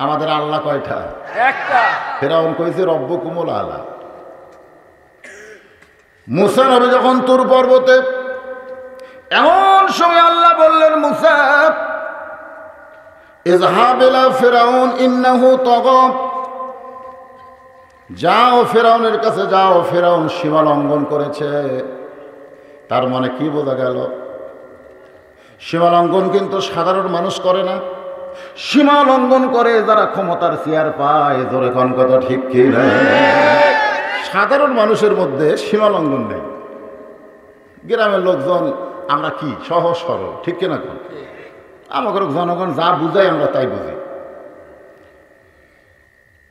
আমাদের আল্লাহ কয়টা? একটা। ফেরাউন কইছে রব্বুকুমুল আলা। মুসা নবী যখন তুর পর্বতে, এমন সময় আল্লাহ বললেন, মুসা ইযহাব ইলা ফিরাউন ইন্নাহু তাগা, যাও ফিরাউনের কাছে যাও, ফিরাউন সীমা লঙ্ঘন করেছে। তার মানে কি বোঝা গেল? সীমা লঙ্ঘন কিন্তু সাধারণ মানুষ করে না, সীমা লঙ্ঘন করে যারা ক্ষমতার চেয়ার পায়। জোরে কোন কথা ঠিক কি না? সাধারণ মানুষের মধ্যে সীমা লঙ্ঘন নেই। গ্রামের লোকজন আমরা কি সহজ সরল, ঠিক কিনা? কোন আমাদের জনগণ যা বুঝায় আমরা তাই বুঝি।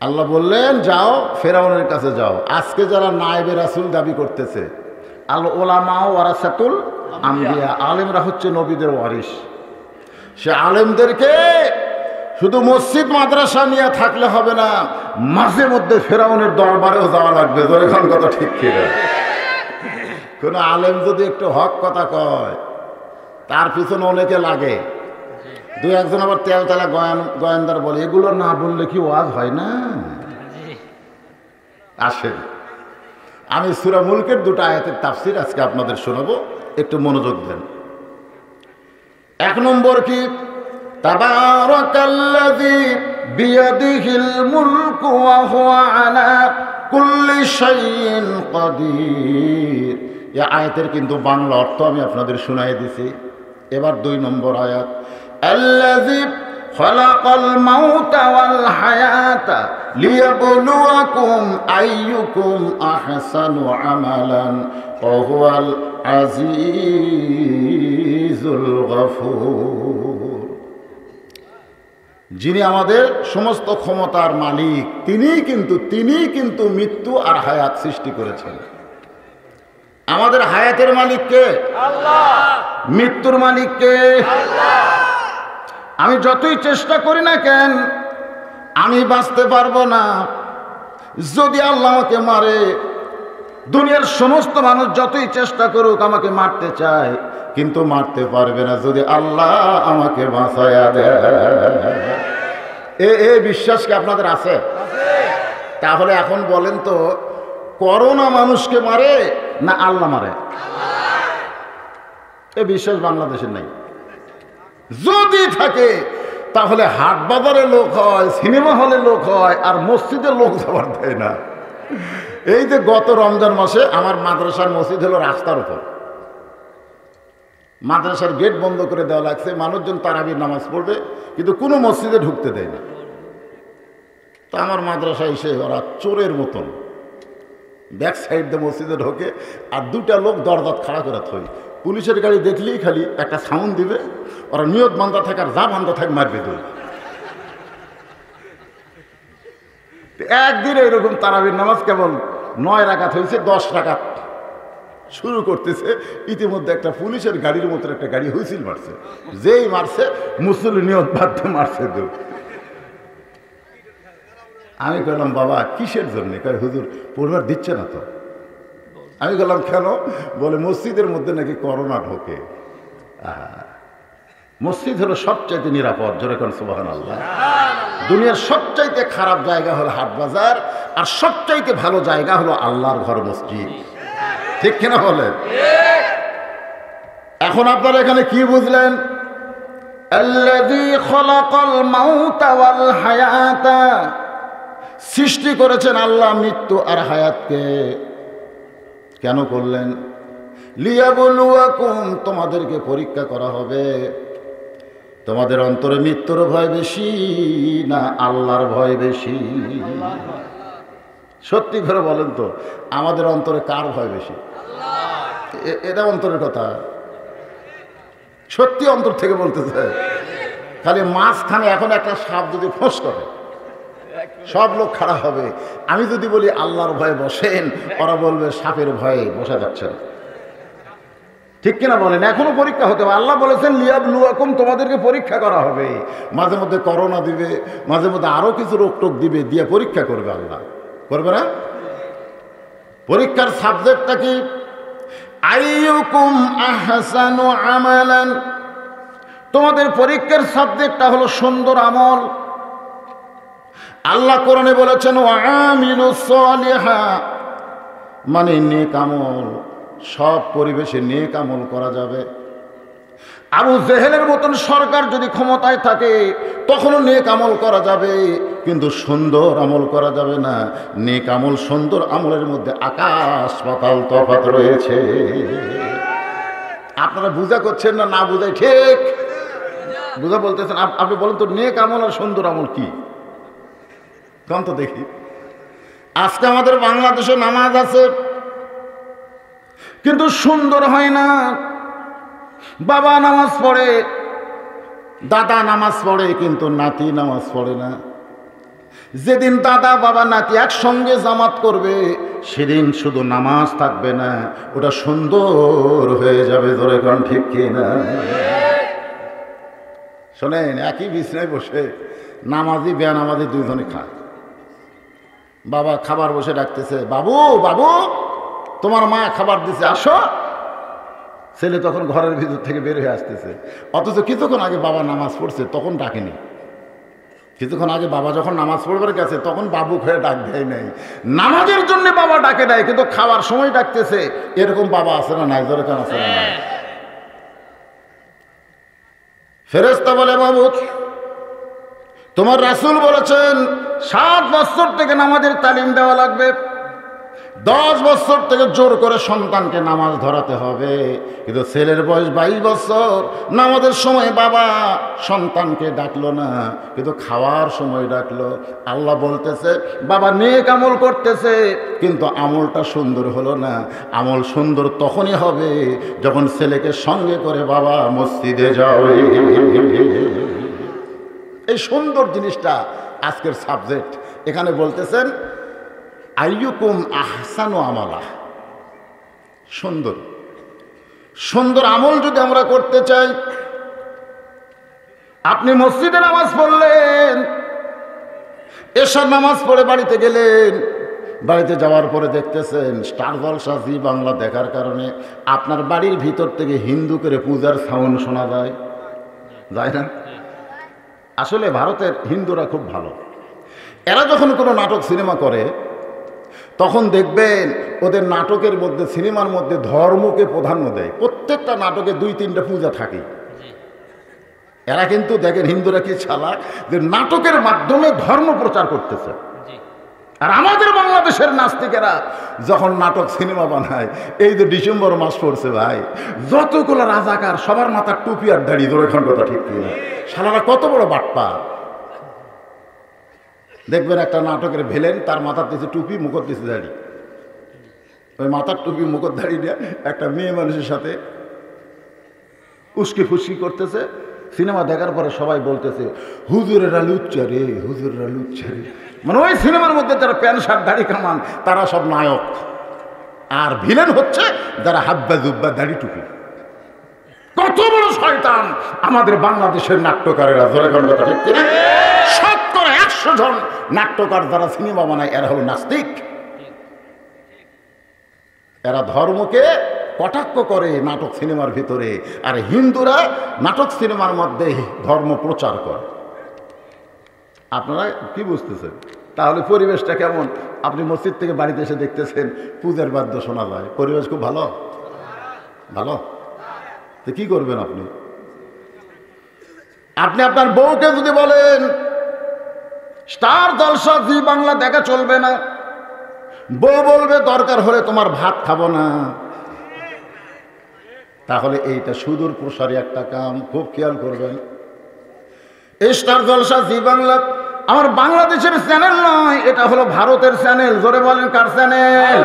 আল্লাহ বললেন যাও ফেরাউনের কাছে যাও। আজকে যারা নায়েবে রাসূল দাবি করতেছে, আল উলামা ওয়ারাসাতুল আম্বিয়া, আলেমরা হচ্ছে নবীদের ওয়ারিস। সে আলেমদেরকে শুধু মসজিদ মাদ্রাসা নিয়ে থাকলে হবে না, মাঝে মধ্যে ফেরাউনের দরবারেও যাওয়া লাগবে। এখন কথা ঠিক ছিল। কোন আলেম যদি একটু হক কথা কয়, তার পিছনে অনেকে লাগে। দু একজন আবার তেলতলা গোয়েন্দার বলে, এগুলো না বললে কি ওয়াজ হয় না? আসেন, আমি সূরা মুলকের দুটো আয়াতের তাফসীর আজকে আপনাদের শোনাবো, একটু মনোযোগ দেন। এক নম্বর কি? তাবারাকাল্লাযী বিয়াদিহিল মুলকু ওয়া হুয়া আলা কুল্লি শাইইন কাদির। এই আয়াতের কিন্তু বাংলা অর্থ আমি আপনাদের শোনাই দিছি। এবার 2 নম্বর আয়াত, আল্লাযী খালাকাল মাউতা ওয়াল হায়াতা লিয়াবলুয়াকুম আইয়ুকুম আহসানু আমালান ওয়া হুয়াল আজিজুল গফুর। যিনি আমাদের সমস্ত ক্ষমতার মালিক, তিনি কিন্তু মৃত্যু আর হায়াত সৃষ্টি করেছেন। আমাদের হায়াতের মালিক কে? আল্লাহ। মৃত্যুর মালিক কে? আল্লাহ। আমি যতই চেষ্টা করি না কেন, আমি বাঁচতে পারবো না। যদি আল্লাহ আমাকে মারে, দুনিয়ার সমস্ত মানুষ যতই চেষ্টা করুক আমাকে মারতে চায়, কিন্তু মারতে পারবে না যদি আল্লাহ আমাকে বাঁচায়া দেয়। এই বিশ্বাস কি আপনাদের আছে? তাহলে এখন বলেন তো, করোনা মানুষকে মারে না আল্লাহ মারে? এই বিশ্বাস বাংলাদেশের নাই। যদি থাকে তাহলে হাট বাজারে লোক হয়, সিনেমা হলে লোক হয়, আর মসজিদে লোক যাবার দেয় না। এই যে গত রমজান মাসে আমার মাদ্রাসার মসজিদ হলো রাস্তার উপর, মাদ্রাসার গেট বন্ধ করে দেওয়া লাগছে, মানুষজন তারাবির নামাজ পড়বে, কিন্তু কোনো মসজিদে ঢুকতে দেয় না। তা আমার মাদ্রাসা এসে ওরা চোরের মতন ব্যাক সাইড দিয়ে মসজিদে ঢোকে, আর 2টা লোক দরজাত খাড়া করে থই। পুলিশের গাড়ি দেখলেই খালি একটা সাউন্ড দিবে, ওরা নিয়ত বান্ধা থাকে আর যা বান্ধা থাকে মারবে দৌড়। একদিন এরকম তারাবির নামাজ কেবল 9 রাকাত হয়েছে, 10 রাকাত শুরু করতেছে, ইতিমধ্যে একটা পুলিশের গাড়ির মতো একটা গাড়ি হুইসিল মারছে। যেই মারছে মুসল্লি নিয়ত বাধ্য মারছে দৌড়। আমি বললাম বাবা কিসের জন্য? কয় হুজুর পড়বার দিচ্ছে না তো। আমি বললাম কেন? বলে মসজিদের মধ্যে নাকি করোনা ঢোকে। মসজিদ হলো সবচাইতে নিরাপদ, জোরে কোন সুবহানাল্লাহ। দুনিয়ার সবচাইতে খারাপ জায়গা হলো হাট বাজার, আর সবচাইতে ভালো জায়গা হলো আল্লাহর ঘর মসজিদ, ঠিক কিনা বলেন? এখন আপনারা এখানে কি বুঝলেন? আল্লাযী খালাকাল মাউতা ওয়াল হায়াতা, সৃষ্টি করেছেন আল্লাহ মৃত্যু আর হায়াতকে। কেন করলেন? লিয়াবলুয়াকুম, তোমাদেরকে পরীক্ষা করা হবে। তোমাদের অন্তরে মৃত্যুর ভয় বেশি না আল্লাহর ভয় বেশি? সত্যি করে বলেন তো, আমাদের অন্তরে কার ভয় বেশি? এটা অন্তরের কথা, সত্যি অন্তর থেকে বলতেছে। খালি মাঝখানে এখন একটা সাপ যদি ফোঁস করে সব লোক খাড়া হবে। আমি যদি বলি আল্লাহর ভয়ে বসেন, ওরা বলবে সাপের ভয়ে বসা যাচ্ছে না, ঠিক কিনা বলেন? এখনো পরীক্ষা হতে হবে। আল্লাহ বলেছেন লিয়াবলুয়াকুম, তোমাদেরকে পরীক্ষা করা হবে। মাঝে মধ্যে করোনা দিবে, মাঝে মধ্যে আরো কিছু রোগ টোক দিবে, দিয়ে পরীক্ষা করবে। আল্লাহ করবে না? পরীক্ষার সাবজেক্টটা কি? আইয়ুকুম আহসানু আমালান, তোমাদের পরীক্ষার সাবজেক্টটা হলো সুন্দর আমল। আল্লাহ কোরআনে বলেছেন ওয়ামিলুস সালিহাত, মানে নেক আমল, সব পরিবেশে নেক আমল করা যাবে। আবু জেহেলের মতন সরকার যদি ক্ষমতায় থাকে তখনও নেক আমল করা যাবে, কিন্তু সুন্দর আমল করা যাবে না। নেক আমল সুন্দর আমলের মধ্যে আকাশ পাতাল তফাৎ রয়েছে। আপনারা বুঝা করছেন না, না বুঝাই ঠিক বুঝা বলতেছেন। আপনি বলেন তো নেক আমল আর সুন্দর আমল কি? কম তো দেখি। আজকে আমাদের বাংলাদেশে নামাজ আছে কিন্তু সুন্দর হয় না। বাবা নামাজ পড়ে, দাদা নামাজ পড়ে, কিন্তু নাতি নামাজ পড়ে না। যেদিন দাদা বাবা নাতি একসঙ্গে জামাত করবে সেদিন শুধু নামাজ থাকবে না, ওটা সুন্দর হয়ে যাবে। ধরে কোন ঠিক কিনা? শোনেন, একই বিছনায় বসে নামাজি বেনামাজি দুইজনে খায়। বাবা খাবার বসে ডাকতেছে, বাবু বাবু তোমার মা খাবার দিছে, আসো। ছেলে তখন ঘরের ভিতর থেকে বের হয়ে আসতেছে, অথচ কিছুক্ষণ আগে বাবা নামাজ পড়ছে তখন ডাকেনি। কিছুক্ষণ আগে বাবা যখন নামাজ পড়বার গেছে তখন বাবু খেয়ে ডাক দেয় নাই। নামাজের জন্য বাবা ডাকে নাই, কিন্তু খাওয়ার সময় ডাকতেছে। এরকম বাবা আছে না নাই? জোরে কেন আছে না? ফেরেশতা বলে, বাবু তোমার রাসূল বলেছেন 7 বছর থেকে নামাজের তালিম দেওয়া লাগবে, 10 বছর থেকে জোর করে সন্তানকে নামাজ ধরাতে হবে। কিন্তু ছেলের বয়স 22 বছর, নামাজের সময় বাবা সন্তানকে ডাকলো না, কিন্তু খাওয়ার সময় ডাকলো। আল্লাহ বলতেছে বাবা নেক আমল করতেছে কিন্তু আমলটা সুন্দর হলো না। আমল সুন্দর তখনই হবে যখন ছেলেকে সঙ্গে করে বাবা মসজিদে যাবে। এই সুন্দর জিনিসটা আজকের সাবজেক্ট। এখানে বলতেছেন আইয়ুকুম আহসানু আমালা, সুন্দর সুন্দর আমল যদি আমরা করতে চাই। আপনি মসজিদে নামাজ পড়লেন, এশার নামাজ পড়ে বাড়িতে গেলেন, বাড়িতে যাওয়ার পরে দেখতেছেন স্টার জলসা জি বাংলা দেখার কারণে আপনার বাড়ির ভিতর থেকে হিন্দু করে পূজার সাউন্ড শোনা যায়, যায় না? আসলে ভারতের হিন্দুরা খুব ভালো। এরা যখন কোনো নাটক সিনেমা করে তখন দেখবেন ওদের নাটকের মধ্যে, সিনেমার মধ্যে ধর্মকে প্রাধান্য দেয়। প্রত্যেকটা নাটকে 2-3টা পূজা থাকে। এরা কিন্তু দেখেন হিন্দুরা কি চালাক, যে নাটকের মাধ্যমে ধর্ম প্রচার করতেছে। আর আমাদের বাংলাদেশের নাস্তিকেরা যখন নাটক সিনেমা বানায়, এই যে ডিসেম্বর মাস পড়ছে ভাই, যতগুলো রাজাকার সবার মাথার টুপি আর দাড়ি, ধরে এখন কথা ঠিক কিনা? শালারা কত বড় বাটপা। দেখবেন একটা নাটকের ভিলেন, তার মাথার দিচ্ছে টুপি, মুখর দিচ্ছে দাড়ি। ওই মাথার টুপি মুখর দাড়ি দিয়ে একটা মেয়ে মানুষের সাথে উস্কি ফুসকি করতেছে। সিনেমা দেখার পরে সবাই বলতেছে হুজুরেরা লুচ্চা রে, হুজুরেরা লুচ্চা রে। মানে ওই সিনেমার মধ্যে যারা প্যান্ট শার্ট দাড়ি কামান তারা সব নায়ক, আর ভিলেন হচ্ছে যারা হাব্বা জুব্বা দাড়ি টুপি। কত বড় শয়তান আমাদের বাংলাদেশের নাট্যকারেরা, ধরে কোন কথা ঠিক কিনা? 100 জন নাট্যকার যারা সিনেমা বানায় এরা হলো নাস্তিক। এরা ধর্মকে কটাক্ষ করে নাটক সিনেমার ভিতরে, আর হিন্দুরা নাটক সিনেমার মধ্যে ধর্ম প্রচার করে। আপনারা কি বুঝতেছেন? তাহলে পরিবেশটা কেমন? আপনি মসজিদ থেকে বাড়িতে এসে দেখতেছেন পূজার বাদ্য শোনা যায়, পরিবেশ খুব ভালো ভালো। তো কি করবেন আপনি? আপনি আপনার বউকে যদি বলেন স্টার জলসা জি বাংলা দেখা চলবে না, বউ বলবে দরকার হলে তোমার ভাত খাবো না। তাহলে এইটা সুদূর প্রসারী একটা কাম, খুব খেয়াল করবেন। এই স্টার জলসা জি বাংলা আমার বাংলাদেশের চ্যানেল নয়, এটা হলো ভারতের চ্যানেল। জোরে বলেন কার চ্যানেল?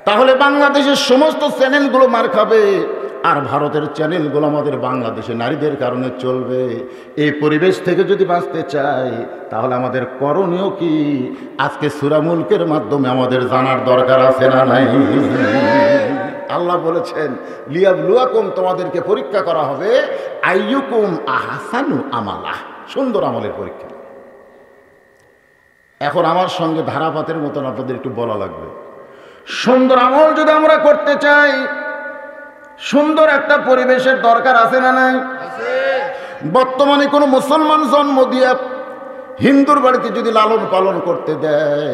তাহলে বাংলাদেশের সমস্ত চ্যানেলগুলো মার খাবে, আর ভারতের চ্যানেলগুলো আমাদের বাংলাদেশে নারীদের কারণে চলবে। এই পরিবেশ থেকে যদি বাঁচতে চাই তাহলে আমাদের করণীয় কি আজকে সূরা মুলকের মাধ্যমে আমাদের জানার দরকার আছে না নাই? আল্লাহ বলেছেন লিয়াবলুয়াকুম, তোমাদেরকে পরীক্ষা করা হবে, আইয়ুকুম আহসানু আমালা, সুন্দর আমলের পরীক্ষা। এখন আমার সঙ্গে ধারাপাতের মতন আপনাদের একটু বলা লাগবে। সুন্দর আমল যদি আমরা করতে চাই, সুন্দর একটা পরিবেশের দরকার আছে না নাই? বর্তমানে কোনো মুসলমান জন্ম দিয়ে হিন্দুর বাড়িতে যদি লালন পালন করতে দেয়,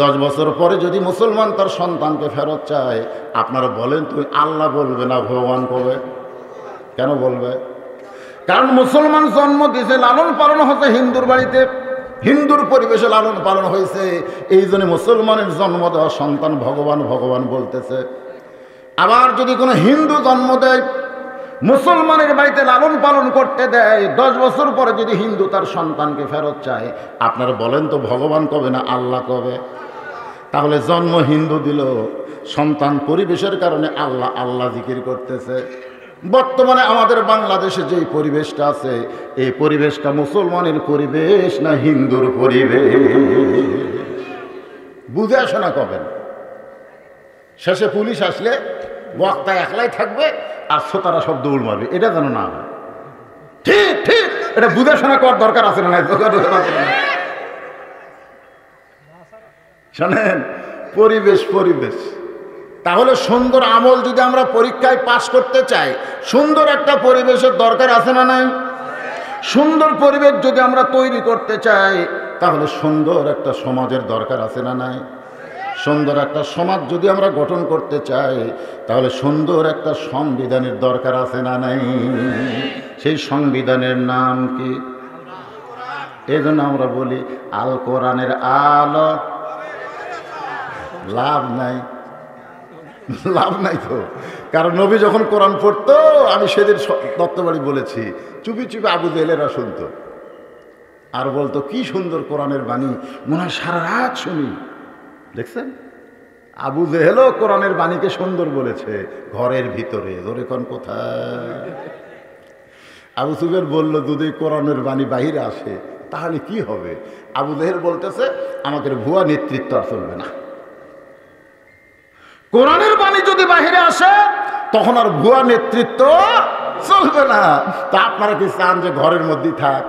10 বছর পরে যদি মুসলমান তার সন্তানকে ফেরত চায়, আপনারা বলেন তুই আল্লাহ বলবে না ভগবান কবে? কেন বলবে? কারণ মুসলমান জন্ম দিয়েছে, লালন পালন হচ্ছে হিন্দুর বাড়িতে, হিন্দুর পরিবেশে লালন পালন হয়েছে, এই জন্য মুসলমানের জন্ম দেওয়া সন্তান ভগবান ভগবান বলতেছে। আবার যদি কোনো হিন্দু জন্ম দেয়, মুসলমানের বাড়িতে লালন পালন করতে দেয়, 10 বছর পরে যদি হিন্দু তার সন্তানকে ফেরত চায়, আপনারা বলেন তো ভগবান কবে না আল্লাহ কবে? তাহলে জন্ম হিন্দু দিল, সন্তান পরিবেশের কারণে আল্লাহ আল্লাহ জিকির করতেছে। বর্তমানে আমাদের বাংলাদেশে যেই পরিবেশটা আছে, এই পরিবেশটা মুসলমানের পরিবেশ না হিন্দুর পরিবেশ? বুঝে আসে না কবেন? শেষে পুলিশ আসলে বক্তা একলাই থাকবে আর শ্রোতারা সব দৌড় মারবে, এটা যেন না হয়। ঠিক ঠিক, এটা বুঝে শোনা করার দরকার আছে না? শোনেন, পরিবেশ পরিবেশ। তাহলে সুন্দর আমল যদি আমরা পরীক্ষায় পাস করতে চাই, সুন্দর একটা পরিবেশের দরকার আছে না নাই? সুন্দর পরিবেশ যদি আমরা তৈরি করতে চাই, তাহলে সুন্দর একটা সমাজের দরকার আছে না নাই? সুন্দর একটা সমাজ যদি আমরা গঠন করতে চাই, তাহলে সুন্দর একটা সংবিধানের দরকার আছে না নাই? সেই সংবিধানের নাম কি? এই জন্য আমরা বলি আল কোরআনের আলো। লাভ নাই, লাভ নাই তো। কারণ নবী যখন কোরআন পড়তো, আমি সেদিন দত্তবাড়ি বলেছি, চুপি চুপি আবু জেহেলেরা শুনতো আর বলতো কি সুন্দর কোরআনের বাণী, মনে হয় সারা রাত শুনি। দেখছেন, আবু জেহেলও কোরআনের বাণীকে সুন্দর বলেছে ঘরের ভিতরে। ধরে কোন কোথায়? আবু সুফিয়ান বলল যদি কোরআনের বাণী বাহিরে আসে তাহলে কি হবে? আবু জেহেল বলতেছে আমাদের ভুয়া নেতৃত্ব আর চলবে না। কোরআনের বাণী যদি বাহিরে আসে তখন আর ভুয়া নেতৃত্ব চলবে না। তা আপনারা কি চান যে ঘরের মধ্যেই থাক?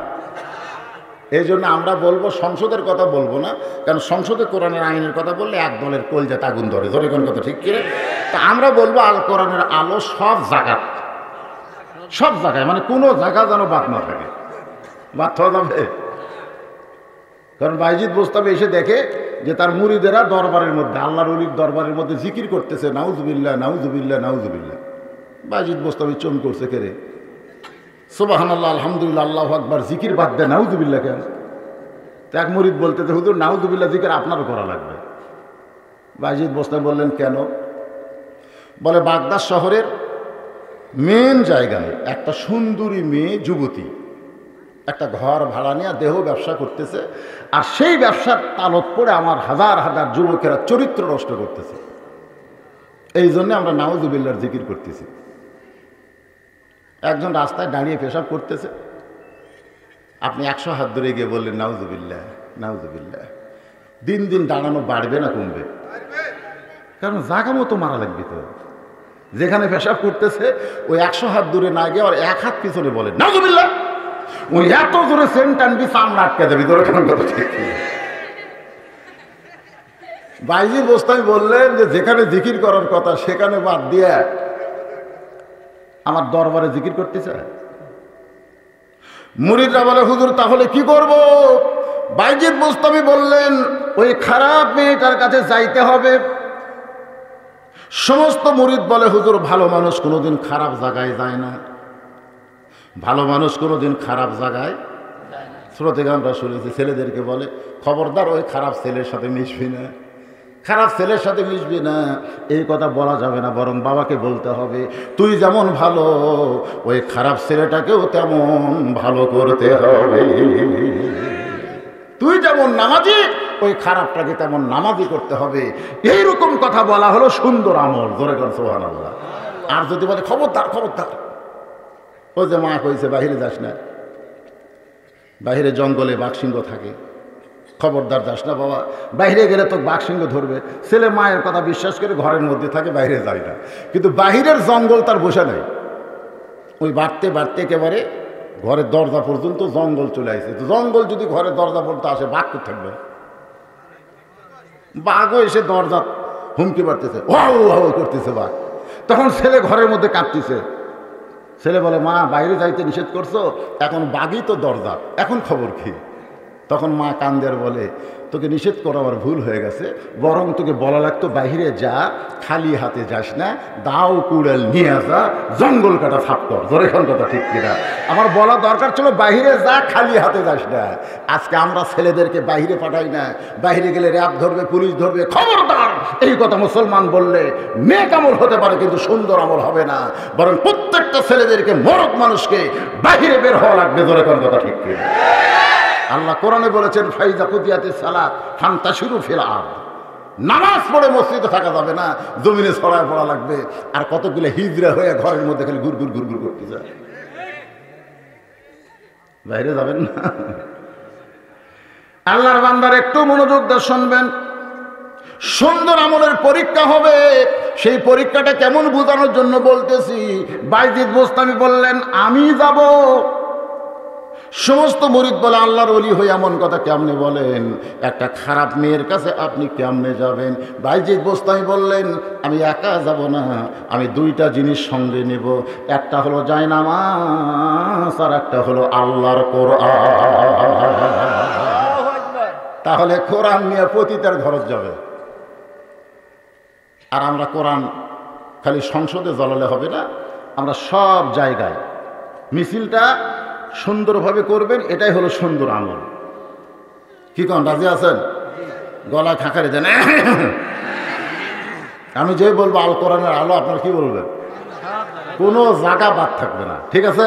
এই জন্য আমরা বলবো, সংসদের কথা বলবো না, কারণ সংসদে কোরআনের আইনের কথা বললে এক দলের কলজাতে আগুন ধরে। ধরে কোন কথা ঠিক কিনা? তা আমরা বলবো আল কোরআনের আলো সব জায়গায়, সব জায়গায়, মানে কোনো জায়গা যেন বাদ না থাকে। বাদ হওয়া যাবে? কারণ বাইজিদ বোস্তামি এসে দেখে যে তার মুরিদেরা দরবারের মধ্যে, আল্লাহর ওলির দরবারের মধ্যে জিকির করতেছে নাউজুবিল্লাহ নাউজুবিল্লাহ নাউজুবিল্লাহ। বাইজিদ বোস্তামি চম করছে, কেরে সুবহানাল্লাহ আলহামদুলিল্লাহ আল্লাহু আকবার, জিকির বাদ দেয় নাউজুবিল্লাহ কেন? এক মুরিদ বলতেছে হুজুর নাউজুবিল্লাহ জিকির আপনারও করা লাগবে। বাইজিদ বোস্তামি বললেন কেন? বলে বাগদাদ শহরের মেন জায়গায় একটা সুন্দরী মেয়ে যুবতী একটা ঘর ভাড়া নিয়ে দেহ ব্যবসা করতেছে, আর সেই ব্যবসার তালত পড়ে আমার হাজার হাজার যুবকেরা চরিত্র নষ্ট করতেছে। এই জন্য আমরা নাউজুবিল্লাহর জিকির করতেছি। একজন রাস্তায় দাঁড়িয়ে পেশাব করতেছে, আপনি 100 হাত ধরে গিয়ে বললেন নাউজুবিল্লাহ নাউজুবিল্লাহ। দিন দিন দাঁড়ানো বাড়বে না কমবে? কারণ জায়গা মতো মারা লাগবে তো। যেখানে পেশাব করতেছে ওই 100 হাত দূরে না গিয়ে আর 1 হাত পিছনে বলেন নাউজুবিল্লাহ, ওই এত জোরে সেন্ট টানবি সামনে আটকে যাবি। ধরে কেমন কথা ঠিক? বাইজির বোস্তামি বললেন যে যেখানে জিকির করার কথা সেখানে বাদ দিয়ে আমার দরবারে জিকির করতে চায়। মুরিদরা বলে হুজুর তাহলে কি করব? বাইজিদ বোস্তামি বললেন ওই খারাপ মেয়েটার কাছে যাইতে হবে। সমস্ত মুরিদ বলে হুজুর ভালো মানুষ কোনোদিন খারাপ জায়গায় যায় না, ভালো মানুষ কোনোদিন খারাপ জায়গায়। শ্রোতে আমরা শুনেছি ছেলেদেরকে বলে খবরদার ওই খারাপ ছেলের সাথে মিশবি না, খারাপ ছেলের সাথে মিশবি না। এই কথা বলা যাবে না, বরং বাবাকে বলতে হবে তুই যেমন ভালো ওই খারাপ ছেলেটাকেও তেমন ভালো করতে হবে। তুই যেমন নামাজি ওই খারাপটাকে তেমন নামাজি করতে হবে। এইরকম কথা বলা হলো সুন্দর আমল। ধরে কর সুবহানাল্লাহ। আর যদি বলে খবরদার খবরদার, ওই যে মা কইছে বাহিরে যাস না, বাহিরে জঙ্গলে বাঘসিংহ থাকে, খবরদার যাস না বাবা, বাইরে গেলে তো বাঘসিংহ ধরবে। ছেলে মায়ের কথা বিশ্বাস করে ঘরের মধ্যে থাকে, বাইরে যায় না। কিন্তু বাহিরের জঙ্গল তার বসে নাই, ওই বাড়তে বাড়তে একেবারে ঘরের দরজা পর্যন্ত জঙ্গল চলে আসছে। তো জঙ্গল যদি ঘরের দরজা পর্যন্ত আসে বাঘ কোথায় থাকবে? বাঘও এসে দরজা হুমকি মারতেছে, ও করতেছে বাঘ। তখন ছেলে ঘরের মধ্যে কাঁপতেছে। ছেলে বলে মা বাইরে যাইতে নিষেধ করছো, এখন বাঘই তো দরজা, এখন খবর কি? তখন মা কান্দের বলে, তোকে নিষেধ করা আমার ভুল হয়ে গেছে, বরং তোকে বলা লাগতো বাইরে যা, খালি হাতে যাস না, দাও কুড়াল নিয়ে আসা, জঙ্গল কাটা ফাপ কর। ধরে এখন কথা ঠিক কিনা? আমার বলা দরকার ছিল বাইরে যা, খালি হাতে যাস না। আজকে আমরা ছেলেদেরকে বাইরে পাঠাই না, বাইরে গেলে র্যাব ধরবে, পুলিশ ধরবে, খবরদার। এই কথা মুসলমান বললে নেক আমল হতে পারে, কিন্তু সুন্দর আমল হবে না। বরং প্রত্যেকটা ছেলেদেরকে, মরদ মানুষকে বাইরে বের হওয়া লাগবে। ধরে এখন কথা ঠিক কিনা? আল্লাহ কোরআনে বলেছেন, ফাইজা কুদিয়াতিস সালাত ফান্তাশিরু ফিল আরদ। নামাজ পড়ে মসজিদে থাকা যাবে না, জমিনে ছড়ায় পড়া লাগবে। আর কতগুলো হিজড়া হয়ে ঘরের মধ্যে খালি ঘুরঘুর ঘুরঘুর করতে যায়, বাইরে যাবেন না। আল্লাহর বান্দার একটু মনোযোগ দিয়ে শুনবেন। সুন্দর আমলের পরীক্ষা হবে, সেই পরীক্ষাটা কেমন বোঝানোর জন্য বলতেছি। বাইজিদ বোস্তামি বললেন, আমি যাব। সমস্ত মুরিদ বলে, আল্লাহর ওলি হয়ে এমন কথা কেমনে বলেন? একটা খারাপ মেয়ের কাছে আপনি কেমনে যাবেন? বাইজিদ বোস্তামি বললেন, আমি একা যাব না, আমি দুইটা জিনিস সঙ্গে নেব। একটা হলো জায়নামাজ, আর একটা হলো আল্লাহর কোরআন। তাহলে কোরআন নিয়ে পতিতার ঘরে যাবে। আর আমরা কোরআন খালি সংসদে জ্বালালে হবে না, আমরা সব জায়গায় মিছিলটা সুন্দরভাবে করবেন। এটাই হলো সুন্দর আমল। কি কোন রাজি আছেন? গলায় খাঁকারি দেন। আমি যে বলবো আল কোরআনের আলো, আপনার কি বলবেন? কোনো জায়গা বাদ থাকবে না, ঠিক আছে?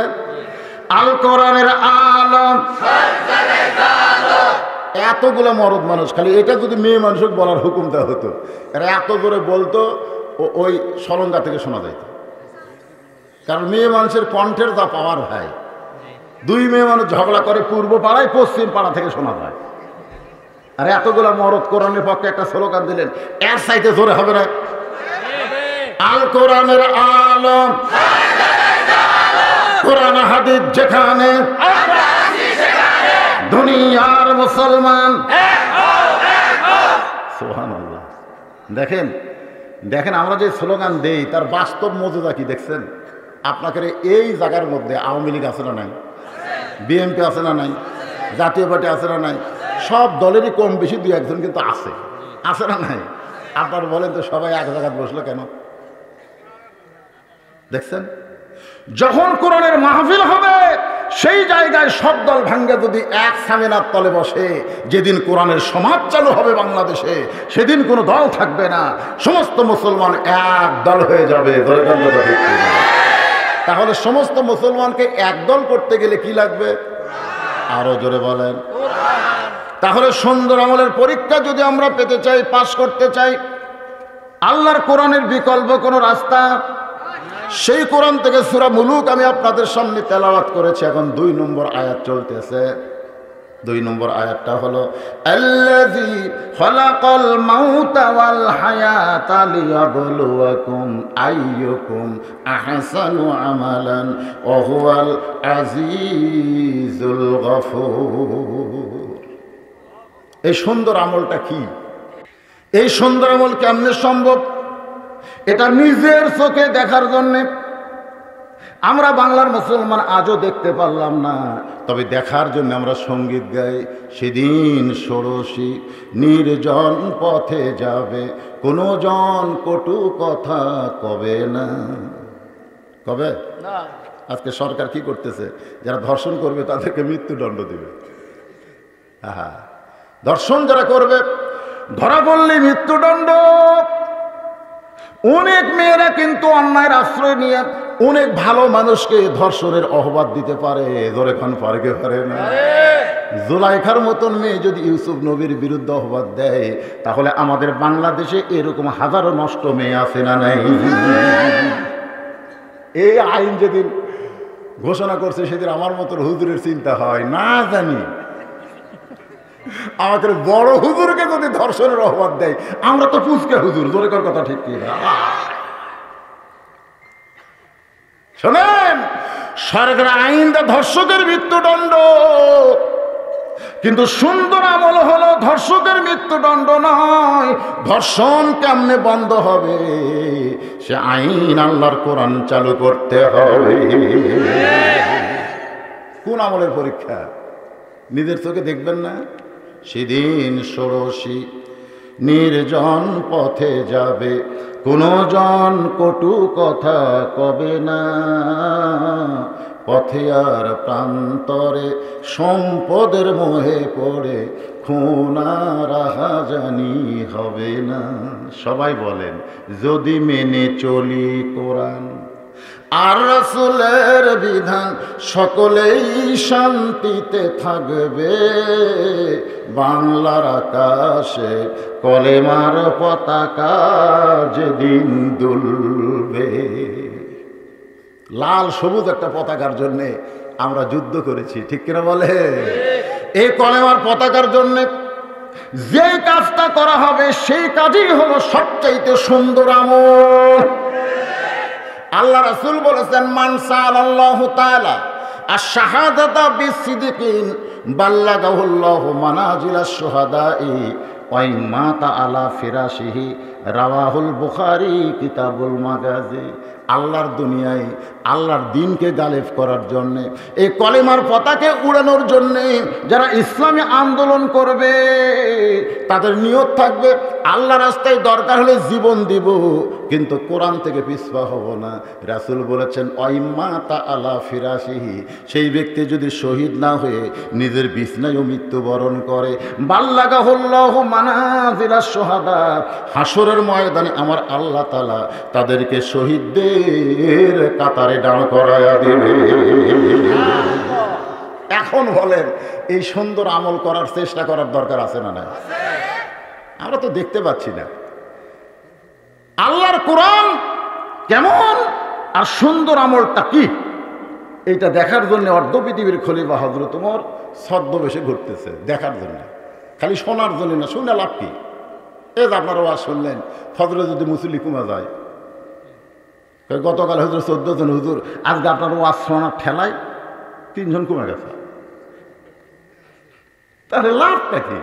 আল কোরআনের আলো। এতগুলো মরদ মানুষ, খালি এটা যদি মেয়ে মানুষকে বলার হুকুম দেওয়া হতো, এরা এত জোরে বলতো, ওই সলঙ্গা থেকে শোনা যাইত। কারণ মেয়ে মানুষের কণ্ঠের যা পাওয়ার ভাই, দুই মেয়ে মানুষ ঝগড়া করে পূর্ব পাড়ায় পশ্চিম পাড়া থেকে শোনা যায়। আর এতগুলো মরদ কোরআনের পক্ষে একটা স্লোগান দিলেন, এর চাইতে জোরে হবে না? আল কোরআনের আলো, কোরআন হাদিস যেখানে, দুনিয়ার মুসলমান। সুবহানাল্লাহ। দেখেন দেখেন, আমরা যে স্লোগান দেই তার বাস্তব মর্যাদা কি দেখছেন? আপনাকে এই জায়গার মধ্যে আওয়ামী লীগ আছে না নাই? বিএনপি আছে না নাই? জাতীয় পার্টি আছে না নাই? সব দলেরই কম বেশি দুই একজন কিন্তু আছে, আছে না নাই? আপনার বলেন তো, সবাই এক জায়গায় বসলো কেন? দেখছেন, যখন কোরআনের মাহফিল হবে সেই জায়গায় সব দল ভাঙ্গে যদি এক সামিনার তলে বসে, যেদিন কোরআনের সমাজ চালু হবে বাংলাদেশে, সেদিন কোনো দল থাকবে না, সমস্ত মুসলমান এক দল হয়ে যাবে। তাহলে সমস্ত মুসলমানকে এক দল করতে গেলে কি লাগবে? আরো জোরে বলেন। তাহলে সুন্দর আমলের পরীক্ষা যদি আমরা পেতে চাই, পাশ করতে চাই, আল্লাহর কোরআনের বিকল্প কোনো রাস্তা? সেই কোরআন থেকে সূরা মুলুক আমি আপনাদের সামনে তেলাওয়াত করেছি। এখন 2 নম্বর আয়াত চলতেছে। 2 নম্বর আয়াতটা হলো, আল্লাযী খালাকাল মাউতা ওয়াল হায়াতা লিয়াবলুয়াকুম আইয়ুকুম আহসানু আমালান ওয়া হুয়াল আজিজুল গফুর। এই সুন্দর আমলটা কি? এই সুন্দর আমল কেমনে সম্ভব? এটা নিজের চোখে দেখার জন্য আমরা বাংলার মুসলমান আজও দেখতে পারলাম না, তবে দেখার জন্য আমরা সঙ্গীত গাই। সেদিন ষোড়শী নির্জন পথে যাবে, কোনো জন কটু কথা কবে না। কবে না? আজকে সরকার কি করতেছে? যারা ধর্ষণ করবে তাদেরকে মৃত্যুদণ্ড দেবে। হ্যাঁ, ধর্ষণ যারা করবে ধরা পড়লে মৃত্যুদণ্ড। অনেক মেয়েরা কিন্তু অন্যায়ের আশ্রয় নিয়ে অনেক ভালো মানুষকে ধর্ষণের আহ্বান দিতে পারে। ধরে খান পারে কে পারে না? জুলাইখার মতন মেয়ে যদি ইউসুফ নবীর বিরুদ্ধে আহ্বান দেয়, তাহলে আমাদের বাংলাদেশে এরকম হাজারো নষ্ট মেয়ে আছে না নাই? এই আইন যেদিন ঘোষণা করছে সেদিন আমার মতন হুজুরের চিন্তা হয়, না জানি আমাদের বড় হুজুরকে যদি ধর্ষণের আহ্বান দেয়, আমরা তো পুচকে হুজুর। জোরে কর কথা ঠিক কি না? শোনেন, সরকার আইন দা ধর্ষকের মৃত্যুদণ্ড, কিন্তু সুন্দর আমল হলো ধর্ষকের মৃত্যুদণ্ড নয়। ধর্ষণ কেমনে বন্ধ হবে? সে আইন আল্লাহর কোরআন চালু করতে হবে। কোন আমলের পরীক্ষা? নিজের চোখে দেখবেন না? সেদিন ষোড়শী নির্জন পথে যাবে, কোনো জন কটু কথা কবে না, পথে আর প্রান্তরে সম্পদের মোহে পড়ে খুন আর রাহাজানি হবে না। সবাই বলেন, যদি মেনে চলি কোরআন আর রাসূলের বিধান, সকলেই শান্তিতে থাকবে, বাংলার আকাশে কলেমার পতাকা যেদিন দুলবে। লাল সবুজ একটা পতাকার জন্যে আমরা যুদ্ধ করেছি, ঠিক কিনা বলে? এই কলেমার পতাকার জন্যে যে কাজটা করা হবে সেই কাজই হলো সবচাইতে সুন্দর আমল। আল্লাহ রাসূল বলেছেন, মান সাআলাল্লাহু তাআলা আশ-শাহাদাতা বিসিদকিন বাল্লাগাহুল্লাহু মানাজিলাশ শুহাদাই ওয়া মাতা আলা ফিরাশিহি, রাওয়াহুল বুখারী কিতাবুল মাগাজি। আল্লাহর দুনিয়ায় আল্লাহর দিনকে গালেব করার জন্যে, এই কলেমার পতাকে উড়ানোর জন্যে যারা ইসলামী আন্দোলন করবে তাদের নিয়ত থাকবে আল্লাহ রাস্তায় দরকার হলে জীবন দিব, কিন্তু কোরআন থেকে পিছপা হব না। রাসূল বলেছেন, ওয়াইমাতা আলা ফিরাশিহি, সেই ব্যক্তি যদি শহীদ না হয়ে নিজের বিছনায়ও মৃত্যুবরণ করে, বাল্লাগাহুল্লাহু মানাজিলাশ শুহাদা, হাসরের ময়দানে আমার আল্লাহ তাআলা তাদেরকে শহীদদের কাতারে দাঁড় করায়া দিবে। এখন বলেন, এই সুন্দর আমল করার চেষ্টা করার দরকার আছে না নাই? আমরা তো দেখতে পাচ্ছি না আল্লাহর কোরআন কেমন আর সুন্দর আমলটা কি, এইটা দেখার জন্য অর্ধ পৃথিবীর খলিফা হযরত ওমর ছদ্মবেশে ঘুরতেছে, দেখার জন্য, খালি শোনার জন্য না। শুনে লাভ কি? এই যে আপনারা ওয়াজ শুনলেন, ফজরে যদি মুসল্লি কমা যায়, গতকাল হুজুর 14 জন হুজুর, আজকে আপনার ওয়াজ শোনার ঠেলায় 3 জন কমে গেছে, তাহলে লাভটা কি?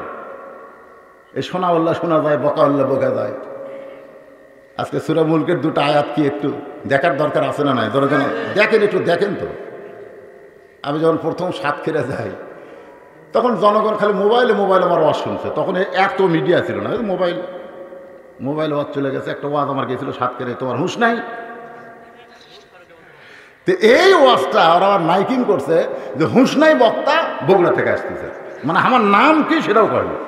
এই শোনা উল্লাহ শোনা যায়, বকা উল্লাহ বকা যায়। আজকে সূরা মুলকের 2টা আয়াত কি একটু দেখার দরকার আছে না নাই? দরকার দেখেন, একটু দেখেন তো। আমি যখন প্রথম সাতক্ষীরা যাই, তখন জনগণ খালি মোবাইলে আমার ওয়াজ শুনছে। তখন এত মিডিয়া ছিল না, মোবাইল ওয়াজ চলে গেছে। একটা ওয়াজ আমার গেছিল সাতক্ষীরায়, তোমার হুঁশ নাই। তো এই ওয়াজটা ওরা আবার মাইকিং করছে যে হুঁশ নাই বক্তা বগুড়া থেকে আসতেছে, মানে আমার নাম কি সেটাও করেনি।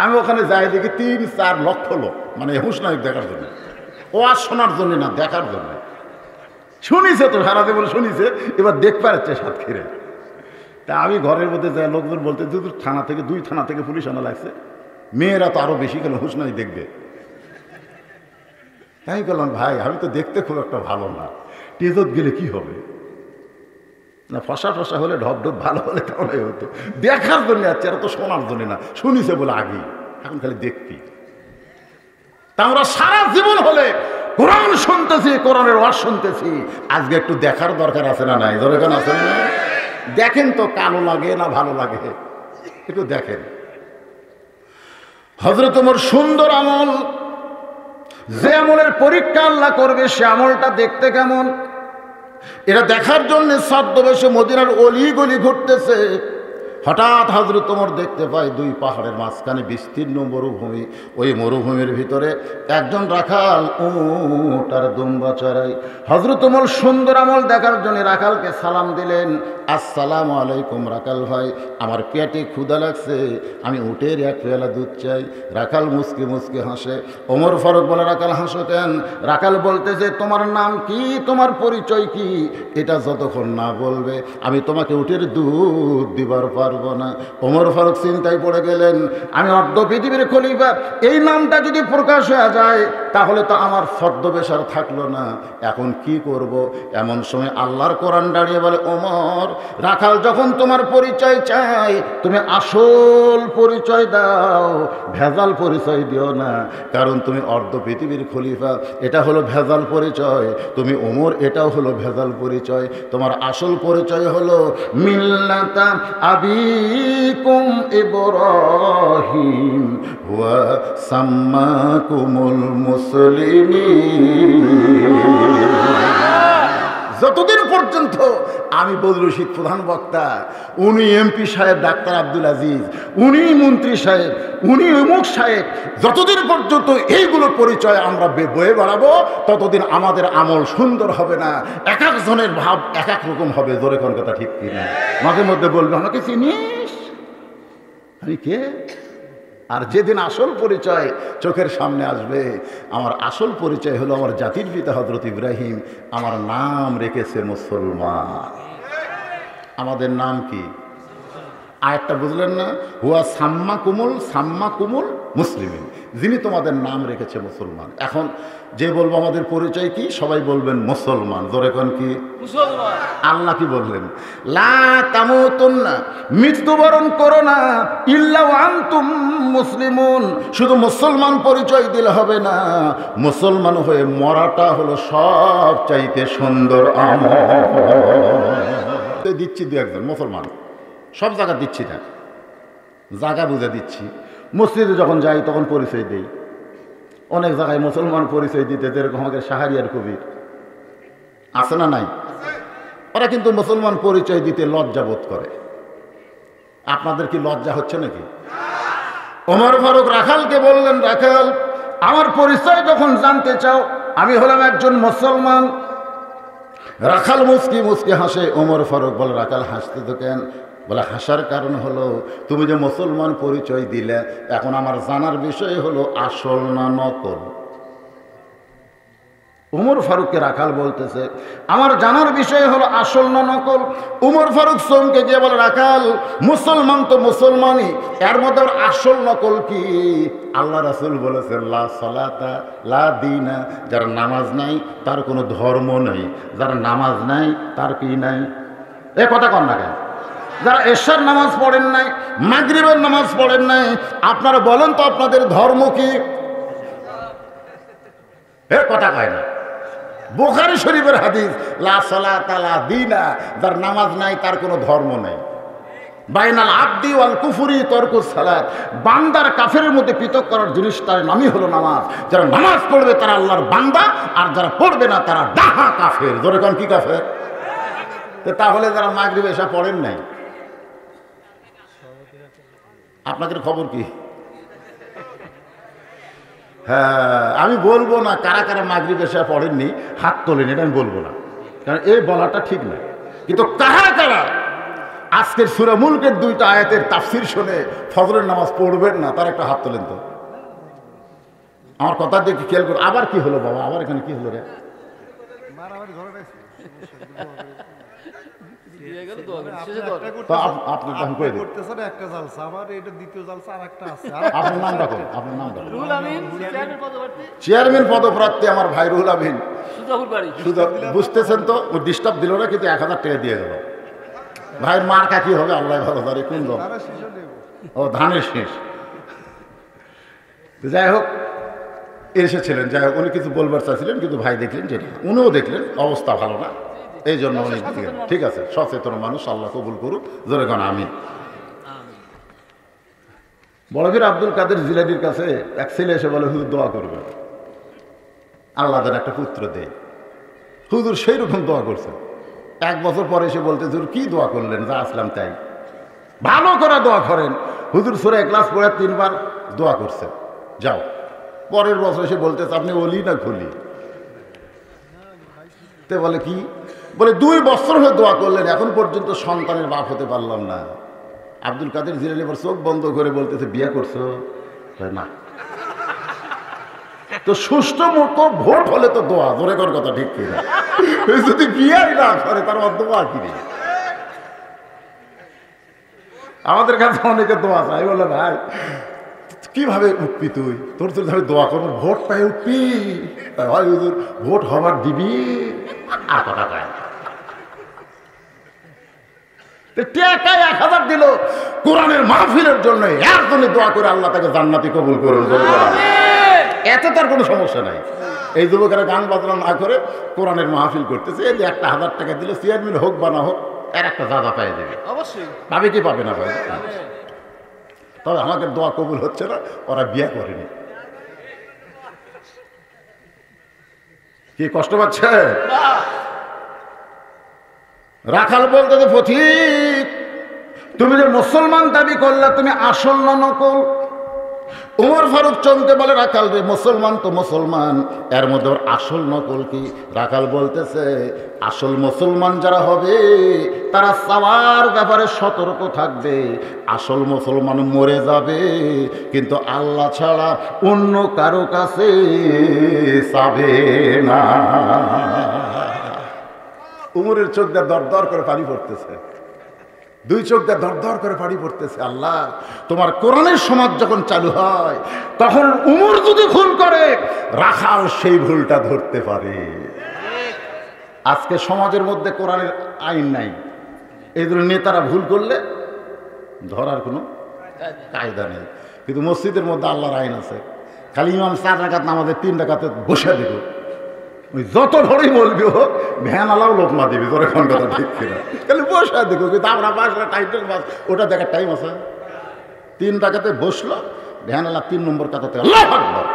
আমি ওখানে যাই দেখি 3-4 লক্ষ লোক, মানে হুঁশ নাই দেখার জন্য, ওয়াজ শোনার জন্য না, দেখার জন্য। শুনিছে তো, সারা জীবন শুনিছে, এবার দেখতে পাচ্ছে সাতক্ষীরায়। তা আমি ঘরের মধ্যে যাই, লোকজন বলতে থানা থেকে 2 থানা থেকে পুলিশ আনা লাগছে, মেয়েরা তো আরো বেশি কেন হুঁশ নাই দেখবে। তাই বললাম, ভাই আমি তো দেখতে খুব একটা ভালো না, টেজত গেলে কি হবে না, ফসা হলে ঢপ ভালো হলে তাহলে হতো। দেখার জন্য আছে, এরা তো শোনার জন্য না, শুনিছে বলে আগেই, এখন খালি দেখবি। তা আমরা সারা জীবন হলে কোরআন শুনতেছি, কোরআনের ওয়াজ শুনতেছি, আজকে একটু দেখার দরকার আছে না নাই? দরকার আছে না? দেখেন তো, কালো লাগে না ভালো লাগে, একটু দেখেন। হযরত ওমর সুন্দর আমল, যে আমলের পরীক্ষা আল্লাহ করবে সে আমলটা দেখতে কেমন, এটা দেখার জন্য ছদ্মবেশে মদিনার অলি গলি ঘুরতেছে। হঠাৎ হযরত ওমর দেখতে পায় 2 পাহাড়ের মাঝখানে বিস্তীর্ণ মরুভূমি। ওই মরুভূমির ভিতরে একজন রাখাল উট আর দুম্বা চড়াই। হযরত ওমর সুন্দর আমল দেখার জন্য রাখালকে সালাম দিলেন, আসসালামু আলাইকুম রাখাল ভাই, আমার পেটে ক্ষুধা লাগছে, আমি উটের 1 পেয়ালা দুধ চাই। রাখাল মুসকি মুসকি হাসে। ওমর ফারুক বলে, রাখাল হাসো কেন? রাখাল বলতেছে, তোমার নাম কি, তোমার পরিচয় কি, এটা যতক্ষণ না বলবে আমি তোমাকে উটের দুধ দিবার পারবো না। ওমর ফারুক চিন্তায় পড়ে গেলেন, আমি অর্ধ পৃথিবীর খলিফা, এই নামটা যদি প্রকাশ হয়ে যায় তাহলে তো আমার ছদ্মবেশ আর থাকলো না, এখন কি করব? এমন সময় আল্লাহর কোরআন দাঁড়িয়ে বলে, ওমর, রাখাল যখন তোমার পরিচয় চাই তুমি আসল পরিচয় দাও, ভেজাল পরিচয় দিও না, কারণ তুমি অর্ধ পৃথিবীর খলিফা, এটা হলো ভেজাল পরিচয়। তুমি ওমর, এটাও হলো ভেজাল পরিচয়। তোমার আসল পরিচয় হলো মিল্লাতা আবিকুম ইব্রাহিম ওয়া সাম্মাকুমুল মুসলিমিন। যতদিন পর্যন্ত আমি বদরুল রশিদ প্রধান বক্তা, উনি এমপি সাহেব ডাক্তার আব্দুল আজিজ, উনি মন্ত্রী সাহেব, উনি অমুক সাহেব, যতদিন পর্যন্ত এইগুলো পরিচয় আমরা বয়ে বেড়াবো ততদিন আমাদের আমল সুন্দর হবে না। এক একজনের ভাব এক এক রকম হবে। জোরে কোন কথা ঠিক কিনা? মাঝে মধ্যে বলবে আমাকে চিনিস, আমি কে? আর যেদিন আসল পরিচয় চোখের সামনে আসবে, আমার আসল পরিচয় হলো আমার জাতির পিতা হযরত ইব্রাহিম, আমার নাম রেখেছে মুসলমান। আমাদের নাম কি? আয়াতটা বুঝলেন না? হুয়া সাম্মা কুমুল মুসলিমিন, যিনি তোমাদের নাম রেখেছে মুসলমান। এখন যে বলবো আমাদের পরিচয় কি, সবাই বলবেন মুসলমান। জোরে কোন কি? মুসলমান। আল্লাহ কি বললেন? লা তামুতুন্না, মৃত্যুবরণ করো না, ইল্লা ওয়া আনতুম মুসলিমুন। শুধু মুসলমান পরিচয় দিলে হবে না, মুসলমান হয়ে মরাটা হলো সব চাইতে সুন্দর আমল। দিচ্ছি দু একজন মুসলমান, সব জায়গা দিচ্ছি না, জায়গা বুঝে দিচ্ছি। মসজিদে যখন যাই তখন পরিচয় দেই। অনেক জায়গায় মুসলমান পরিচয় দিতে, যেরকম আমাদের শাহরিয়ার কবির আছে না নাই? ওরা কিন্তু মুসলমান পরিচয় দিতে লজ্জা বোধ করে। আপনাদের কি লজ্জা হচ্ছে নাকি? ওমর ফারুক রাখালকে বললেন, রাখাল আমার পরিচয় যখন জানতে চাও, আমি হলাম একজন মুসলমান। রাখাল মুস্কি মুস্কি হাসে। ওমর ফারুক বলে, রাখাল হাসতে তো কেন? বলে, হাসার কারণ হলো তুমি যে মুসলমান পরিচয় দিলে, এখন আমার জানার বিষয় হলো আসল না নকল। উমর ফারুককে রাখাল বলতেছে, আমার জানার বিষয় হলো আসল না নকল। উমর ফারুক চমকে গিয়ে বলে, রাখাল মুসলমান তো মুসলমানই, এর মধ্যে আসল নকল কি? আল্লাহ রাসূল বলেছেন, লা সালাতা লা দীনা, যার নামাজ নাই তার কোনো ধর্ম নেই। যার নামাজ নাই তার কি নাই? এ কথা কন না কেন? যারা এশার নামাজ পড়েন নাই, মাগরিবের নামাজ পড়েন নাই, আপনারা বলেন তো আপনাদের ধর্ম কি? এ কথা কয় না। বুখারী শরীফের হাদিস, লা সালাতা লা দীনা, যার নামাজ নাই তার কোনো ধর্ম নেই। বাইনাল আবদি ওয়াল কুফরি তরকুস সালাত, বান্দার কাফেরের মধ্যে পৃথক করার জিনিস তার নামই হলো নামাজ। যারা নামাজ পড়বে তারা আল্লাহর বান্দা, আর যারা পড়বে না তারা ডাহা কাফের। জোরে কোন কি কাফের? তাহলে যারা মাগরিব এশা পড়েন নাই, আপনাদের খবর কি? হ্যাঁ, আমি বলবো না কারা কারা মাগরিব এশা পড়েননি, হাত তোলেন, এটা আমি বলবো না, কারণ এই বলাটা ঠিক না। কিন্তু কারা কারা আজকের সূরা মুলকের 2টা আয়াতের তাফসীর শুনে ফজরের নামাজ পড়বেন না, তার একটা হাত তোলেন তো। আমার কথা দেখি খেয়াল করুন। আবার কি হলো বাবা? আবার এখানে কি হলো রে? আপনার নামটা কোন? আপনার নামটা? চেয়ারম্যান পদপ্রার্থী আমার ভাই রুহুল আমিন। বুঝতেছেন তো? ও ডিস্টার্ব দিল না, কিন্তু 1000 টাকা দিয়ে গেল। ভাইয়ের মার্কা কি হবে আল্লাহ ভালো জানে। কোন দল? ও ধানের শেষ। যাই হোক, এসেছিলেন। যাই হোক, উনি কিছু বলবার চাইছিলেন, কিন্তু ভাই দেখলেন যেটা, উনিও দেখলেন অবস্থা ভালো না, এই জন্য উনি ঠিক আছে। সচেতন মানুষ, আল্লাহ কবুল করুক। জোরে কোন আমিন। বড়বীর আব্দুল কাদের জিলানীর কাছে এক ছেলে এসে বলে, হুজুর দোয়া করবে, আল্লাহ যেন একটা পুত্র দেয়। হুজুর সেই রকম দোয়া করছে। 1 বছর পরে এসে বলতে, হুজুর কি দোয়া করলেন? যা আসলাম তাই। ভালো করে দোয়া করেন। হুজুর সূরা ইখলাস পড়ে 3 বার দোয়া করছে। যাও। পরের বছর এসে বলতেছে, আপনি ওলি না খুলি? তে বলে কি? বলে 2 বছর হয়ে দোয়া করলেন, এখন পর্যন্ত সন্তানের বাপ হতে পারলাম না। আব্দুল কাদের জিলানী এবার চোখ বন্ধ করে বলতেছে, বিয়ে করছো? না। তো সুষ্ঠু মতো ভোট হলে তো দোয়া। জোরে কর কথা ঠিক কিনা? যদি বিয়েই না করে তার দোয়া কি? আমাদের কাছে অনেকে দোয়া চাই। বলে, ভাই কিভাবে উঠবি তুই? তোর তো আমি দোয়া করবো, ভোট পাই উঠবি। হয় হুজুর, ভোট হবার দিবি। আর কথা পায় টাকা 1000 দিল কোরআনের মাহফিলের জন্য, এর জন্য দোয়া করে আল্লাহ তাকে জান্নাতি কবুল করুন। এতে তার কোনো সমস্যা নাই। এই যুবকেরা গান বাজনা না করে কোরআনের মাহফিল করতেছে, এই যে একটা 1000 টাকা দিল, চেয়ারম্যান হোক বা না হোক, এর একটা দাদা পাই দেবে। অবশ্যই পাবে কি পাবে না? পাবে। তবে আমাকে দোয়া কবুল হচ্ছে না, ওরা বিয়ে করেনি। কি কষ্ট পাচ্ছে? রাখাল বলতে যে পথিক, তুমি যে মুসলমান দাবি করলে, তুমি আসল না নকল? উমর ফারুক চমকে বলে, রাখাল রে, মুসলমান তো মুসলমান, এর মধ্যে ওর আসল নকল কি? রাখাল বলতেছে, আসল মুসলমান যারা হবে তারা চাওয়ার ব্যাপারে সতর্ক থাকবে। আসল মুসলমান মরে যাবে, কিন্তু আল্লাহ ছাড়া অন্য কারো কাছে যাবে না। উমরের চোখ দিয়ে দর দর করে পানি পড়তেছে, দুই চোখ দিয়ে দর দর করে পানি পড়তেছে। আল্লাহ, তোমার কোরআনের সমাজ যখন চালু হয়, তখন উমর যদি ভুল করে, রাখাল সেই ভুলটা ধরতে পারে। আজকে সমাজের মধ্যে কোরআনের আইন নাই, এই জন্য নেতারা ভুল করলে ধরার কোনো কায়দা নেই। কিন্তু মসজিদের মধ্যে আল্লাহর আইন আছে। খালি ইমাম 4 রাকাত নামাজে 3 রাকাতে বসে দিল, ওই যত ধরেই বলবি হোক, ভ্যান আলাও লোকমা দিবি, তোর এখন কথা ঠিক কিনা, খালি বসে দেখো। কিন্তু আমরা বাস টাইটেল বাস, ওটা দেখার টাইম আছে? 3 রাকাতে বসলো, ভ্যান আলা 3 নম্বর কাতাতে আল্লাহু আকবার।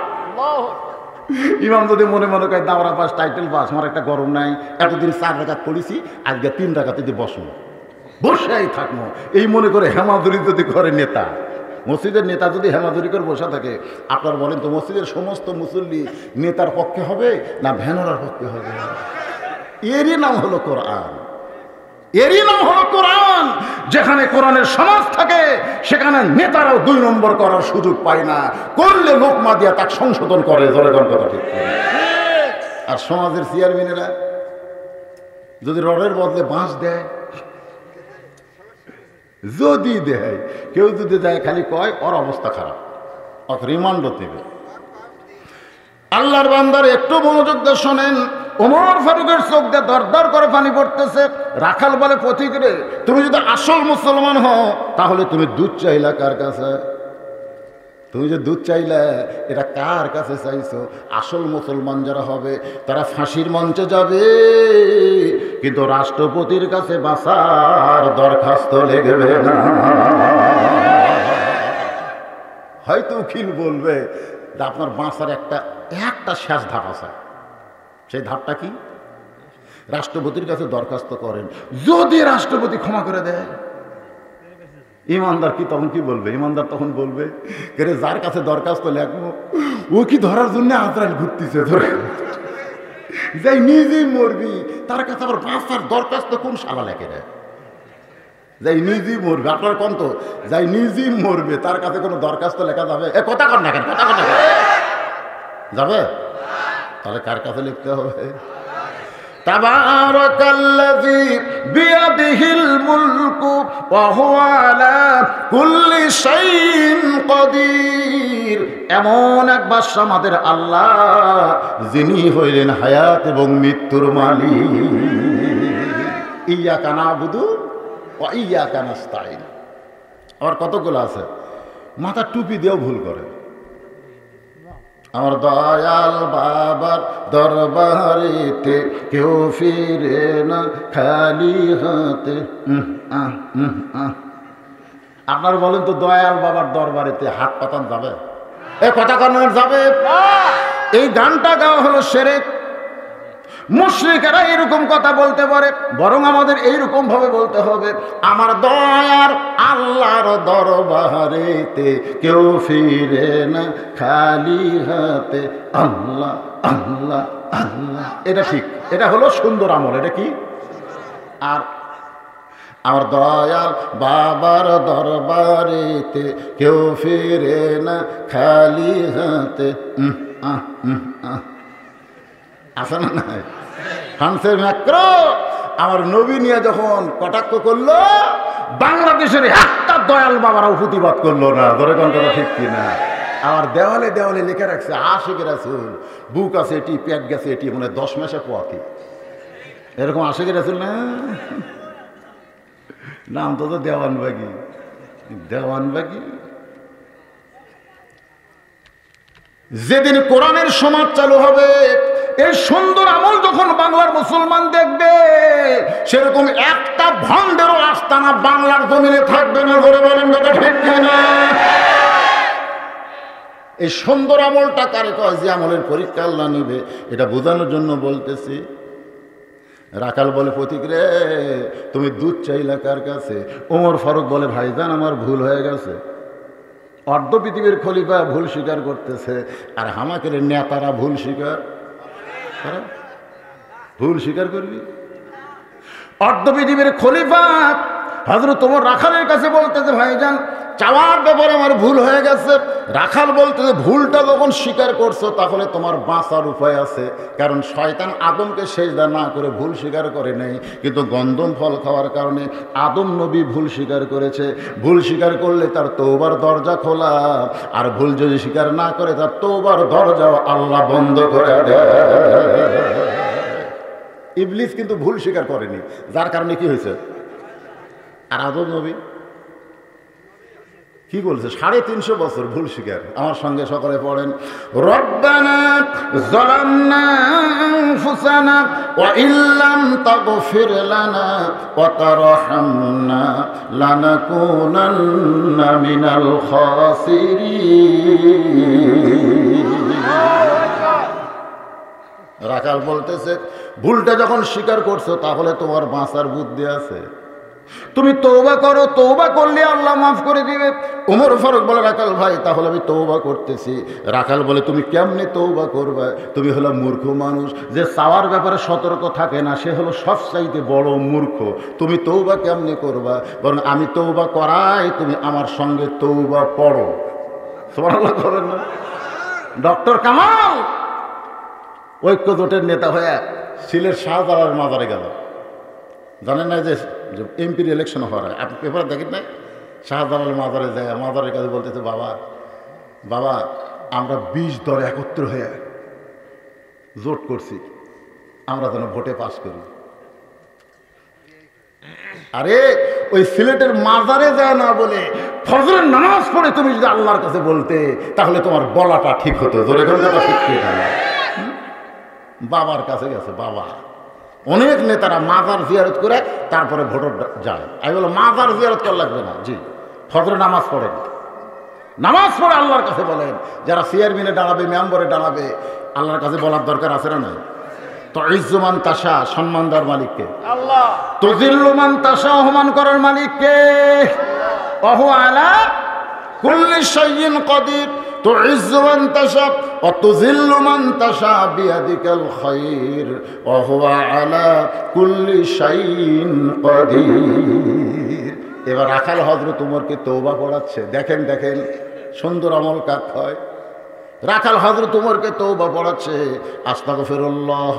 ইমাম যদি মনে মনে করে দাওরা পাস টাইটেল পাস, আমার একটা গরম নাই, এতদিন 4 রাকাত পড়েছি, আজকে 3 রাকাতে দিয়ে বসবো, বসেই থাকবো, এই মনে করে হেমাদুরি যদি করে নেতা, মসজিদের নেতা যদি হেমাদুরি করে বসে থাকে, আপনারা বলেন তো মসজিদের সমস্ত মুসল্লি নেতার পক্ষে হবে না ভ্যানোরার পক্ষে হবে? এরই নাম হলো কোরআন, এরই নাম হলো কোরআন। যেখানে কোরআনের সমাজ থাকে সেখানে নেতারাও 2 নম্বর করার সুযোগ পায় না, করলে লোকমা দিয়া তাকে সংশোধন করে। জনগণ কথা ঠিক। আর সমাজের চেয়ারম্যানেরা যদি রডের বদলে বাঁশ দেয়, যদি দেয়, কেউ যদি দেয়, খালি কয় ওর অবস্থা খারাপ, অত রিমান্ডও দেবে। আল্লাহর বান্দার একটু মনোযোগ দিয়ে শোনেন। ওমর ফারুকের চোখ দিয়ে দর দর করে পানি পড়তেছে। রাখাল বলে, পথিক রে, তুমি যদি আসল মুসলমান হও, তাহলে তুমি দুধ চাইলা কার কাছে? তুমি যে দুধ চাইলে, এটা কার কাছে চাইছো? আসল মুসলমান যারা হবে তারা ফাঁসির মঞ্চে যাবে, কিন্তু রাষ্ট্রপতির কাছে বাঁচার দরখাস্ত লেগবে না। হয়তো উকিল বলবে যে আপনার বাঁচার একটা শেষ ধাপ আছে। সেই ধাপটা কি? রাষ্ট্রপতির কাছে দরখাস্ত করেন, যদি রাষ্ট্রপতি ক্ষমা করে দেয়, ইমানদার কি তখন কি বলবে? ইমানদার তখন বলবে, রে যার কাছে দরখাস্ত লেখবো ও কি ধরার জন্য আজরাইল ঘুরতেছে, ধরে যাই নিজেই মরবি, তার কাছে আবার বাঁচার দরখাস্ত কোন শালা লেখে রে? যাই নিজেই মরবে, আপনার কোন তো যাই নিজেই মরবে, তার কাছে কোনো দরখাস্ত লেখা যাবে? এ কথা কর না কেন, কথা কর না কেন যাবে? তাহলে কার কাছে লিখতে হবে? তাবারাকাল্লাযী বিয়াদিহিল মুলকু ওয়া হুয়া আলা কুল্লি শাইইন কাদির। এমন এক বাদশা আমাদের আল্লাহ, যিনি হইলেন হায়াত এবং মৃত্যুর মালিক। ইয়্যাকা না'বুদু ওয়া ইয়্যাকা নাস্তাঈন। আর কতগুলো আছে, মাথা টুপি দিয়েও ভুল করে। আমার দয়াল বাবার দরবারেতে কেউ ফিরে না খালি হাতে। আপনারা বলেন তো, দয়াল বাবার দরবারেতে হাত পাতান যাবে? এ কথা কর্নার যাবে? এই গানটা গাওয়া হলো শিরক। মুশরিকেরা এরকম কথা বলতে পারে, বরং আমাদের এইরকম ভাবে বলতে হবে, আমার দয়ার আল্লাহর দরবারেতে কেউ ফিরে না খালি হাতে। আল্লাহ আল্লাহ আল্লাহ, এটা ঠিক, এটা হলো সুন্দর আমল। এটা কি? আর আমার দয়াল বাবার দরবারেতে কেউ ফিরে না খালি হাতে। আছে না নাই? ফ্রান্সের ম্যাক্রো আমার নবী নিয়ে যখন কটাক্ষ করলো, বাংলাদেশের একটা দয়াল বাবারাও প্রতিবাদ করলো না। ধরে কোন কথা ঠিক কিনা? আমার দেওয়ালে দেওয়ালে লিখে রাখছে, আশিক রাসূল, বুক আছে এটি, পেট গেছে এটি, মানে 10 মাসে পোয়াতি। এরকম আশিক রাসূল না, নাম তো দেওয়ানবাগি। দেওয়ানবাগি। যেদিন কোরআনের সমাজ চালু হবে, এই সুন্দর আমল যখন বাংলার মুসলমান দেখবে, সেরকম একটা ভণ্ডেরও আস্তানা বাংলার জমিনে থাকবে না। ধরে বলেন কথা ঠিক না? এই সুন্দর আমলটা কারে কয়? যে আমলের পরীক্ষা আল্লাহ নিবে, এটা বোঝানোর জন্য বলতেছি। রাখাল বলে পথিক রে তুমি দুধ চাইলা কার কাছে? ওমর ফারুক বলে ভাইজান আমার ভুল হয়ে গেছে। অর্ধ পৃথিবীর খলিফা ভুল স্বীকার করতেছে, আর হামাকের নেতারা ভুল স্বীকার ভুল স্বীকার করবি? অর্ধ পৃথিবীর খলিফা হযরত ওমর রাখালের কাছে বলতেছে ভাইজান চাওয়ার ব্যাপারে আমার ভুল হয়ে গেছে। রাখাল বলতেছে ভুলটা যখন স্বীকার করছো তাহলে তোমার বাঁচার উপায় আছে, কারণ শয়তান আদমকে সেজদা না করে ভুল স্বীকার করে নাই, কিন্তু গন্ধম ফল খাওয়ার কারণে আদম নবী ভুল স্বীকার করেছে। ভুল স্বীকার করলে তার তওবার দরজা খোলা, আর ভুল যদি স্বীকার না করে তার তওবার দরজাও আল্লাহ বন্ধ করে দেয়। ইবলিস কিন্তু ভুল স্বীকার করেনি, যার কারণে কি হয়েছে? আর আদম নবী কি বলছে? 350 বছর ভুল স্বীকার। আমার সঙ্গে সকলে পড়েন রব্বানা যালামনা আনফুসানা ওয়া ইল্লাম তাগফির লানা ওয়া তারহামনা লানাকুনান্না মিনাল খাসিরিন। রাখাল বলতেছে ভুলটা যখন স্বীকার করছো তাহলে তোমার বাঁচার বুদ্ধি আছে, তুমি তওবা করো, তওবা করলে আল্লাহ মাফ করে দিবে। ওমর ফারুক বলে রাখাল ভাই তাহলে আমি তওবা করতেছি। রাখাল বলে তুমি কেমনে তওবা করবে? তুমি হলো মূর্খ মানুষ, যে চাওয়ার ব্যাপারে সতর্ক থাকে না সে হলো সবচাইতে বড় মূর্খ। তুমি তওবা কেমনে করবা? বরং আমি তওবা করাই, তুমি আমার সঙ্গে তওবা পড়ো। সুবহানাল্লাহ করবেন না? ডক্টর কামাল ঐক্য জোটের নেতা হয়ে সিলেট শাহজালাল মাজারে গেল। জানেন না যে এমপির ইলেকশন হওয়ার আপনি পেপারে দেখেন নাই? শাহজালাল মাজারে যায়, মাজারের কাছে বলতেছে বাবা বাবা আমরা 20 দল একত্র হয়ে জোট করছি, আমরা যেন ভোটে পাস করি। আরে ওই সিলেটের মাজারে যায় না বলে ফজরের নামাজ পড়ে তুমি যদি আল্লাহর কাছে বলতে তাহলে তোমার বলাটা ঠিক হতো। জোরে কথা ঠিক না, বাবার কাছে গেছে। বাবা অনেক নেতারা মাজার জিয়ারত করে তারপরে ভোটর যায়। আমি বলো মাজার জিয়ারত করা লাগবে না, জি ফজরে নামাজ পড়েন, নামাজ পড়ে আল্লাহর কাছে বলেন। যারা চেয়ারম্যানে দাঁড়াবে, মেম্বারে দাঁড়াবে, আল্লাহর কাছে বলার দরকার আছে না নাই? তো ইজ্জুমান তাসা সম্মান দেওয়ার মালিককে আল্লাহ, তো জিল্লুমান তাসা অপমান করার মালিককে। ওহু আলা কুল্লি শাইইন কাদির, তো ইজ্জুমান তাসা ও তুযিল্লু মান তাসা বিয়াদিকাল খায়র ওয়া হুয়া আলা কুল্লি শাইইন কাদির। এবার রাখাল হযরত ওমরকে তওবা পড়াচ্ছে। দেখেন দেখেন সুন্দর আমল কাজ হয়। রাখাল হযরত ওমরকে তওবা পড়াচ্ছে, আস্তাগফিরুল্লাহ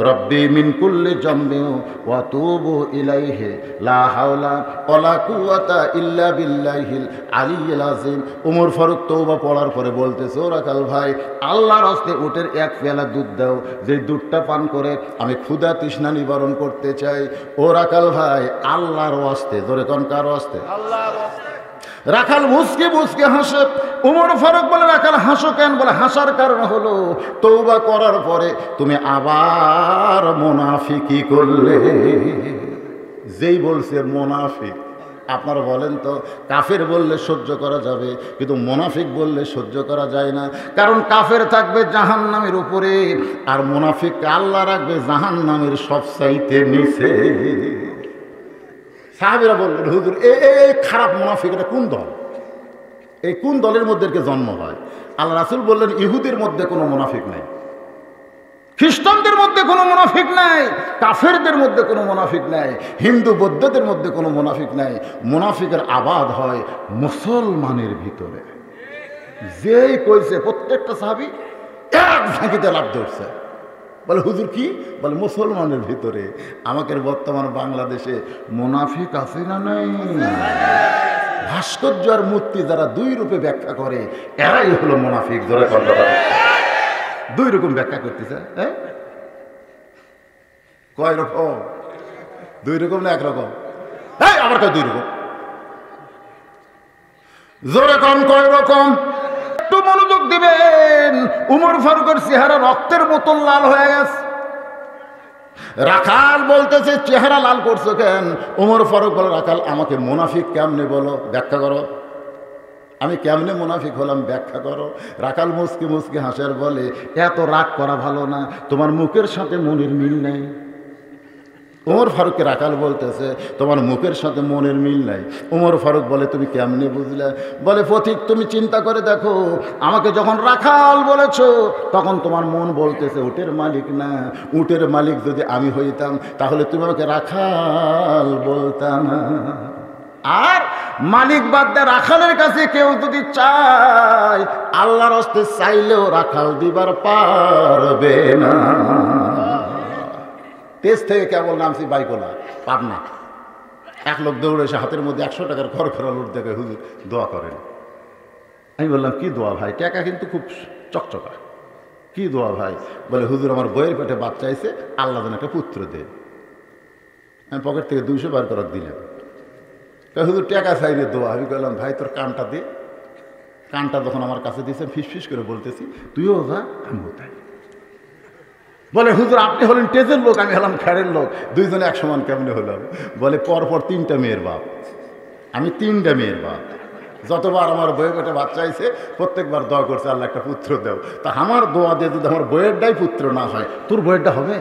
রব্বি মিন কুল্লি জামবি ওয়া তুবু ইলাইহি লা হাওলা ওয়ালা কুওয়াতা ইল্লা বিল্লাহিল আলিয়্যিল আযীম। ওমর ফারুক তওবা পড়ার পরে বলতেছে ও রাখাল ভাই আল্লাহর হস্তে উটের এক পেয়ালা দুধ দাও, যে দুধটা পান করে আমি ক্ষুধা তৃষ্ণা নিবারণ করতে চাই। ও রাখাল ভাই আল্লাহর হস্তে, জোরে কোন কার হস্তে? আল্লাহর হস্তে। রাখাল মুসকে মুসকে হাসে। ওমর ফারুক বলে রাখাল হাসো কেন? বলে হাসার কারণ হলো তওবা করার পরে তুমি আবার মুনাফিকি করলে। যেই বলছে মুনাফিক, আপনারা বলেন তো কাফের বললে সহ্য করা যাবে, কিন্তু মুনাফিক বললে সহ্য করা যায় না। কারণ কাফের থাকবে জাহান্নামের উপরে, আর মুনাফিককে আল্লাহ রাখবে জাহান্নামের সবচাইতে নিচে। সাহাবীরা বললেন হুজুর এই খারাপ মুনাফিক এটা কোন দল? এই কোন দলের মধ্যে জন্ম হয়? আল্লাহ রাসূল বললেন ইহুদির মধ্যে কোনো মুনাফিক নাই, খ্রিস্টানদের মধ্যে কোনো মুনাফিক নাই, কাফেরদের মধ্যে কোনো মুনাফিক নাই, হিন্দু বৌদ্ধদের মধ্যে কোনো মুনাফিক নাই। মুনাফিকের আবাদ হয় মুসলমানের ভিতরে। যেই কইছে প্রত্যেকটা সাহাবী এক ঝাঁকিতে লাভ ধরছে। বলে হুজুর কি? বলে মুসলমানের ভিতরে। আমাদের বর্তমান বাংলাদেশে মুনাফিক আছে না নাই? ভাস্কর্য আর মূর্তি যারা দুই রূপে ব্যাখ্যা করে এরাই হলো মুনাফিক। ধরে দুই রকম ব্যাখ্যা করতেছে। কয় রকম? দুই রকম না একরকম? আবার কয় দুই রকম? জোরে কম কয় রকম? একটু মনোযোগ দিবেন। উমর ফারুকের চেহারা রক্তের বোতল লাল হয়ে গেছে। রাখাল বলতেছে চেহারা লাল করছো কেন? উমর ফারুক বলে রাখাল আমাকে মুনাফিক কেমনে বলো, ব্যাখ্যা করো। আমি কেমনে মুনাফিক হলাম ব্যাখ্যা করো। রাখাল মুসকি মুসকি হাসার বলে এত রাগ করা ভালো না, তোমার মুখের সাথে মনের মিল নেই। ওমর ফারুককে রাখাল বলতেছে, তোমার মুখের সাথে মনের মিল নাই। ওমর ফারুক বলে, তুমি কেমনে বুঝলে? বলে, পথিক তুমি চিন্তা করে দেখো, আমাকে যখন রাখাল বলেছো তখন তোমার মন বলতেছে উটের মালিক না। উটের মালিক যদি আমি হইতাম তাহলে তুমি আমাকে রাখাল বলতাম না। আর মালিক বাদ দিয়ে রাখালের কাছে কেউ যদি চায়, আল্লাহর হস্তে চাইলেও রাখাল দিবার পারবে না। তেজ থেকে কেবল নামছি বাইকোলা, পাবনা। এক লোক দৌড়ে এসে হাতের মধ্যে 100 টাকার খড়খড়া লুট দেখে, হুজুর দোয়া করেন। আমি বললাম, কি দোয়া ভাই? টাকা কিন্তু খুব চকচকা। কি দোয়া ভাই? বলে, হুজুর আমার বইয়ের পেটে বাচ্চা এসে আল্লাহ যেন একটা পুত্র দেন। আমি পকেট থেকে 200 বার করে দিলাম। হুজুর টাকা চাইলে দোয়া। আমি বললাম, ভাই তোর কানটা দে। কানটা যখন আমার কাছে দিয়েছে, ফিস করে বলতেছি, তুইও যা আমিও তাই। বলে, হুজুর আপনি হলেন তেজের লোক, আমি হলাম খেড়ের লোক, দুইজনে এক সমান কেমনে হলাম? বলে, পরপর 3টা মেয়ের বাপ, আমি 3টা মেয়ের বাপ। যতবার আমার বইয়ের পেটে বাচ্চা আইছে প্রত্যেকবার দোয়া করছে, আল্লাহ একটা পুত্র দেও। তা আমার দোয়া দিয়ে যদি আমার বইয়েরটাই পুত্র না হয়, তোর বইয়েরটা হবে?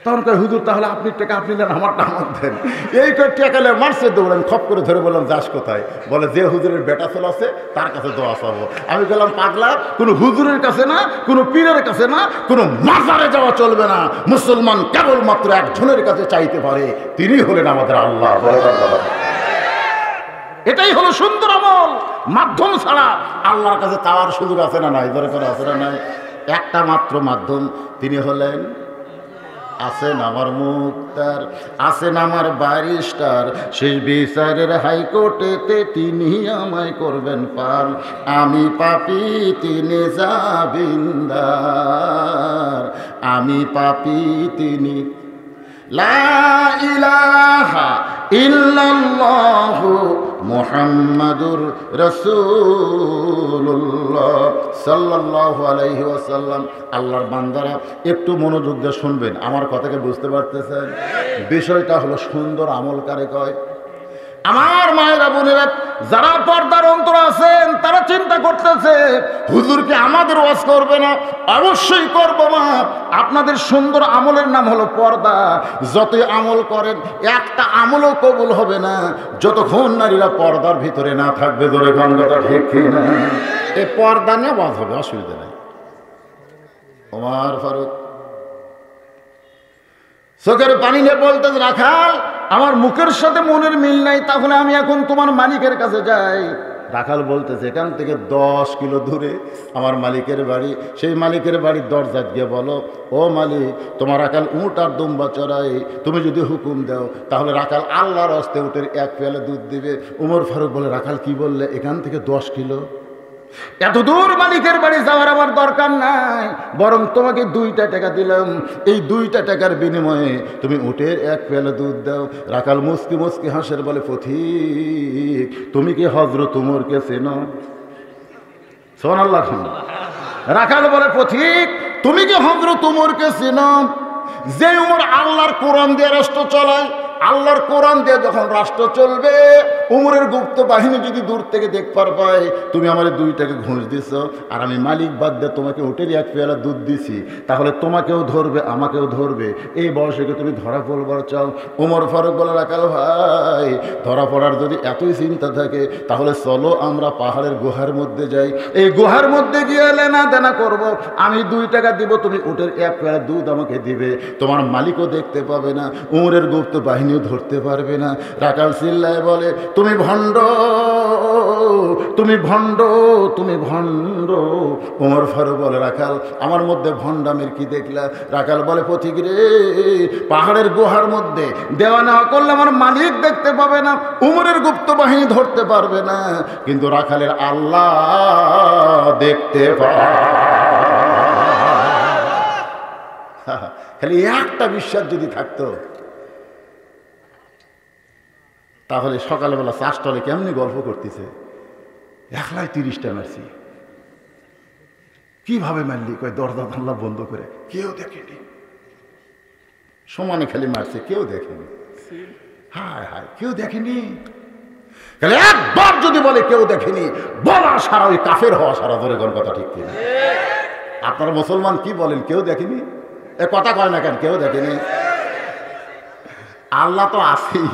তখন কয়, হুজুর তাহলে আপনি টাকা আপনি দেন, আমারটা আমার দেন। এই করে টেকালে মারছে, দৌড়ান খপ করে ধরে বললাম, যাস কোথায়? বলে, যে হুজুরের বেটা ছেলে আছে তার কাছে দোয়া চাবো। আমি বললাম, পাগলা, কোনো হুজুরের কাছে না, কোনো পীরের কাছে না, কোনো মাজারে যাওয়া চলবে না। মুসলমান কেবলমাত্র একজনের কাছে চাইতে পারে, তিনি হলেন আমাদের আল্লাহ। এটাই হলো সুন্দর আমল। মাধ্যম ছাড়া আল্লাহর কাছে চাওয়ার সুযোগ আছে না নাই? দরকার আছে না নাই? একটা মাত্র মাধ্যম, তিনি হলেন আছেন আমার মুক্তার, আছেন আমার ব্যারিস্টার, শেষ বিচারের হাইকোর্টেতে তিনি আমায় করবেন পার। আমি পাপী তিনি জামিনদার, আমি পাপী তিনি। লা ইলাহা ইল্লাল্লাহু মুহাম্মাদুর রাসূলুল্লাহ সাল্লাল্লাহু আলাইহি ওয়াসাল্লাম। আল্লাহর বান্দারা একটু মনোযোগ দিয়ে শুনবেন, আমার কথাকে বুঝতে পারতেছেন? বিষয়টা হলো সুন্দর আমল কারে কয়? আমার মায়েরা বোনেরা যারা পর্দার অন্তর আছেন তারা চিন্তা করতেছে, হুজুরকে আমাদের ওয়াজ করবে না? অবশ্যই করব মা। আপনাদের সুন্দর আমলের নাম হলো পর্দা। যতই আমল করেন একটা আমলও কবুল হবে না যতক্ষণ নারীরা পর্দার ভিতরে না থাকবে। ধরে গঙ্গাটা ঠিক না? এই পর্দা নিয়ে ওয়াজ হবে, অসুবিধা নেই। ওমর ফারুক চোখের পানি নিয়ে বলতে, রাখাল আমার মুখের সাথে মনের মিল নাই, তাহলে আমি এখন তোমার মালিকের কাছে যাই। রাখাল বলতেছে, এখান থেকে 10 কিলো দূরে আমার মালিকের বাড়ি। সেই মালিকের বাড়ির দরজা গিয়ে বলো, ও মালিক, তোমার রাখাল উঁট আর দুম্বা চড়াই, তুমি যদি হুকুম দাও তাহলে রাখাল আল্লাহর হস্তে উটের 1 পেয়ালা দুধ দিবে। ওমর ফারুক বলে, রাখাল কি বললে? এখান থেকে 10 কিলো? এত দূর মালিকের বাড়ি যাওয়ার আমার দরকার নাই, বরং তোমাকে 2টা টাকা দিলাম, এই 2টা টাকার বিনিময়ে তুমি উটের 1 পেয়ালা দুধ দাও। রাখাল মুস্কি মুস্কি হাসের বলে, পথিক তুমি কি হযরত উমরকে চেনো? সুবহানাল্লাহ। রাখাল বলে, পথিক তুমি কি হযরত উমরকে চেনো? যে উমর আল্লাহর কোরআন দিয়ে রাষ্ট্র চালায়, আল্লাহর কোরআন দিয়ে যখন রাষ্ট্র চলবে, উমরের গুপ্ত বাহিনী যদি দূর থেকে দেখবার পায় তুমি আমার 2 টাকা ঘুষ দিছ আর আমি মালিক বাদ দিয়ে তোমাকে উটের 1 পেয়ালা দুধ দিছি, তাহলে তোমাকেও ধরবে আমাকেও ধরবে। এই বয়সে তুমি ধরা পড়বার চাও? ওমর ফারুক বলে, রাখাল ভাই, ধরা পড়ার যদি এতই চিন্তা থাকে তাহলে চলো আমরা পাহাড়ের গুহার মধ্যে যাই। এই গুহার মধ্যে গিয়ে লেনা দেনা করব। আমি 2 টাকা দিব, তুমি উটের 1 পেয়ালা দুধ আমাকে দিবে। তোমার মালিকও দেখতে পাবে না, উমরের গুপ্ত বাহিনীও ধরতে পারবে না। রাখাল চিল্লায় বলে, তুমি ভণ্ড, তুমি ভণ্ড, তুমি ভণ্ড। ওমর ফারুক বলে, রাখাল আমার মধ্যে ভণ্ডামের কি দেখলা? রাখাল বলে, পথিক রে, পাহাড়ের গুহার মধ্যে দেওয়া নেওয়া করলে আমার মালিক দেখতে পাবে না, উমরের গুপ্ত বাহিনী ধরতে পারবে না, কিন্তু রাখালের আল্লাহ দেখতে পাবে। খালি একটা বিশ্বাস যদি থাকতো তাহলে সকালবেলা 4 স্টলে কেমনি গল্প করতেছে, একলাই 30টা মারছি। কিভাবে মারলি? কয় দরজা জানলা বন্ধ করে, কেউ দেখেনি, সমানে খালি মারছে, কেউ দেখেনি। হায় হায়, কেউ দেখেনি। তাহলে একবার যদি বলে কেউ দেখেনি, বলা সারা ওই কাফের হওয়া সারা। ধরে কোন কথা ঠিক কিনা? আপনারা মুসলমান কি বলেন? কেউ দেখেনি? এ কথা কয় না কেন? কেউ দেখেনি? আল্লাহ তো আছেই,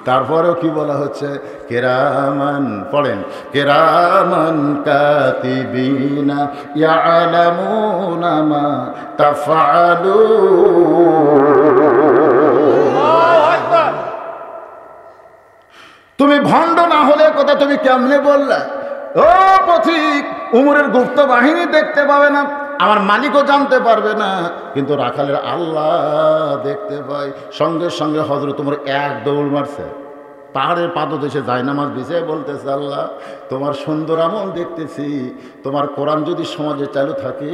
তারপরেও কি বলা হচ্ছে? কিরামান, পড়েন, কিরামান কাতিবিনা ইয়ালামুনা মা তাফআলুন। তুমি ভণ্ড না হলে কথা তুমি কেমনে বললে? ও পথিক, উমরের গুপ্ত বাহিনী দেখতে পাবে না, আমার মালিকও জানতে পারবে না, কিন্তু রাখালের আল্লাহ দেখতে পায়। সঙ্গে সঙ্গে হযরত উমর এক দৌড় মারছে, পাহাড়ের পাদদেশে জায়নামাজ বিছিয়ে বলতেছে, আল্লাহ তোমার সুন্দর আমল দেখতেছি, তোমার কোরআন যদি সমাজে চালু থাকে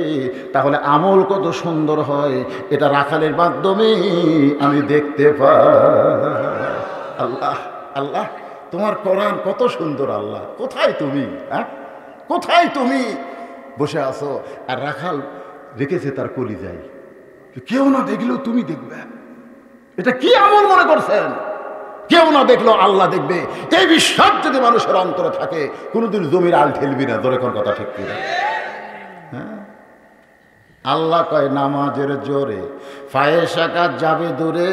তাহলে আমল কত সুন্দর হয় এটা রাখালের মাধ্যমে আমি দেখতে পাই। আল্লাহ আল্লাহ, তোমার কোরআন কত সুন্দর, আল্লাহ কোথায় তুমি? হ্যাঁ, কোথায় তুমি? বসে আছো আর রাখাল রেখেছে তার কলিজায়, কেউ না দেখলেও তুমি দেখবে। এটা কি আমল মনে করছেন? কেউ না দেখলেও আল্লাহ দেখবে, এই বিশ্বাস যদি মানুষের অন্তরে থাকে কোনোদিন জমির আল ঠেলবি না। ধরে কোন কথা ঠিক কিনা? হ্যাঁ, আল্লাহ কয় নামাজের জোরে ফায়েসাকাত যাবে দূরে,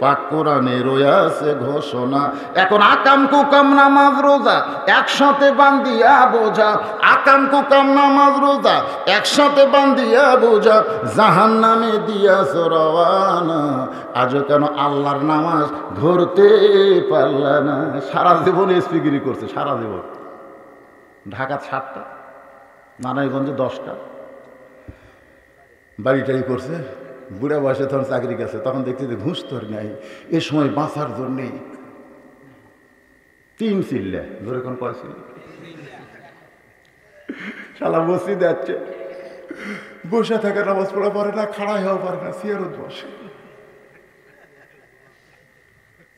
পাক কোরআনে রয়েছে ঘোষণা। এখন আকাম কুকাম নামাজ রোজা একসাথে বান্ধিয়া বোঝা, আকাম কুকাম নামাজ রোজা একসাথে বান্ধিয়া বোঝা, জাহান্নামে দিয়াছ রওয়ানা, আজও কেন আল্লাহর নামাজ ধরতে পারলা না? সারা জীবন স্পিকিরি করছে, সারা জীবন। ঢাকা 7টা, নারায়ণগঞ্জে 10টা, বাড়িটাই করছে। বুড়া বয়সে তখন চাকরি গেছে, তখন দেখছি যে ঘুষ তোর নাই। এ সময় বাঁচার জন্যে 3 চিল্লা, ধরে কোন কয় চিল্লা, শালা মসজিদে যাচ্ছে, বসে থাকে, নামাজ পড়া পারে না, খাড়াই হওয়া পারে না, সিয়ারত বসে।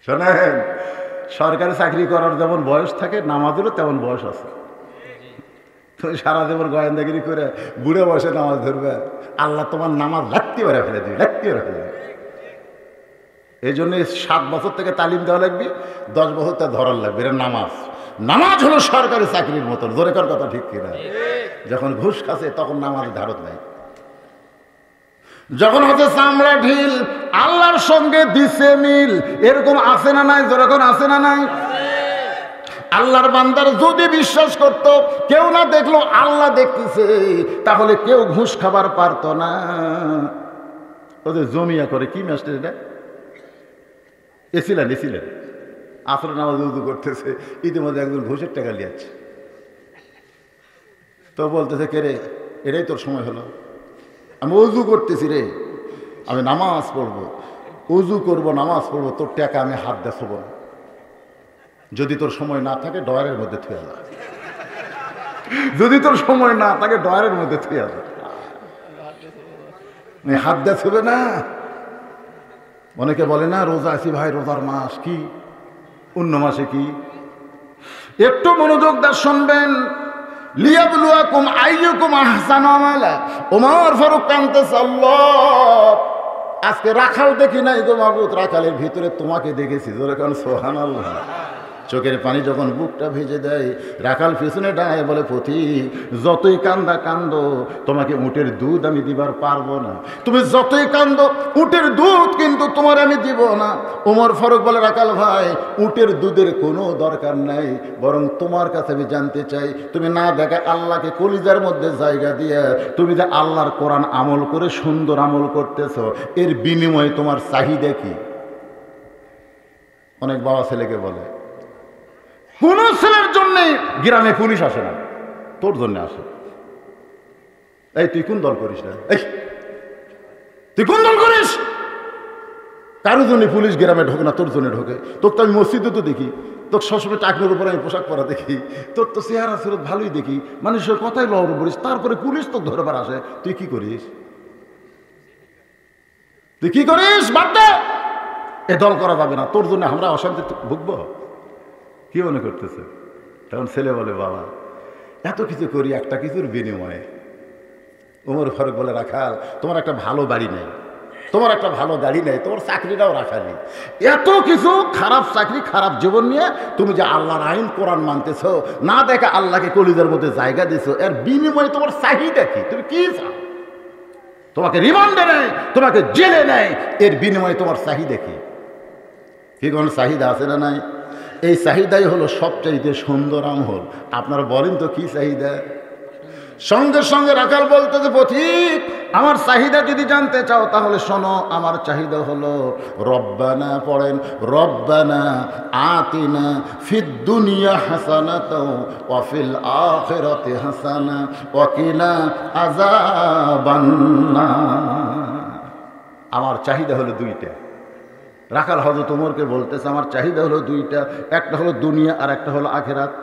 শোনেন, সরকারি চাকরি করার যেমন বয়স থাকে, নামাজেরও তেমন বয়স আছে। তুমি সারা জীবন গোয়েন্দাগিরি করে বুড়ে বসে নামাজ ধরবে, আল্লাহ তোমার নামাজ লাত্তি করে ফেলে দিবে, লাত্তি করে ফেলে দেবে। এই জন্য 7 বছর থেকে তালিম দেওয়া লাগবে, 10 বছর তা ধরার লাগবে। এর নামাজ, নামাজ হলো সরকারি চাকরির মতন। জোরে কর কথা ঠিক কিনা? যখন ঘুষ খাচ্ছে তখন নামাজ ধারত নাই। যখন হচ্ছে চামড়া ঢিল, আল্লাহর সঙ্গে দিছে মিল, এরকম আছে না নাই? যখন আছে না নাই? আল্লাহর বান্দার যদি বিশ্বাস করত কেউ না দেখলো আল্লাহ দেখতেছে, তাহলে কেউ ঘুষ খাবার পারত না। ওদের জমিয়া করে কি মাস্টার এটা? এসিলেন আসলে নামাজ উজু করতেছে, ইতিমধ্যে একজন ঘুষের টাকা লিয়াচ্ছে। তো বলতেছে, কে রে, এটাই তোর সময় হলো? আমি উজু করতেছি রে, আমি নামাজ পড়বো, উজু করবো, নামাজ পড়বো, তোর টাকা আমি হাত দেখাবো না। যদি তোর সময় না থাকে ডয়ারের মধ্যে থুয়ে যা, যদি তোর সময় না থাকে ডয়ারের মধ্যে থুয়ে যা, হাত দেখাবে না। অনেকে বলে না রোজা আছি ভাই, রোজার মাস কি, অন্য মাসে কি? একটু মনোযোগ দিয়ে শুনবেন। লিয়াবলুয়াকুম আইয়ুকুম আহসানু আমালা। ওমর ফারুক কানতেছে, আল্লাহ আজকে রাখাল দেখি নাই গো মাবুদ, রাখালের ভিতরে তোমাকে দেখেছি। জোরে কান সুবহানাল্লাহ। চোখের পানি যখন বুকটা ভেজে দেয়, রাখাল পিছনে ডায় বলে, পথিক যতই কান্দা কান্দো, তোমাকে উটের দুধ আমি দিবার পারবো না। তুমি যতই কান্দো, উটের দুধ কিন্তু তোমার আমি দিব না। ওমর ফারুক বলে, রাখাল ভাই উটের দুধের কোনো দরকার নাই, বরং তোমার কাছে আমি জানতে চাই, তুমি না দেখা আল্লাহকে কলিজার মধ্যে জায়গা দিয়ে তুমি যে আল্লাহর কোরআন আমল করে সুন্দর আমল করতেছ, এর বিনিময়ে তোমার চাহিদা কি? অনেক বাবা ছেলেকে বলে, কোন ছেলের জন্যে গ্রামে পুলিশ আসে না, তোর জন্য আসে। এই তুই কোন দল করিস না? এই তুই কোন দল করিস? কারোর জন্য পুলিশ গ্রামে ঢোকে না, তোর জন্য ঢোকে। তোর তো আমি মসজিদে তো দেখি, তোর সবসময় টাকনোর উপরে আমি পোশাক পরা দেখি, তোর তো চেহারা সুরত ভালোই দেখি, মানুষের কথাই লড় করিস, তারপরে পুলিশ তো ধরবার আসে। তুই কি করিস? তুই কি করিস? বাদ দে, এ দল করা যাবে না, তোর জন্য আমরা অশান্তি ভুগবো। কি মনে করতেছে? তখন ছেলে বলে, বাবা এত কিছু করি একটা কিছুর বিনিময়ে। ওমর ফারুক বলে, রাখাল তোমার একটা ভালো বাড়ি নেই, তোমার একটা ভালো গাড়ি নেই, তোমার চাকরিটাও রাখা নেই, এত কিছু খারাপ চাকরি খারাপ জীবন নিয়ে তুমি যে আল্লাহর আইন কোরআন মানতেছ, না দেখা আল্লাহকে কলিজার মধ্যে জায়গা দিছো, এর বিনিময়ে তোমার চাহিদা কি? তুমি কি চাও? তোমাকে রিমান্ডে নেয়, তোমাকে জেলে নেয়, এর বিনিময়ে তোমার চাহিদা কি? কি কোনো চাহিদা আছে না নাই? এই চাহিদাই হলো সবচাইতে সুন্দর আমল। আপনারা বলেন তো কি চাহিদা? সঙ্গে সঙ্গে রাখাল বলতেছে, পথিক আমার চাহিদা যদি জানতে চাও তাহলে শোনো, আমার চাহিদা হলো রব্বানা, পড়েন রব্বানা আতিনা ফিদ দুনিয়া হাসানাতাও ওয়া ফিল আখিরাতি হাসানা ওয়া কিনা আযাবান্নার। আমার চাহিদা হলো দুইটা। রাখাল হযরত ওমরকে বলতেছে আমার চাহিদা হলো দুইটা, একটা হলো দুনিয়া আর একটা হলো আখিরাত।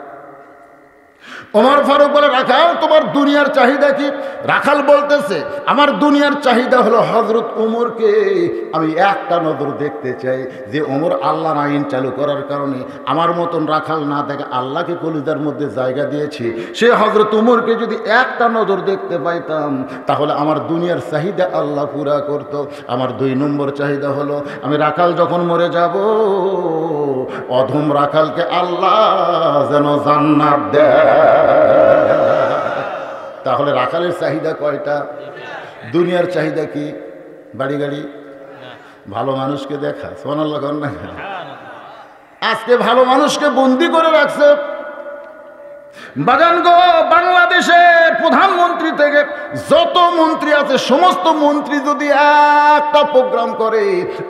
ওমর ফারুক বলে, রাখাল তোমার দুনিয়ার চাহিদা কি? রাখাল বলতেছে আমার দুনিয়ার চাহিদা হলো হযরত ওমরকে আমি একটা নজর দেখতে চাই, যে ওমর আল্লাহর আইন চালু করার কারণে আমার মতন রাখাল না দেখে আল্লাহকে কলিজার মধ্যে জায়গা দিয়েছি, সে হযরত ওমরকে যদি একটা নজর দেখতে পাইতাম তাহলে আমার দুনিয়ার চাহিদা আল্লাহ পুরা করত। আমার 2 নম্বর চাহিদা হলো আমি রাখাল যখন মরে যাব, অধম রাখালকে আল্লাহ যেন জান্নাত দেয়। তাহলে রাখালের চাহিদা কয়টা? দুনিয়ার চাহিদা কি? বাড়ি গাড়ি, ভালো মানুষকে দেখা, সুবহানাল্লাহ কর না। আজকে ভালো মানুষকে বন্দি করে রাখছে। বাগান গো, বাংলাদেশের প্রধানমন্ত্রী থেকে যত মন্ত্রী আছে সমস্ত মন্ত্রী যদি একটা প্রোগ্রাম করে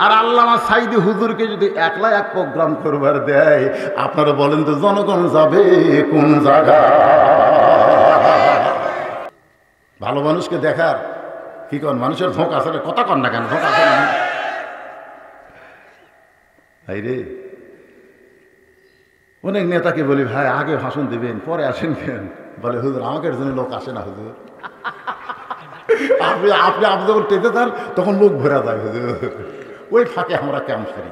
আর আল্লামা সাইদি হুজুরকে যদি একলা এক প্রোগ্রাম করবার দেয়, আপনারা বলেন তো জনগণ যাবে কোন জায়গা? ভালো মানুষকে দেখার কি কন? মানুষের ধোঁক আছে না, কথা কন না কেন? ধোঁক আছে না? ভাই রে, অনেক নেতাকে বলি ভাই আগে ভাষণ দিবেন পরে আসেন কেন? বলে হুজুর আমাকে জন্য লোক আসে না হুজুর। আপনি আপনি আপনি যখন টেতে যান তখন লোক ভরা যায় হুজুর, ওই ফাঁকে আমরা কেমন করি।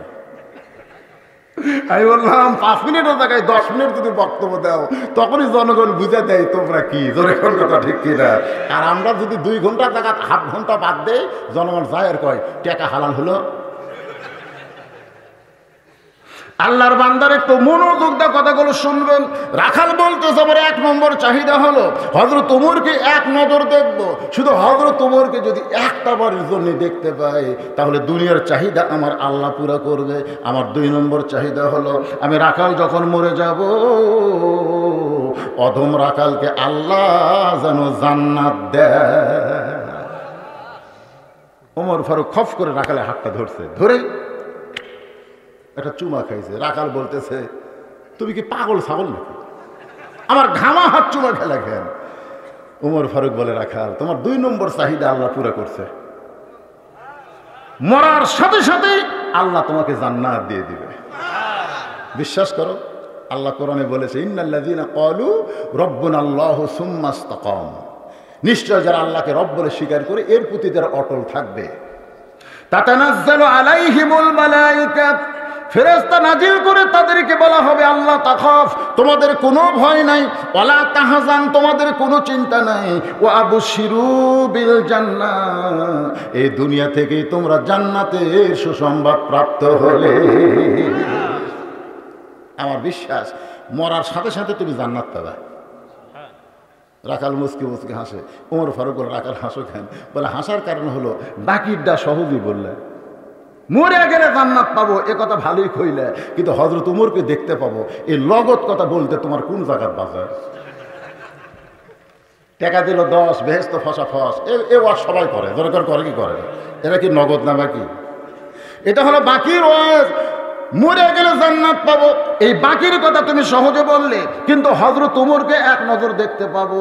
আমি বললাম 5 মিনিটের জায়গায় 10 মিনিট যদি বক্তব্য দাও তখনই জনগণ বুঝে দেয় তোমরা কি জনগণ কথা ঠিক কিনা। আর আমরা যদি 2 ঘন্টা জায়গা হাফ ঘন্টা বাদ দেই, জনগণ যায় আর কয় টাকা হালাল হলো। আল্লাহর বান্দার একটু মনোযোগ দিয়ে কথাগুলো শুনবেন। রাখাল বলতেছে আমার 1 নম্বর চাহিদা হলো হযরত ওমরকে এক নজর দেখব। শুধু হযরত ওমরকে যদি একটা বারের জন্য দেখতে পাই তাহলে দুনিয়ার চাহিদা আমার আল্লাহ পুরা করবে। আমার 2 নম্বর চাহিদা হলো আমি রাখাল যখন মরে যাব, অধম রাখালকে আল্লাহ যেন জান্নাত দেয়। ওমর ফারুক খফ করে রাখালের হাতটা ধরছে, ধরে একটা চুমা খাইছে। রাখাল বলতেছে তুমি কি পাগল ছাগল নাকি? আমার ঘামা হাত চুমা খেলা খেন। ওমর ফারুক বলে রাখাল তোমার 2 নম্বর চাহিদা আল্লাহ পুরা করছে, মরার সাথে সাথে আল্লাহ তোমাকে জান্নাত দিয়ে দিবে। বিশ্বাস করো, আল্লাহ কোরআনে বলেছে ইন্নাল্লাযীনা ক্বালু রাব্বুনাল্লাহু সুম্মা ইসতাকাম, নিশ্চয় যারা আল্লাহকে রব বলে স্বীকার করে এর প্রতি যারা অটল থাকবে, তাতানাজ্জালু আলাইহিমুল মালায়েকা, ফেরেশতা নাজিল করে তাদেরকে বলা হবে আল্লাহ তাখাফ, তোমাদের কোনো ভয় নাই, ওয়ালা তাহজান, তোমাদের কোনো চিন্তা নাই, ওয়া আবশিরু বিল জান্নাহ, এই দুনিয়া থেকেই তোমরা জান্নাতের সুসংবাদ প্রাপ্ত হলে। আমার বিশ্বাস মরার সাথে সাথে তুমি জান্নাত পাবে। রাখাল মুসকি মুসকি হাসে। ওমর ফারুক বলে রাখাল হাসো কেন? বলে হাসার কারণ হলো বাকিরটা সহজই বললে, মরে গেলে জান্নাত পাবো এ কথা ভালোই কইলে, কিন্তু হযরত ওমরকে দেখতে পাবো এই লগত কথা বলতে তোমার কোন জায়গার বাজার? টাকা দিল 10, বেহেশত ফসা ফস, এ ওয়াজ সবাই করে, দরকার করে কি করে? এরা কি নগদ না বাকি? এটা হলো বাকির ওয়াজ, মরে গেলে জান্নাত পাবো, এই বাকির কথা তুমি সহজে বললে, কিন্তু হযরত ওমরকে এক নজর দেখতে পাবো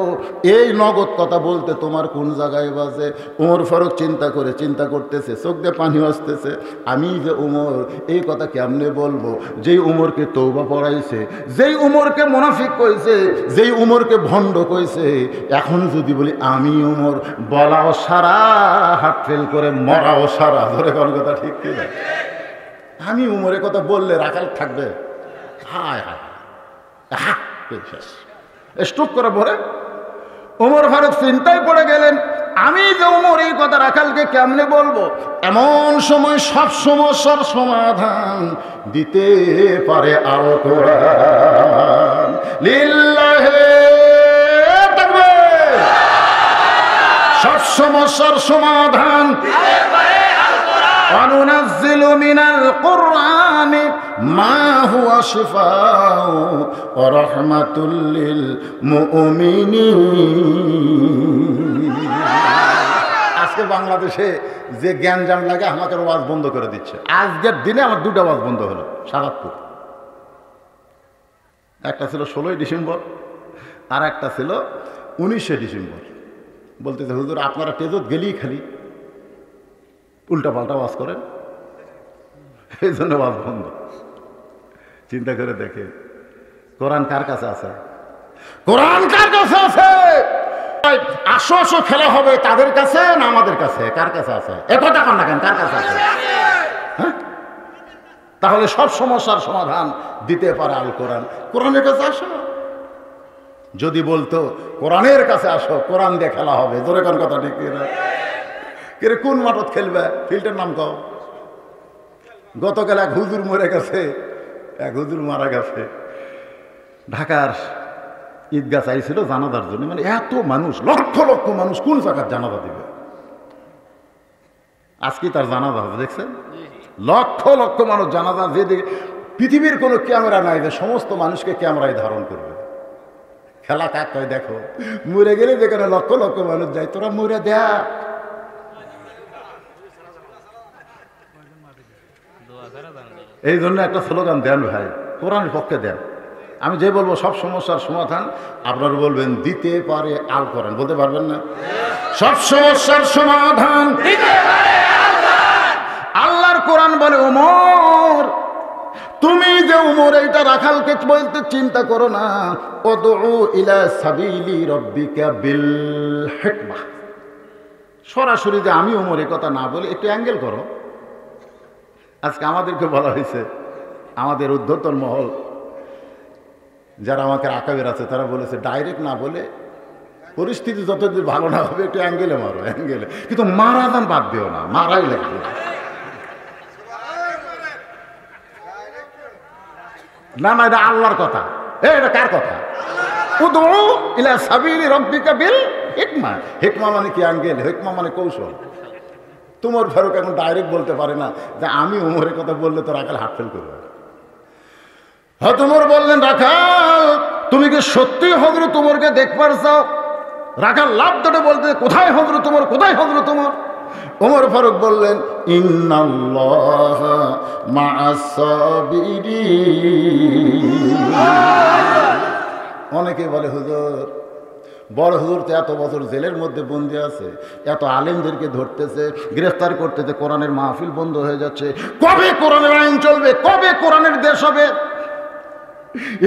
এই নগদ কথা বলতে তোমার কোন জায়গায় বাজে? ওমর ফারুক চিন্তা করতেছে, চোখ দিয়ে পানি আসতেছে, আমি যে ওমর এই কথা কেমনে বলবো? যেই ওমরকে তওবা পড়াইছে, যেই ওমরকে মুনাফিক কইছে, যেই ওমরকে ভণ্ড কইছে, এখন যদি বলি আমি ওমর, বলাও সারা, হাত ফেল করে মরাও সারা। ধরে কোন কথা ঠিক কি না? আমি উমরের কথা বললে রাখাল থাকবে? হায় হায়, স্ট্রোক করে পড়ে ওমর ফারুক চিন্তায় পড়ে গেলেন, আমি যে ওমর এই কথা রাখালকে কেমনে বলবো? এমন সময় সব সমস্যার সমাধান দিতে পারে আল কোরআন। লিল্লাহি তাকবীর। সব সমস্যার সমাধান। وَنُنَزِّلُ مِنَ الْقُرْآنِ مَا هُوَ شِفَاءٌ وَرَحْمَةٌ لِّلْمُؤْمِنِينَ। আজকে বাংলাদেশে যে জ্ঞানজাম লাগে আমাকে ওয়াজ বন্ধ করে দিচ্ছে। আজকের দিনে আমার দুটো ওয়াজ বন্ধ হলো সারাতপুর। একটা ছিল 16ই ডিসেম্বর, আর একটা ছিল 19শে ডিসেম্বর। বলতেছে হুজুর আপনারা টেজত গেলেই খালি উল্টা পাল্টা ওয়াজ করেন, এই জন্য ওয়াজ বন্ধ। চিন্তা করে দেখে কোরআন কার কাছে আছে? কোরআন কার কাছে আছে? আসো আসো খেলা হবে তাদের কাছে না আমাদের কাছে? কার কাছে আছে? একথা কন না কেন, কার কাছে আছে? হ্যাঁ, তাহলে সব সমস্যার সমাধান দিতে পারে আল কোরআন। কোরআনের কাছে আসো। যদি বলতো কোরআনের কাছে আসো, কোরআন দিয়ে খেলা হবে, জোরে কোন কথা ঠিক না? কে কোন মাঠত খেলবে? ফিল্ডের নাম কও। গতকাল এক হুজুর মরে গেছে, এক হুজুর মারা গেছে। ঢাকার ঈদগাহ চাইছিল জানাজার জন্য, মানে এত মানুষ, লক্ষ লক্ষ মানুষ কোন জায়গার জানাজা দিবে? আজকে তার জানাজা হবে, দেখছেন? লক্ষ লক্ষ মানুষ জানাজা, যে পৃথিবীর কোনো ক্যামেরা নাই যে সমস্ত মানুষকে ক্যামেরায় ধারণ করবে। খেলা কাক কয় দেখো, মরে গেলে যেখানে লক্ষ লক্ষ মানুষ যায়, তোরা মরে দেখ। এই জন্য একটা স্লোগান দেন ভাই, কোরআনের পক্ষে দেন। আমি যে বলবো সব সমস্যার সমাধান, আপনারা বলবেন দিতে পারে আল কোরআন। বলতে পারবেন না? সব সমস্যার সমাধান আল্লাহর কোরআন বলে। ওমর, তুমি যে উমর এইটা রাখালকে বলতে চিন্তা করো না, উদউ ইলা সাবিলি রাব্বিকা বিল হিকমাহ। সরাসরি যে আমি উমর এই কথা না বলে একটু অ্যাঙ্গেল করো। আজকে আমাদেরকে বলা হয়েছে, আমাদের ঊর্ধ্বতন মহল যারা আমাকে আকাবের আছে তারা বলেছে ডাইরেক্ট না বলে পরিস্থিতি যতদিন ভালো না হবে একটু অ্যাঙ্গেলে মারো, অ্যাঙ্গেলে। কিন্তু মারা দান বাদ দিও না, মারাই লাগবে। না না, এটা আল্লাহর কথা। এটা কার কথা? উদউ ইলা সাবিলি রাব্বিকা বিল হিকমা। হিকমা মানে কি? অ্যাঙ্গেল। হিকমা মানে কৌশল। তোমার ফারুক এখন ডাইরেক্ট বলতে পারে না যে আমি উমরের কথা বললে তো রাখাল হার্ট ফেল করবে। হ্যাঁ, তোমার বললেন রাখাল তুমি কি সত্যি হযরত উমরকে দেখবার চাও? রাখাল লাভ ধরে বলতে কোথায় হযরত উমর, কোথায় হযরত উমর? ওমর ফারুক বললেন ইন্নাল্লাহা মা'আস সাবিরিন। অনেকে বলে হুজুর, বড় হুজুর তো এত বছর জেলের মধ্যে বন্দী আছে, এত আলেমদেরকে ধরতেছে, গ্রেফতার করতেছে, কোরআনের মাহফিল বন্ধ হয়ে যাচ্ছে, কবে কোরআনের আইন চলবে, কবে কোরআনের দেশ হবে?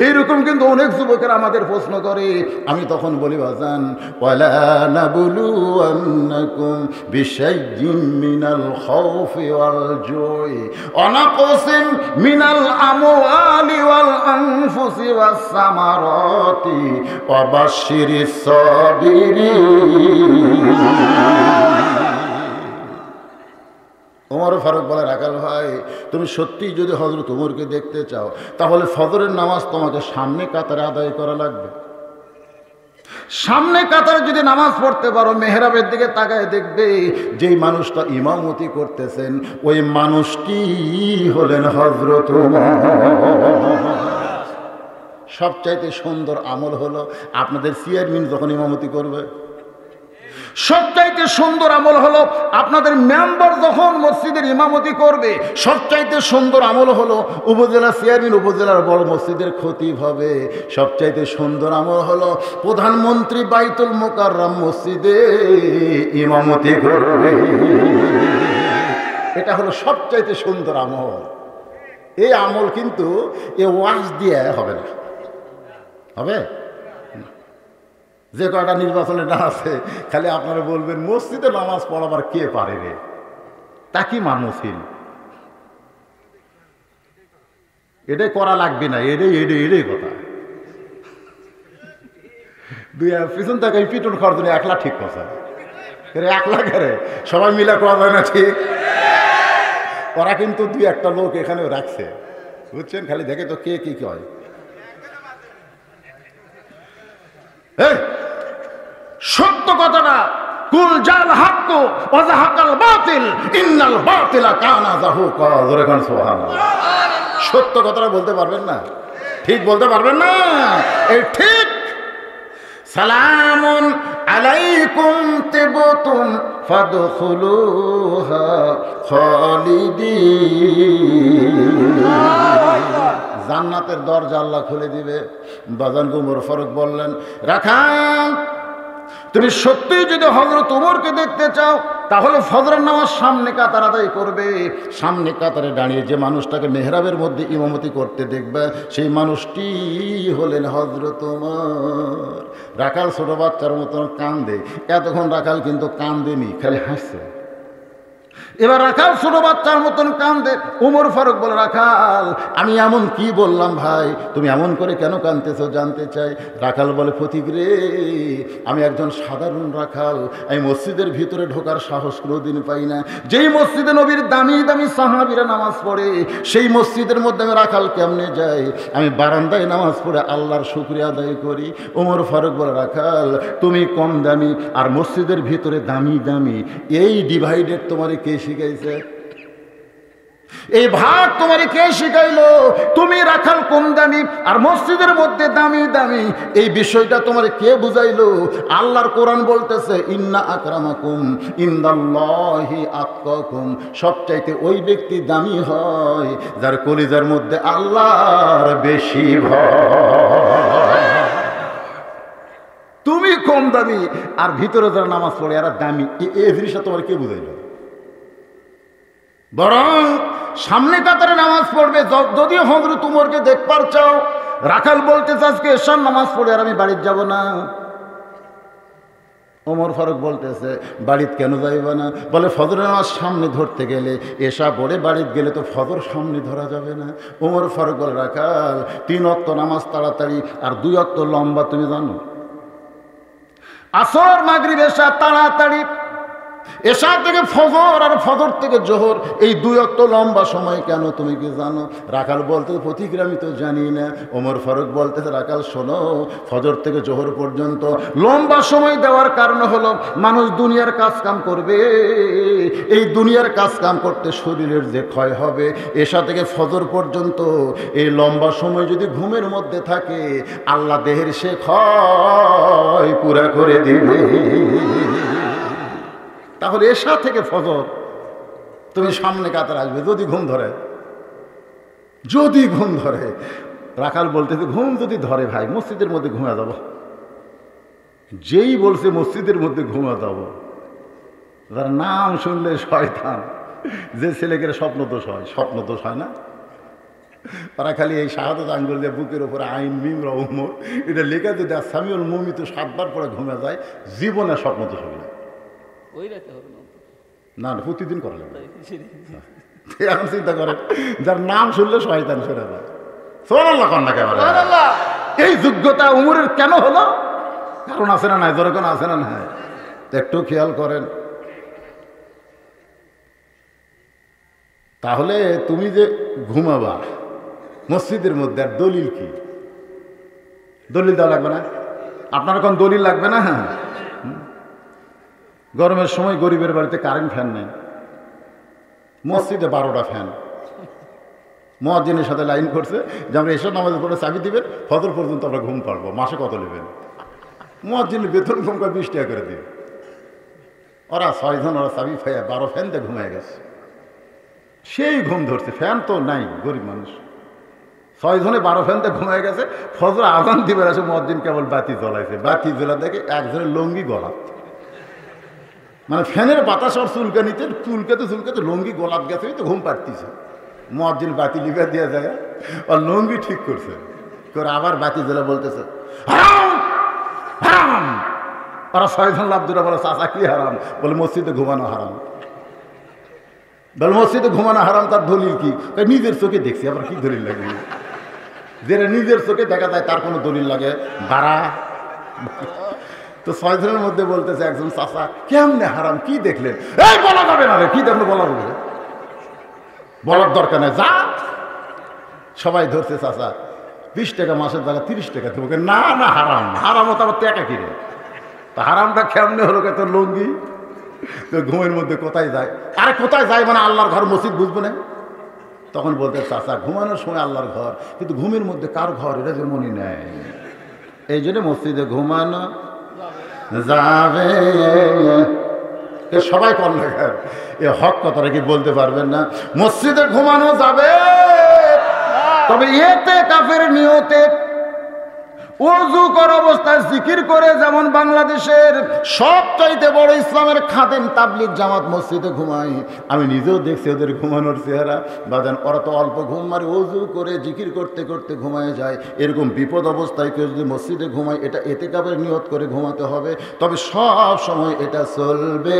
এইরকম কিন্তু অনেক যুবকের আমাদের প্রশ্ন করে। আমি তখন বলি বাজান, ওয়ালা নাবলুওয়ান্নাকুম বিশাইইন মিনাল খাউফি ওয়াল জুই ওয়া নাকসিম মিনাল আমওয়ালি ওয়াল আনফুসি ওয়াস সামারাতি ওয়া বাশশিরিস সাবিরিন। ওমর ফারুক বলে রাখাল ভাই, তুমি সত্যিই যদি হযরত উমরকে দেখতে চাও তাহলে ফজরের নামাজ তোমাকে সামনে কাতারে আদায় করা লাগবে। সামনে কাতারে যদি নামাজ পড়তে পারো, মেহরাবের দিকে তাকায় দেখবে যেই মানুষটা ইমামতি করতেছেন ওই মানুষটি হলেন হযরত উমর। সবচাইতে সুন্দর আমল হলো আপনাদের চেয়ারম্যান যখন ইমামতি করবে, সবচাইতে সুন্দর আমল হলো আপনাদের মেম্বার যখন মসজিদের ইমামতি করবে, সবচাইতে সুন্দর আমল হলো উপজেলা চেয়ারম্যান উপজেলার বড় মসজিদের খতিব হবে, সবচাইতে সুন্দর আমল হলো প্রধানমন্ত্রী বাইতুল মুকাররম মসজিদে ইমামতি করবে। এটা হলো সবচাইতে সুন্দর আমল। এই আমল কিন্তু এ ওয়াজ দিয়ে হবে না, হবে যে কয়টা নির্বাচনে না আছে খালি আপনারা বলবেন মসজিদে নামাজ পড়াবার কে পারে রে, তা কি মানুষিল, এটাই করা লাগবে না, এটাই কথা। দুই পিছন থেকে পিটন খাওয়ার জন্য একলা ঠিক কথা, একলা করে সবাই মিলে করা যায় না ঠিক। ওরা কিন্তু দুই একটা লোক এখানে রাখছে, বুঝছেন, খালি দেখে তো কে কি কয়। সত্য কথাটা কুল জাল হক ওয়া যাহাকাল বাতিল ইন্নাল বাতিলা কানা যাহুকা। জোরে কোন সুবহানাল্লাহ। সত্য কথাটা বলতে পারবেন না, ঠিক বলতে পারবেন না, এই ঠিক। সালামুন আলাইকুম তিবতুম ফাদখুলুহা খালিদিন। জান্নাতের দরজা আল্লাহ খুলে দিবে। বাজান উমর ফারুক বললেন, রাখাল তুমি সত্যিই যদি হযরত উমরকে দেখতে চাও তাহলে ফজরের নামাজ সামনে কাতার আদায় করবে। সামনে কাতারে দাঁড়িয়ে যে মানুষটাকে মেহরাবের মধ্যে ইমামতি করতে দেখবে সেই মানুষটি হলেন হযরত উমর। রাখাল ছোট বাচ্চার মতন কান্দে, এতক্ষণ রাখাল কিন্তু কান্দেনি, খালি হাসছে। এবার রাখাল ছোট বাচ্চার মতন কান্দে। উমর ফারুক বলে, রাখাল আমি এমন কি বললাম ভাই, তুমি এমন করে কেন কাঁদতেছো জানতে চাই। রাখাল বলে, ফতিক রে, আমি একজন সাধারণ রাখাল, আমি মসজিদের ভিতরে ঢোকার সাহস কোনোদিন পাই না। যেই মসজিদে নবীর দামি দামি সাহাবীরা নামাজ পড়ে সেই মসজিদের মধ্যে আমি রাখাল কেমনে যাই? আমি বারান্দায় নামাজ পড়ে আল্লাহর শুকরিয়া আদায় করি। উমর ফারুক বলে, রাখাল তুমি কম দামি আর মসজিদের ভিতরে দামি দামি, এই ডিভাইডেড তোমারে কে শিখাইছে? এই ভাগ তোমারে কে শিখাইলো? তুমি রাখাল কম দামি আর মসজিদের মধ্যে দামি দামি, এই বিষয়টা তোমারে কে বুঝাইলো? আল্লাহর কোরআন বলতেছে, ইন্না আকরামাকুম ইনদাল্লাহি আতকাকুম, সবচাইতে ওই ব্যক্তি দামি হয় যার কলিজার মধ্যে আল্লাহর বেশি ভয়। তুমি কম দামি আর ভিতরে যারা নামাজ পড়ে এরা দামি, এই জিনিসটা তোমার কে বুঝাইলো? বরং সামনে কাতারে নামাজ পড়বে। যদিও হযরত উমরকে দেখবার চাও, রাখাল বলতেছে আজকে এশার নামাজ পড়ে আর আমি বাড়িতে যাব না। ওমর ফারুক বলতেছে, বাড়িতে কেন যাইবা না? বলে, ফজরের নামাজ সামনে ধরতে গেলে এশা পড়ে বাড়িতে গেলে তো ফজর সামনে ধরা যাবে না। ওমর ফারুক বলে, রাখাল 3 ওয়াক্ত নামাজ তাড়াতাড়ি আর 2 ওয়াক্ত লম্বা, তুমি জানো? আসর মাগরিব এশা তাড়াতাড়ি, এশা থেকে ফজর আর ফজর থেকে জোহর, এই 2 ওয়াক্ত লম্বা সময় কেন তুমি কি জানো? রাখাল বলতে, প্রতিক্রিয়া আমি তো জানি না। ওমর ফারুক বলতেছে, রাখাল শোনো, ফজর থেকে জোহর পর্যন্ত লম্বা সময় দেওয়ার কারণ হলো মানুষ দুনিয়ার কাজ কাম করবে, এই দুনিয়ার কাজ কাম করতে শরীরের যে ক্ষয় হবে, এশা থেকে ফজর পর্যন্ত এই লম্বা সময় যদি ঘুমের মধ্যে থাকে আল্লাহ দেহের সে ক্ষয় পুরা করে দিবে। তাহলে এশা থেকে ফজর তুমি সামনে কাতার আসবে যদি ঘুম ধরে, যদি ঘুম ধরে। রাখাল বলতেছে, ঘুম যদি ধরে ভাই মসজিদের মধ্যে ঘুমা যাব। যেই বলছে মসজিদের মধ্যে ঘুমা যাব, তার নাম শুনলে শয়তান। যে ছেলেকে স্বপ্ন দোষ হয়, স্বপ্ন দোষ হয় না, তারা খালি এই শাহাদাত আঙ্গুল দিয়ে বুকের উপরে আইন মিমরা উমর এটা লেখা যদি সামিউল মুমিত 7 বার পরে ঘুমে যায়, জীবনে স্বপ্ন দোষ হবে না। না প্রতিদিন করা লাগবে। এখন চিন্তা করেন, যার নাম শুনলে শয়তান সরে যায়। সুবহানাল্লাহ কন্যা কেমন? এই যোগ্যতা উমরের কেন হলো? কারণ আছে না নাই? যেরকম আছে না নাই? একটু খেয়াল করেন। তাহলে তুমি যে ঘুমাবা মসজিদের মধ্যে, আর দলিল কি? দলিল দেওয়া লাগবে না? আপনার কোন দলিল লাগবে না? হ্যাঁ, গরমের সময় গরিবের বাড়িতে কারেন্ট ফ্যান নেই, মসজিদে 12টা ফ্যান। মুয়াজ্জিনের সাথে লাইন করছে যে আমরা এসব নামাজের পরে চাবি দিবেন, ফজর পর্যন্ত আমরা ঘুম পারবো। মাসে কত নেবেন? মুয়াজ্জিনের বেতন কম করে 20 টাকা করে দিন। ওরা 6 জন, ওরা চাবি ফাইয়া 12 ফ্যান দিয়ে ঘুমায় গেছে। সেই ঘুম ধরছে, ফ্যান তো নাই, গরিব মানুষ। 6 জনে 12 ফ্যান দিয়ে ঘুমায় গেছে। ফজর আজান দিবার আসে মুয়াজ্জিন কেবল বাতি জ্বলাইছে, বাতি জ্বলা দেখে একজনের লঙ্গি গলাত, মানে ফ্যানের বাতাস আর চুলকানিতে চুলকাতে লঙ্গি গলাত গেছে, তো ঘুম পাড়তিছে। মুয়াজ্জিন বাতি লিখে দিয়ে যায় আর লঙ্গি ঠিক করছে করে আবার বাতি জ্বলা বলতেছে, হারাম হারাম। ওরা 6 জন লাভদুরা বলে, চাচা কি হারাম? বলে মসজিদে ঘুমানো হারাম। বলে মসজিদে ঘুমানো হারাম, তার দলিল কি? নিজের চোখে দেখছি, আবার কি দলিল লাগে? যেটা নিজের চোখে দেখা যায় তার কোনো দলিল লাগে বাড়া? তো 6 জনের মধ্যে বলতেছে একজন, চাচা কেমনে হারাম, কি দেখলেন? এই বলা যাবে না রে, কি দেখলো বলা যাবে? বলার দরকার নেই, যা। সবাই ধরছে, চাচা 20 টাকা মাসের জায়গা 30 টাকা দেবো। না না, হারাম। হারাম তো আবার টাকা কিনে তা হারামটা কেমনে হলো কে তোর লুঙ্গি? তো ঘুমের মধ্যে কোথায় যায়? আরে কোথায় যায় মানে আল্লাহর ঘর মসজিদ বুঝবো না? তখন বলতে চাচা ঘুমানোর সময় আল্লাহর ঘর, কিন্তু ঘুমের মধ্যে কার ঘর এটা যে মনে নেয়। এই জন্য মসজিদে ঘুমানো যাবে। সবাই করলে এ হক কথাটা কি বলতে পারবেন না? মসজিদে ঘুমানো যাবে, তবে এতে কাফের নিয়তে ওযু কর অবস্থায় জিকির করে, যেমন বাংলাদেশের সবচাইতে বড় ইসলামের খাদেম তাবলিগ জামাত মসজিদে ঘুমায়। আমি নিজেও দেখছি ওদের ঘুমানোর চেহারা। বাজান ওরা তো অল্প ঘুম মারে, ওযু করে জিকির করতে করতে ঘুমায় যায়। এরকম বিপদ অবস্থায় কেউ যদি মসজিদে ঘুমায়, এটা এতেকাবের নিয়ত করে ঘুমাতে হবে, তবে সব সময় এটা চলবে।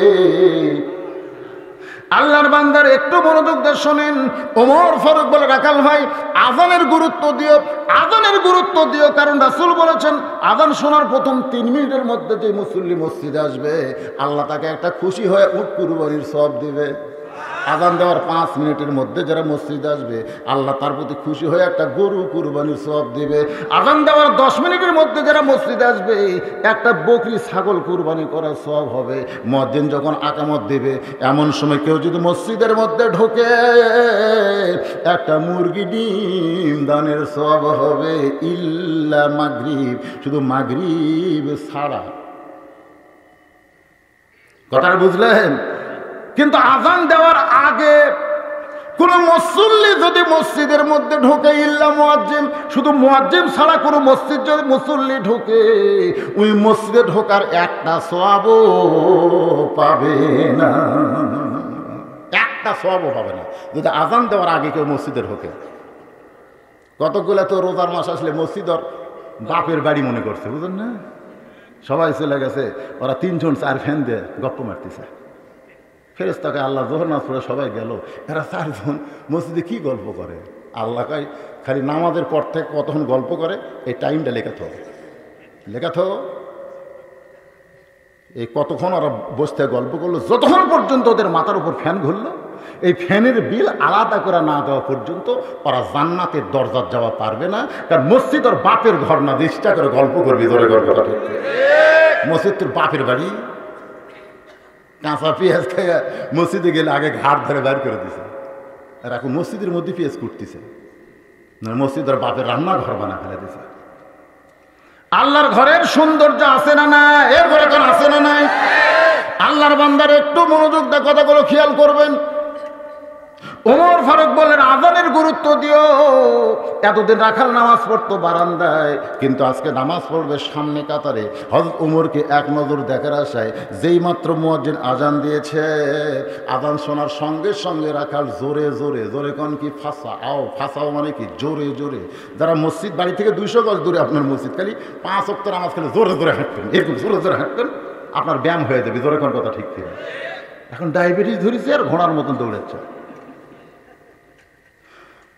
আল্লাহর বান্দার একটু মনোযোগ দিয়ে শোনেন। ওমর ফারুক বলে, রাখাল ভাই আযানের গুরুত্ব দিও, আযানের গুরুত্ব দিও, কারণ রাসূল বলেছেন আযান শোনার প্রথম 3 মিনিটের মধ্যে যে মুসল্লি মসজিদে আসবে, আল্লাহ তাকে একটা খুশি হয়ে উট কুরবানির সওয়াব দিবে। আযান দেওয়ার 5 মিনিটের মধ্যে যারা মসজিদে আসবে, আল্লাহ তার প্রতি খুশি হয়ে একটা গরু কুরবানির সওয়াব দিবে। আযান দেওয়ার 10 মিনিটের মধ্যে যারা মসজিদে আসবে, একটা বকরি ছাগল কুরবানি করার সওয়াব হবে। মুয়াজ্জিন যখন আকামত দিবে, এমন সময় কেউ যদি মসজিদের মধ্যে ঢোকে, একটা মুরগি ডিম দানের সওয়াব হবে, ইল্লা মাগরিব, শুধু মাগরিব ছাড়া। কথাটা বুঝলেন? কিন্তু আযান দেওয়ার আগে কোন মুসল্লি যদি মসজিদের মধ্যে ঢোকে, ইল্লা মুয়াজ্জিন, শুধু মুয়াজ্জিন ছাড়া কোনো মসজিদ যদি মুসল্লি ঢোকে, ওই মসজিদে ঢোকার একটা সওয়াবও পাবে না, একটা সওয়াবও পাবে না যদি আযান দেওয়ার আগে কেউ মসজিদে ঢোকে। কতগুলো তো রোজার মাস আসলে মসজিদর বাপের বাড়ি মনে করছে, বুঝলেন না? সবাই চলে গেছে, ওরা 3 জন 4 ফ্যান দিয়ে গপ্প মারতেছে। ফেরেশতাকে আল্লাহ যোহর নামাজ পড়ে সবাই গেল, এরা 4 জন মসজিদে কি গল্প করে? আল্লাহ কয় খালি নামাজের পর থেকে কতক্ষণ গল্প করে এই টাইমটা লেখা থাকো, লেখা থাকো। এই কতক্ষণ ওরা বসতে গল্প করলো, যতক্ষণ পর্যন্ত ওদের মাথার উপর ফ্যান ঘুরলো, এই ফ্যানের বিল আলাদা করে না দেওয়া পর্যন্ত ওরা জান্নাতের দরজার যাওয়া পারবে না। কারণ মসজিদ ওর বাপের ঘর না, চেষ্টা করে গল্প করবি ধরে গল্পটা ঠিক। মসজিদ তোর বাপের বাড়ি। কাঁচা পেঁয়াজ খেয়ে মসজিদে গেলে আগে ঘাট ধরে বাইর করে দিছে, আর এখন মসজিদের মধ্যে পেঁয়াজ কুটতেছে, মসজিদ ওর বাপের রান্নাঘর বানা ফেলে দিছে। আল্লাহর ঘরের সৌন্দর্য আছে না না? এর ঘরে কেন আছে না নাই? আল্লাহর বান্দার একটু মনোযোগ দিয়ে কথাগুলো খেয়াল করবেন। ওমর ফারুক বলেন আযানের গুরুত্ব দিও। এতদিন রাখাল নামাজ পড়তো বারান্দায়, কিন্তু আজকে নামাজ পড়বে সামনে কাতারে। হযরত ওমরকে এক নজর দেখার আশায় যেই মাত্র মুয়াজ্জিন আযান দিয়েছে, আযান শোনার সঙ্গে সঙ্গে রাখাল জোরে জোরে, জোরে কোন কি ফাসাও, ফাসাও মানে কি জোরে জোরে। যারা মসজিদ বাড়ি থেকে 200 গজ দূরে আপনার মসজিদ, খালি 5 ওয়াক্ত নামাজ খালি জোরে জোরে হাঁটতেন, এরকম জোরে জোরে হাঁটতেন, আপনার ব্যায়াম হয়ে যাবে। জোরে কোন কথা ঠিক ছিল। এখন ডায়াবেটিস ধরেছে আর ঘোড়ার মতন দৌড়াচ্ছে।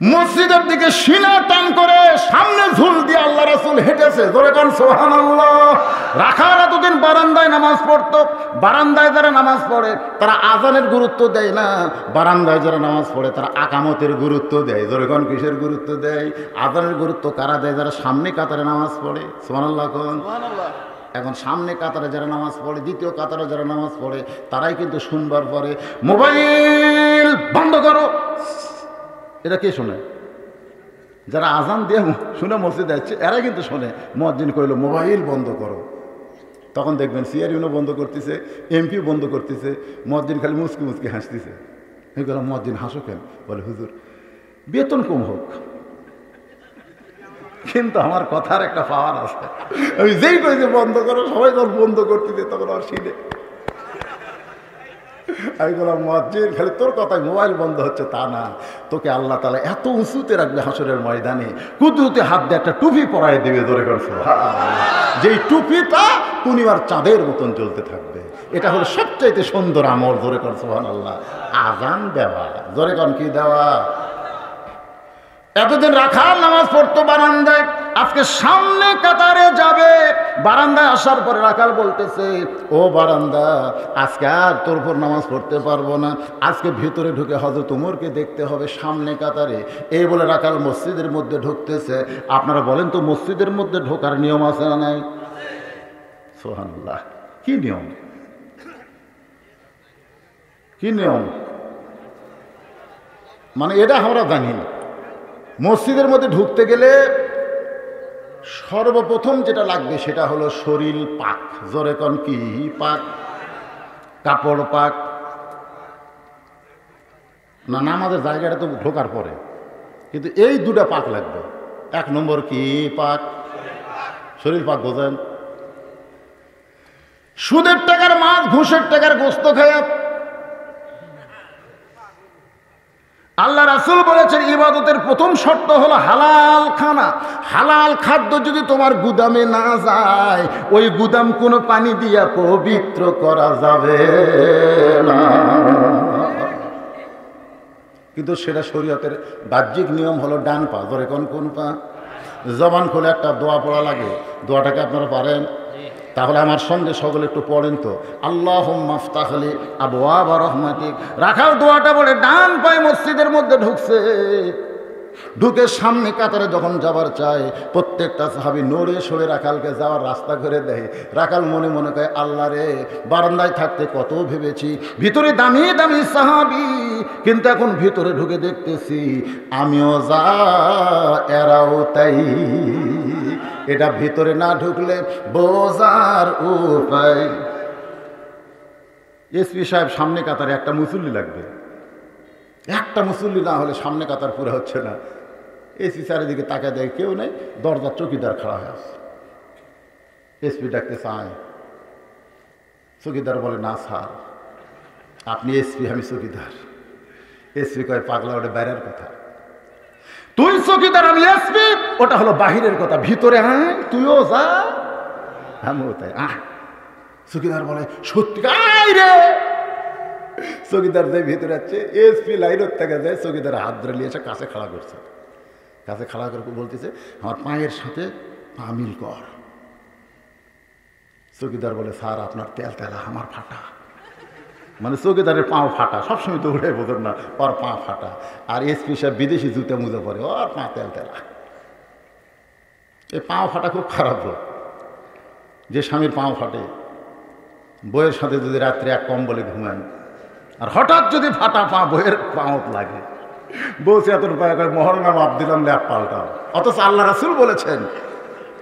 মসজিদের দিকে সিনা টান করে সামনে ঝুল দিয়ে আল্লাহ রাসূল হেঁটেছে। জোরে কান সুবহানাল্লাহ। রাখাল এতদিন বারান্দায় নামাজ পড়তো। বারান্দায় যারা নামাজ পড়ে তারা আযানের গুরুত্ব দেয় না, বারান্দায় যারা নামাজ পড়ে তারা আকামতের গুরুত্ব দেয়। জোরে কান কিসের গুরুত্ব দেয়? আযানের গুরুত্ব কারা দেয়? যারা সামনে কাতারে নামাজ পড়ে। সুবহানাল্লাহ কোন। এখন সামনে কাতারে যারা নামাজ পড়ে, দ্বিতীয় কাতারে যারা নামাজ পড়ে, তারাই কিন্তু শুনবার পরে মোবাইল বন্ধ করো, এটা কে শোনে? যারা আযান দিয়ে শুনে মসজিদে যাচ্ছে এরাই কিন্তু শোনে। মুয়াজ্জিন কইল মোবাইল বন্ধ করো, তখন দেখবেন সিআরইউনও বন্ধ করতেছে, এমপিও বন্ধ করতেছে, মুয়াজ্জিন খালি মুচকি মুচকি হাসতেছে। এই গেল মুয়াজ্জিন হাসো কেন? বলে হুজুর বেতন কম হোক, কিন্তু আমার কথার একটা পাওয়ার আছে। আমি যেই কই যে বন্ধ করো, সবাই যখন বন্ধ করতেছে তখন আর শিনে। আমি বললাম মুয়াজ্জিন খালি তোর কথায় মোবাইল বন্ধ হচ্ছে তা না, তোকে আল্লাহ তাআলা এত উঁচুতে রাখবে হাসরের ময়দানে, কুদরতে হাত দিয়ে একটা টুপি পরায় দেবে। ধরে করছে যেই টুপিটা পূর্ণিমার চাঁদের মতন জ্বলতে থাকবে। এটা হলো সবচাইতে সুন্দর আমল। ধরে করছে সুবহানাল্লাহ। আযান দেওয়া। ধরে কন কি দেওয়া? এতদিন রাখাল নামাজ পড়তো বারান্দায়, আজকে সামনে কাতারে যাবে। বারান্দায় আসার পরে রাখাল বলতেছে, ও বারান্দা, আজকে আর তোর উপর নামাজ পড়তে পারবো না, আজকে ভিতরে ঢুকে হযরত ওমরকে দেখতে হবে সামনে কাতারে। এই বলে রাখাল মসজিদের মধ্যে ঢুকতেছে। আপনারা বলেন তো মসজিদের মধ্যে ঢোকার নিয়ম আছে না নাই? সুবহানাল্লাহ। কি নিয়ম? কি নিয়ম মানে এটা আমরা জানি না। মসজিদের মধ্যে ঢুকতে গেলে সর্বপ্রথম যেটা লাগবে সেটা হলো শরীর পাক। জোরে কোন কি পাক? কাপড় পাক না, নামাজের জায়গাটা তো ঢোকার পরে, কিন্তু এই দুটা পাক লাগবে। এক নম্বর কি পাক? শরীর পাক। বোঝেন? সুদের টাকার মাছ, ঘুষের টাকার গোস্ত খায়া আল্লাহ রাসূল বলেছেন ইবাদতের প্রথম শর্ত হলো হালাল খানা। হালাল খাদ্য যদি তোমার গুদামে না যায়, ওই গুদাম কোনো পানি দিয়া পবিত্র করা যাবে না। কিন্তু সেটা শরীয়তের বাহ্যিক নিয়ম হলো ডান পা। ধরে কোন পা? জবান খুলে একটা দোয়া পড়া লাগে। দোয়াটাকে আপনারা পারেন? তাহলে আমার সঙ্গে সকলে একটু পড়েন তো। আল্লাহুম্মা আফতাহ লি আবওয়াব রাহমাতিক। রাখাল দোয়াটা বলে ডান পায়ে মসজিদের মধ্যে ঢুকছে। ঢুকে সামনে কাতারে যখন যাবার চায়, প্রত্যেকটা সাহাবী নড়ে সরে রাখালকে যাওয়ার রাস্তা করে দেয়। রাখাল মনে মনে কয়, আল্লাহ রে, বারান্দায় থাকতে কত ভেবেছি, ভিতরে দামি দামি সাহাবী, কিন্তু এখন ভিতরে ঢুকে দেখতেছি আমিও যা এরাও তাই। এটা ভিতরে না ঢুকলে বোঝার উপায়। এসপি সাহেব সামনে কাতারে একটা মুসল্লি লাগবে। একটা মুসল্লি না হলে সামনে কাতার পুরো হচ্ছে না। এসপি চারিদিকে তাকায় দেয়, কেউ নেই। দরজার চৌকিদার খাড়া হয়ে আছে। এসপি ডাকতে চায়, চৌকিদার বলে, না স্যার, আপনি এসপি, আমি চৌকিদার। এসপি কয়, পাগলা, ওটা বাইরের কথা। তুই চৌকিদার, আমি এসপি, ওটা হলো বাহিরের কথা। ভিতরে আয়, তুইও যা, আমিও তাই। চৌকিদার বলে, সত্যি রে? চৌকিদার যায় ভিতরে যাচ্ছে, এসপি লাইনের থেকে যায়। চৌকিদার হাত ধরে নিয়ে এসে কাছে খাড়া করছে। কাছে খাড়া করে বলতেছে, আমার পায়ের সাথে পা মিল কর। চৌকিদার বলে, স্যার আপনার তেল তেলা, আমার ফাটা। মানে চৌকিদারের পাও ফাটা। সবসময় তো উঠে বোঝেন না, ওর পা ফাটা। আর এসপি সাহেব বিদেশি জুতে মুজে পড়ে, ওর পা তেল তেলা। এই পাও ফাটা খুব খারাপ লোক। যে স্বামীর পাও ফাটে, বইয়ের সাথে যদি রাত্রে এক কম্বলে ঘুমায়, আর হঠাৎ যদি ফাটা পা বইয়ের পাও লাগে, বলছে এত রূপায় মহরণা মাপ দিলাম, ল্যাপ পাল্টাও। অথচ আল্লাহ রাসূল বলেছেন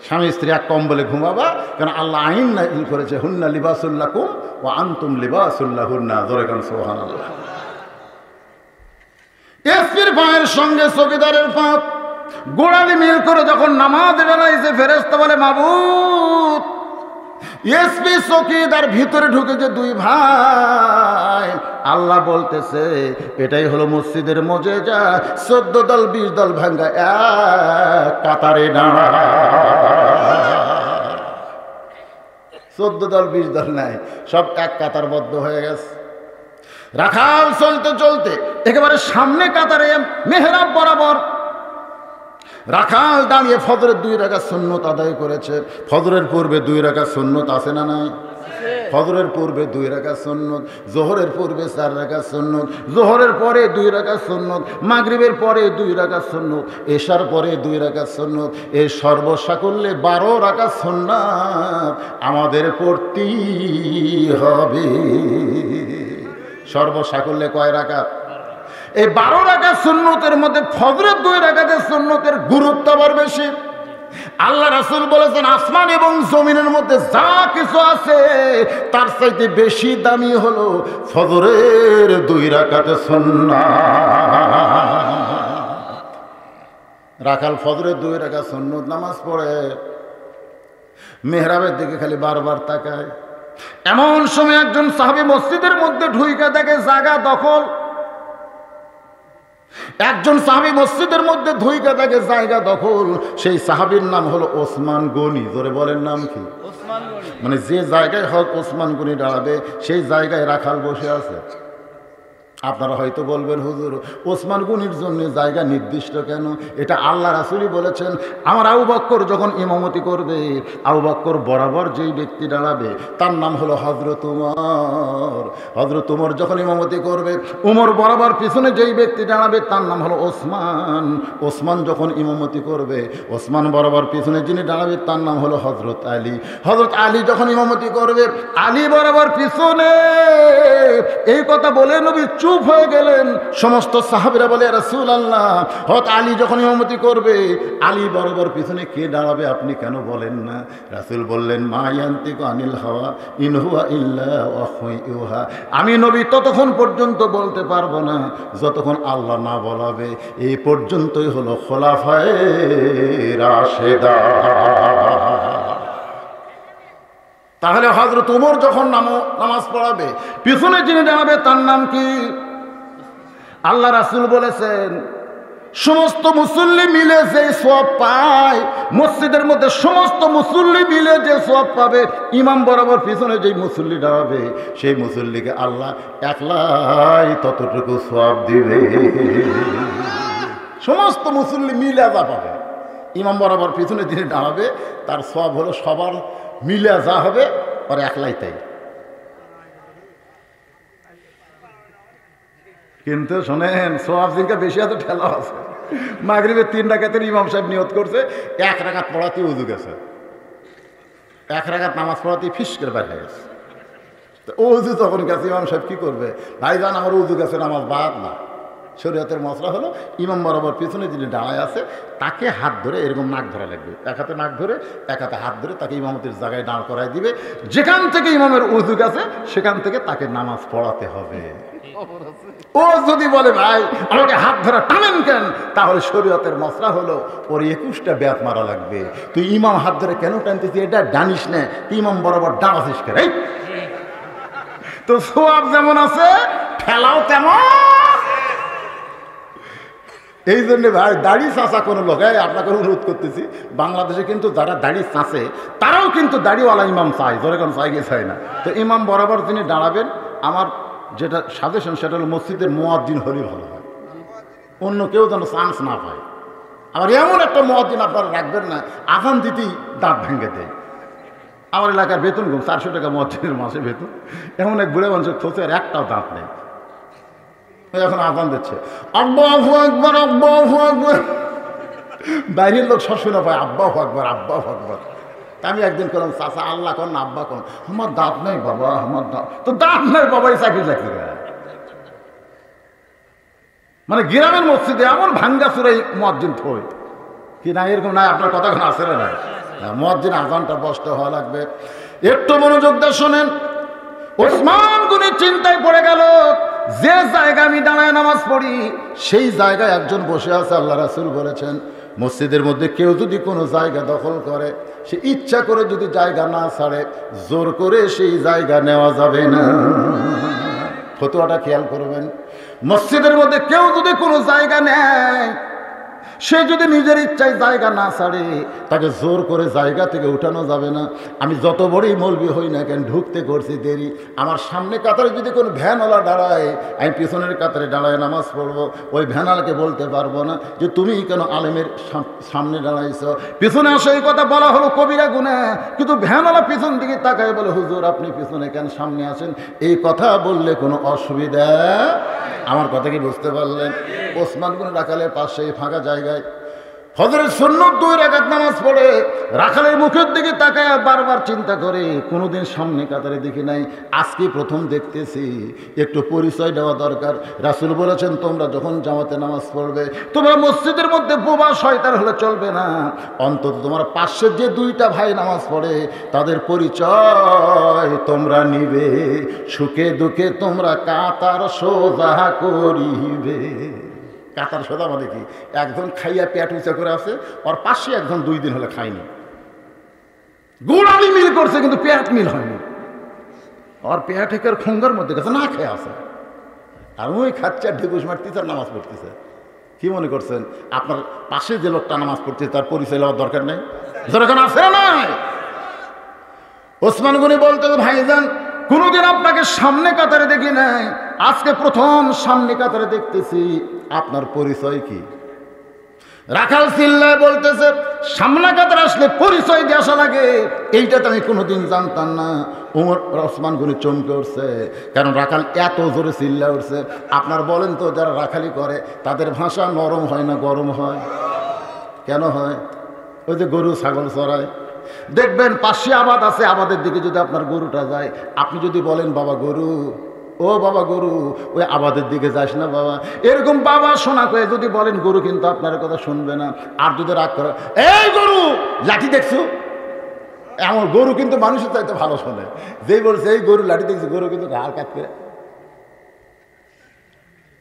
স্বামী স্ত্রী এক কম্বলে ঘুমাবা, কারণ আল্লাহ আইন নাযিল করেছে, হুন্না লিবাসুল্লাকুম ওয়া আনতুম লিবাসুল্লাহুন্না। জোরে কান সুবহানাল্লাহ। এসপির পায়ের সঙ্গে চৌকিদারের পা গোড়ালি মিল করে যখন নামাজ বেলাইছে, ফেরেশতা বলে, মাবুদ, এসপি চৌকিদার ভিতরে ঢুকেছে দুই ভাই। আল্লাহ বলতেছে, এটাই হলো মসজিদের মুজিজা। 14 দল 20 দল ভাঙ্গা এক কাতারে দাঁড়া। 14 দল 20 দল নাই, সব এক কাতারবদ্ধ হয়ে গেছে। রাখাল চলতে চলতে একেবারে সামনে কাতারে মেহরাব বরাবর রাখাল দাঁড়িয়ে ফজরের 2 রাকাত সুন্নত আদায় করেছে। ফজরের পূর্বে 2 রাকাত সুন্নত আছে না নাই? ফজরের পূর্বে 2 রাকাত সুন্নত, যোহরের পূর্বে 4 রাকাত সুন্নত, যোহরের পরে 2 রাকাত সুন্নত, মাগরিবের পরে 2 রাকাত সুন্নত, এশার পরে 2 রাকাত সুন্নত। এই সর্বসাকল্যে 12 রাকাত সুন্নাত আমাদের পড়তেই হবে। সর্বসাকল্যে কয় রাকাত? এই 12 রাকাত সুন্নতের মধ্যে ফজরের 2 রাকাতের সুন্নতের গুরুত্ব আবার বেশি। আল্লাহ রাসূল বলেছেন, আসমান এবং জমিনের মধ্যে যা কিছু আছে তার চাইতে বেশি দামি হলো ফজরের 2 রাকাতের সুন্নাত। রাখাল ফজরের 2 রাকাত সুন্নত নামাজ পড়ে, মেহরাবের দিকে খালি বারবার তাকায়। এমন সময় একজন সাহাবী মসজিদের মধ্যে ঢুইকা দেখে জায়গা দখল। একজন সাহাবী মসজিদের মধ্যে ঢুইকা দেখে জায়গা দখল। সেই সাহাবীর নাম হলো ওসমান গনি। জোরে বলেন, নাম কি? ওসমান গনি। মানে যে জায়গায় হক ওসমান গনি দাঁড়াবে, সেই জায়গায় রাখাল বসে আছে। আপনারা হয়তো বলবেন, হুজুর ওসমান গনির জন্য জায়গা নির্দিষ্ট কেন? এটা আল্লাহ রাসূলই বলেছেন। আমার আবু বকর যখন ইমামতি করবে, আবু বকর বরাবর যেই ব্যক্তি দাঁড়াবে তার নাম হলো হযরত উমর। হযরত উমর যখন ইমামতি করবে, উমর বরাবর পিছনে যেই ব্যক্তি দাঁড়াবে তার নাম হলো ওসমান। ওসমান যখন ইমামতি করবে, ওসমান বরাবর পিছনে যিনি দাঁড়াবে তার নাম হলো হযরত আলী। হযরত আলী যখন ইমামতি করবে, আলী বরাবর পিছনে। এই কথা বলে নবী চুপ হয়ে গেলেন। সমস্ত সাহাবীরা বলে, রাসূলুল্লাহ, হযরত আলী যখন ইমামতি করবে, আলী বরাবর পিছনে কে দাঁড়াবে আপনি কেন বলেন না? রাসূল বললেন, মা ইয়ান্তিকু আনিল হাওয়া ইন হুয়া ইল্লা ওয়াহয়ুন ইউহা। আমি নবী ততক্ষণ পর্যন্ত বলতে পারবো না যতক্ষণ আল্লাহ না বলাবে। এই পর্যন্তই হলো খোলাফায়ে রাশেদা। তাহলে হযরত উমর যখন নামাজ পড়াবে, পিছনে যিনি দাঁড়াবে তার নাম কি? আল্লাহ রাসূল বলেছেন, সমস্ত মুসল্লি মিলে যে সওয়াব পায়, মসজিদের মধ্যে সমস্ত মুসল্লি মিলে যে সওয়াব পাবে, ইমাম বরাবর পিছনে যেই মুসল্লি দাঁড়াবে সেই মুসল্লিকে আল্লাহ একলাই ততটুকু সওয়াব দিবে। সমস্ত মুসল্লি মিলে যা পাবে, ইমাম বরাবর পিছনে যিনি দাঁড়াবে তার সওয়াব হলো সবার মিলে যা হবে আর একলাই তাই। কিন্তু শোনেন, সওয়াব জিনকা বেশি আছে, ঠেলা আছে। মাগরিবের 3 রাকাতের ইমাম সাহেব নিয়ত করছে, 1 রাকাত পড়াতে উযু গেছে, 1 রাকাত নামাজ পড়াতে ফিস করে বের হয়ে গেছে। তো উযু তখন গেছে, ইমাম সাহেব কি করবে? ভাইজান আমার উযু গেছে, নামাজ বাদ না। শরীয়তের মশলা হলো ইমাম বরাবর পিছনে যিনি দাঁড়ায় আছে তাকে হাত ধরে এরকম নাক ধরা লাগবে, এক হাতে নাক ধরে এক হাতে হাত ধরে তাকে ইমামতির জায়গায় দাঁড় করায় দিবে। যেখান থেকে ইমামের উযু গেছে সেখান থেকে তাকে নামাজ পড়াতে হবে। ও যদি বলে, ভাই আমাকে হাত ধরা টানেন কেন, তাহলে শরীয়তের মশলা হলো ওর 21টা ব্যাত মারা লাগবে। তুই ইমাম হাত ধরে কেন টানতেছিস, এটা জানিস না? তুই ইমাম বরাবর দাঁড়াছিস কেন? তো সওয়াব যেমন আছে, ফেলাও তেমন। এই জন্যে ভাই, দাড়ি চাঁচা কোনো লোক, আপনাকে অনুরোধ করতেছি, বাংলাদেশে কিন্তু যারা দাড়ি চাঁচে তারাও কিন্তু দাড়িওয়ালা ইমাম চায়, ধরে কোনো চাই গিয়ে চায় না। তো ইমাম বরাবর যিনি দাঁড়াবেন, আমার যেটা সাজেশন সেটা হলো মসজিদের মুয়াজ্জিন হলে ভালো হয়, অন্য কেউ যেন চান্স না পায়। আবার এমন একটা মুয়াজ্জিন আপনারা রাখবেন না আজান দিতেই দাঁত ভেঙে দেয়। আমার এলাকার বেতন কম, 400 টাকা মুয়াজ্জিনের মাসে বেতন। এমন এক বুড়ে মানুষের খোঁজে আর একটাও দাঁত নেই, এখন আজান দিচ্ছে, আল্লাহু আকবার আল্লাহু আকবার। বাইরের লোক সব শুনে পায় আল্লাহু আকবার আল্লাহু আকবার। আমি একদিন করলাম, চাচা আল্লাহ কন না আব্বা কন? আমার দাঁত নেই বাবা, আমার দাঁত। তো দাঁত নেই বাবা, এই চাকরি চাকরি মানে গ্রামের মসজিদে এমন ভাঙ্গা চুরাই মুয়াজ্জিন থই কি না, এরকম নাই? আপনার কথা কোনো আসে না? মুয়াজ্জিন আজানটা বসতে হওয়া লাগবে। একটু মনোযোগ দিয়ে শোনেন। ওসমান গনি চিন্তায় পড়ে গেল, যে জায়গায় আমি দাঁড়ায় নামাজ পড়ি সেই জায়গায় একজন বসে আছে। আল্লাহ রাসূল বলেছেন, মসজিদের মধ্যে কেউ যদি কোনো জায়গা দখল করে, সে ইচ্ছা করে যদি জায়গা না ছাড়ে, জোর করে সেই জায়গা নেওয়া যাবে না। ফতোয়াটা খেয়াল করবেন। মসজিদের মধ্যে কেউ যদি কোনো জায়গা নেয়, সে যদি নিজের ইচ্ছায় জায়গা না ছাড়ে, তাকে জোর করে জায়গা থেকে উঠানো যাবে না। আমি যত বড়ই মৌলবি হই না কেন, ঢুকতে করছি দেরি। আমার সামনে কাতারে যদি কোনো ভ্যানওয়ালা দাঁড়ায়, আমি পিছনের কাতারে দাঁড়ায় নামাজ পড়বো, ওই ভ্যানওয়ালাকে বলতে পারবো না যে তুমি কেন আলেমের সামনে দাঁড়াইছ। পিছনে আসে এই কথা বলা হলো কবিরা গুনাহ, কিন্তু ভ্যানওয়ালা পিছন দিকে তাকায় বলে, হুজুর আপনি পিছনে কেন, সামনে আসেন। এই কথা বললে কোনো অসুবিধা? আমার কথা কি বুঝতে পারলেন? ওসমান গনি রাখালের পাশে ফাঁকা জায়গায় ফজরের সুন্নত 2 রাকাত নামাজ পড়ে রাখালের মুখের দিকে তাকায় বারবার চিন্তা করে, কোনোদিন সামনে কাতারে দেখি নাই, আজকে প্রথম দেখতেছি, একটু পরিচয় দেওয়া দরকার। রাসূল বলেছেন, তোমরা যখন জামাতে নামাজ পড়বে, তোমরা মসজিদের মধ্যে বোবা শয়তান হলে চলবে না। অন্তত তোমার পাশে যে 2টা ভাই নামাজ পড়ে তাদের পরিচয় তোমরা নিবে, সুখে দুঃখে তোমরা কাতার সোজা করিবে। কাতার সোজা মানে কি? একজন খাইয়া পেট উঁচা করে আছে, ওর পাশে একজন 2 দিন হলে খায়নি, গোড়ালি মিল করছে কিন্তু পেট মিল হয়নি। ওর পেট একের খঙ্গার মধ্যে গেছে, না খেয়ে আছে, আর ওই খাচ্ছে ঢেকুশ মারতেছে আর নামাজ পড়তেছে। কি মনে করছেন আপনার পাশে যে লোকটা নামাজ পড়তেছে তার পরিচয় লওয়ার দরকার নেই? যেরকম আছে না। ওসমান গনি বলতে, ভাইজান কোনোদিন আপনাকে সামনে কাতারে দেখি নাই, আজকে প্রথম সামনে কাতারে দেখতেছি, আপনার পরিচয় কি? রাখাল চিল্লায় বলতেছে, সামনে কাতারে আসলে পরিচয় দিয়ে আসা লাগে, এইটা তো আমি কোনোদিন জানতাম না। ওমর ওসমান গনি চমকে উঠছে, কারণ রাখাল এত জোরে চিল্লা উঠছে। আপনার বলেন তো, যারা রাখালি করে তাদের ভাষা নরম হয় না গরম হয়? কেন হয়? ওই যে গরু ছাগল চড়ায়, দেখবেন পাশে আবাদ আছে, আবাদের দিকে যদি আপনার গরুটা যায়, আপনি যদি বলেন বাবা গরু, ও বাবা গরু, ওই আবাদের দিকে যাস না বাবা, এরকম বাবা শোনা করে যদি বলেন, গরু কিন্তু আপনার কথা শুনবে না। আর যদি রাগ করে, এই গরু লাঠি দেখছো, এমন গরু কিন্তু মানুষের চাইতে ভালো শোনে। যেই বলছে এই গরু লাঠি দেখছি, গরু কিন্তু ঘাড় কাটবে।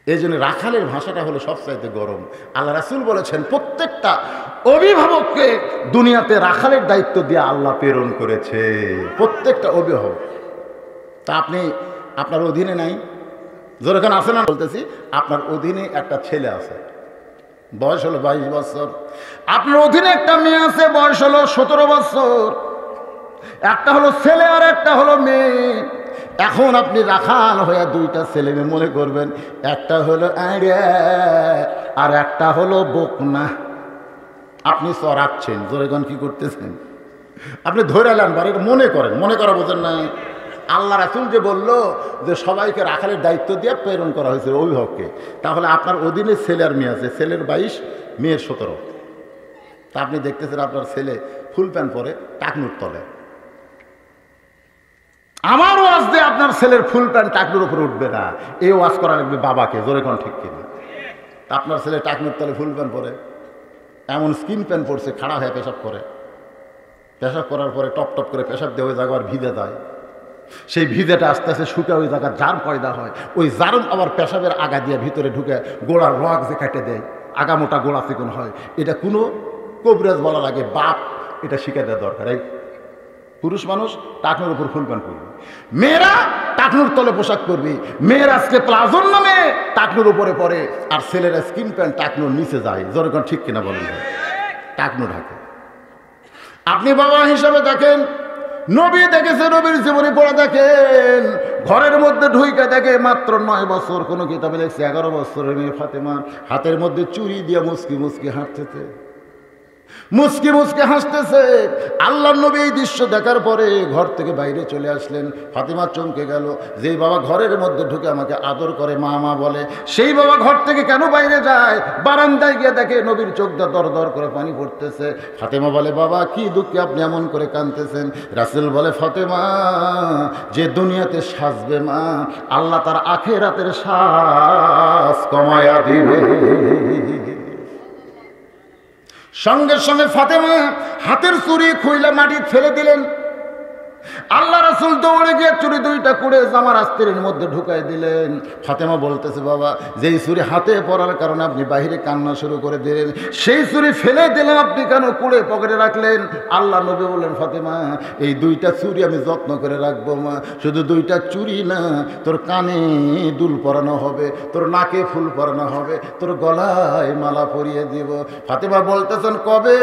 এই জন্য রাখালের ভাষাটা হলো সবচাইতে গরম। আল্লাহ রাসূল বলেছেন, প্রত্যেকটা অভিভাবককে দুনিয়াতে রাখালের দায়িত্ব দিয়ে আল্লাহ প্রেরণ করেছে, প্রত্যেকটা অভিভাবক। তা আপনি আপনার অধীনে নাই, যেরকম আছে না, বলতেছি আপনার অধীনে একটা ছেলে আছে, বয়স হলো 22 বছর। আপনার অধীনে একটা মেয়ে আছে, বয়স হলো 17 বছর। একটা হলো ছেলে আর একটা হলো মেয়ে। এখন আপনি রাখাল হয়ে দুইটা ছেলে মেয়ে মনে করবেন, একটা হলো আর একটা হলো বকনা। আপনি চড়াচ্ছেন, জোরেগণ কি করতেছেন? আপনি ধরে নেন, বাড়ির মনে করেন, মনে করা বোঝেন না। আল্লাহ রাসূল যে বলল যে সবাইকে রাখালের দায়িত্ব দিয়ে প্রেরণ করা হয়েছে অভিভাবককে, তাহলে আপনার অধীনে ছেলে আর মেয়ে আছে, ছেলের 22, মেয়ের 17। তা আপনি দেখতেছেন আপনার ছেলে ফুল প্যান্ট পরে টাকনুর তলে। আমার ওয়াজ দিয়ে আপনার ছেলের ফুল প্যান্ট টাকনুর উপরে উঠবে না, এই ওয়াজ করা লাগবে বাবাকে, জোরে কোন ঠিক কিনা? আপনার ছেলে টাকনুর তলে ফুল প্যান্ট পরে, এমন স্কিন প্যান্ট পরছে, খাড়া হয়ে পেশাব করে, পেশাব করার পরে টপ টপ করে পেশাব দিয়ে ওই জায়গা আর ভিজে যায়। সেই ভিজেটা আস্তে আস্তে শুকে ওই জায়গায় জার্ম পয়দা হয়, ওই জার্ম আবার পেশাবের আগা দিয়ে ভিতরে ঢুকে গোড়ার রগ যে কাটে দেয়, আগা মোটা গোড়া চিকন হয়। এটা কোনো কবিরাজ বলা লাগে, বাপ এটা শিখে দেওয়া দরকার। এই পুরুষ মানুষ টাকনুর উপর ফুল প্যান্ট পরবে, মেয়েরা টাকনুর তলে পোশাক পরবে। মেয়ের আজকে প্লাজোর নামে টাকনুর উপরে পরে, আর ছেলেরা স্কিন প্যান্ট টাকনুর নিচে যায়। যেরকম ঠিক কিনা বলেন? টাকনু ঢাকে। আপনি বাবা হিসাবে দেখেন, নবী দেখেছে, নবীর জীবনী পড়া দেখেন, ঘরের মধ্যে ঢুইকা দেখে মাত্র 9 বছর, কোনো কিতাবে লেখছে 11 বছরের মেয়ে ফাতেমা হাতের মধ্যে চুরি দিয়ে মুসকি মুসকি হাঁটতেছে, মুসকি মুসকি হাসতেছে। আল্লাহ নবী এই দৃশ্য দেখার পরে ঘর থেকে বাইরে চলে আসলেন। ফাতেমা চমকে গেল, যেই বাবা ঘরের মধ্যে ঢুকে আমাকে আদর করে, মা মা বলে, সেই বাবা ঘর থেকে কেন বাইরে যায়? বারান্দায় গিয়ে দেখে নবীর চোখ দিয়ে দর দর করে পানি পড়তেছে। ফাতেমা বলে, বাবা কি দুঃখে আপনি এমন করে কাঁদতেছেন? রাসূল বলে, ফাতেমা যে দুনিয়াতে সাজবে মা, আল্লাহ তার আখিরাতের সাজ কমায়া দিবে। সঙ্গে সঙ্গে ফাতেমা হাতের চুড়ি খুইলা মাটি ফেলে দিলেন। আল্লাহ রাসূল দৌড়ে গিয়ে চুরি দুইটা কুড়ে জামার আস্তিরের মধ্যে ঢুকাই দিলেন। ফাতেমা বলতেছে, বাবা যেই চুরি হাতে পড়ার কারণে আপনি বাহিরে কান্না শুরু করে দিলেন, সেই চুরি ফেলে দিলেন আপনি কেন কুড়ে পকেটে রাখলেন? আল্লাহ নবী বললেন, ফাতেমা এই দুইটা চুরি আমি যত্ন করে রাখবো মা। শুধু দুইটা চুরি না, তোর কানে দুল পরানো হবে, তোর নাকে ফুল পরানো হবে, তোর গলায় মালা পরিয়ে দিব। ফাতেমা বলতেছেন, কবে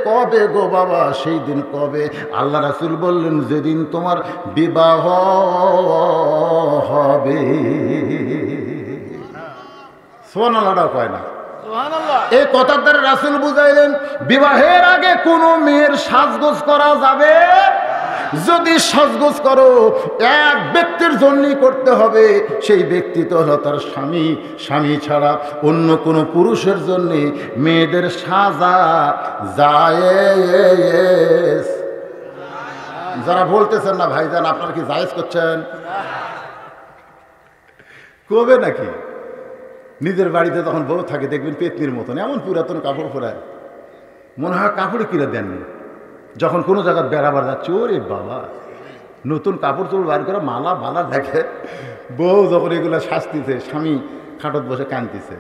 কবে গো বাবা? সেই দিন কবে? আল্লাহ রাসূল বললেন, যেদিন তোমার বিবাহ হবে। সুবহানাল্লাহ কয় না? এই কথার দ্বারা রাসূল বুঝাইলেন, বিবাহের আগে কোনো মেয়ের সাজগোজ করা যাবে? যদি সাজগোজ করো, এক ব্যক্তির জন্যই করতে হবে, সেই ব্যক্তি তো হলো তার স্বামী। স্বামী ছাড়া অন্য কোনো পুরুষের জন্য মেয়েদের সাজা জায়েজ। যারা বলতেছেন না ভাইজান, আপনারা কি জায়েজ করছেন? কবে নাকি নিজের বাড়িতে তখন বউ থাকে, দেখবেন পেতনির মতন এমন পুরাতন কাপড় পরায়, মনে হয় কাপড়ে কিনে দেননি। যখন কোনো জায়গায় বেড়াবার যাচ্ছে, ওরে বাবা নতুন কাপড় চোপড় বার করে মালা বালা দেখে, বউ যখন এগুলো শাস্তিছে, স্বামী খাটত বসে কাঁদতেছে,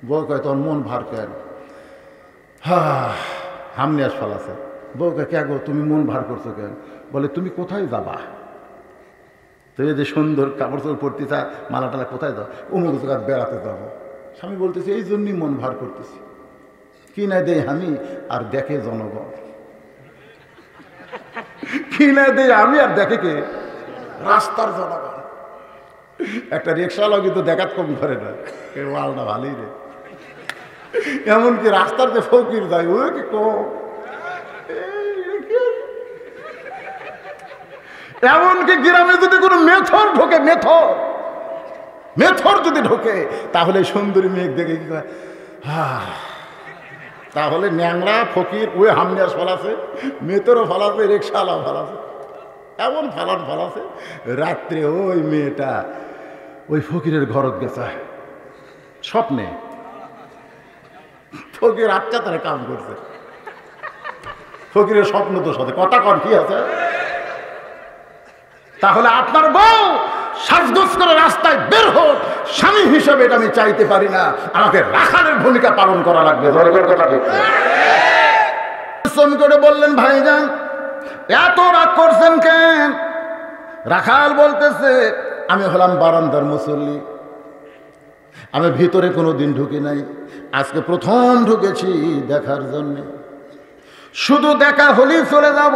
বউ কয় তখন মন ভার কেন? হামনি আস ফলাছে। বউকে, কে গো তুমি মন ভার করছো কেন? বলে, তুমি কোথায় যাবা? তুমি যে সুন্দর কাপড় চোপড় পরতে চা, মালা টালা কোথায় যাও? অমুক জায়গায় বেড়াতে যাবো। স্বামী বলতেছে, এই জন্যই মন ভার করতেছি, কিনে দেয় আমি আর দেখে জনগণ, কিনে দেয় আমি আর দেখে কে? রাস্তার জনগণ। একটা রিক্সাওয়ালাও কিন্তু দেখাত কম করে না, ওয়ালটা ভালোই রে। এমনকি রাস্তার যে ফকির যায় ও কি কম, এমনকি গ্রামে যদি কোনো মেথর ঢোকে, মেথর যদি ঢোকে তাহলে সুন্দরী মেঘ দেখে কি কয়, তাহলে ন্যাংরা ফকির ওই হামনিয়াস ফলাছে, মেথরও ফলাছে, রিক্সাওয়ালাও ফলাছে, এমন ফলাছে। রাত্রে ওই মেয়েটা ওই ফকিরের ঘরত গেছে স্বপ্নে, ফকির আচ্ছা তারা কাম করছে, ফকিরের স্বপ্ন তো সাথে কথা কন কি আছে। তাহলে আপনার বউ সাজগোজ করে রাস্তায় বের হোক, স্বামী হিসেবে এটা আমি চাইতে পারি না, আমাকে রাখালের ভূমিকা পালন করা লাগবে। করে বললেন ভাইজান এত রাগ করছেন কেন? রাখাল বলতেছে আমি হলাম বারান্দার মুসল্লি, আমি ভিতরে কোনো দিন ঢুকি নাই, আজকে প্রথম ঢুকেছি দেখার জন্য, শুধু দেখা হলেই চলে যাব,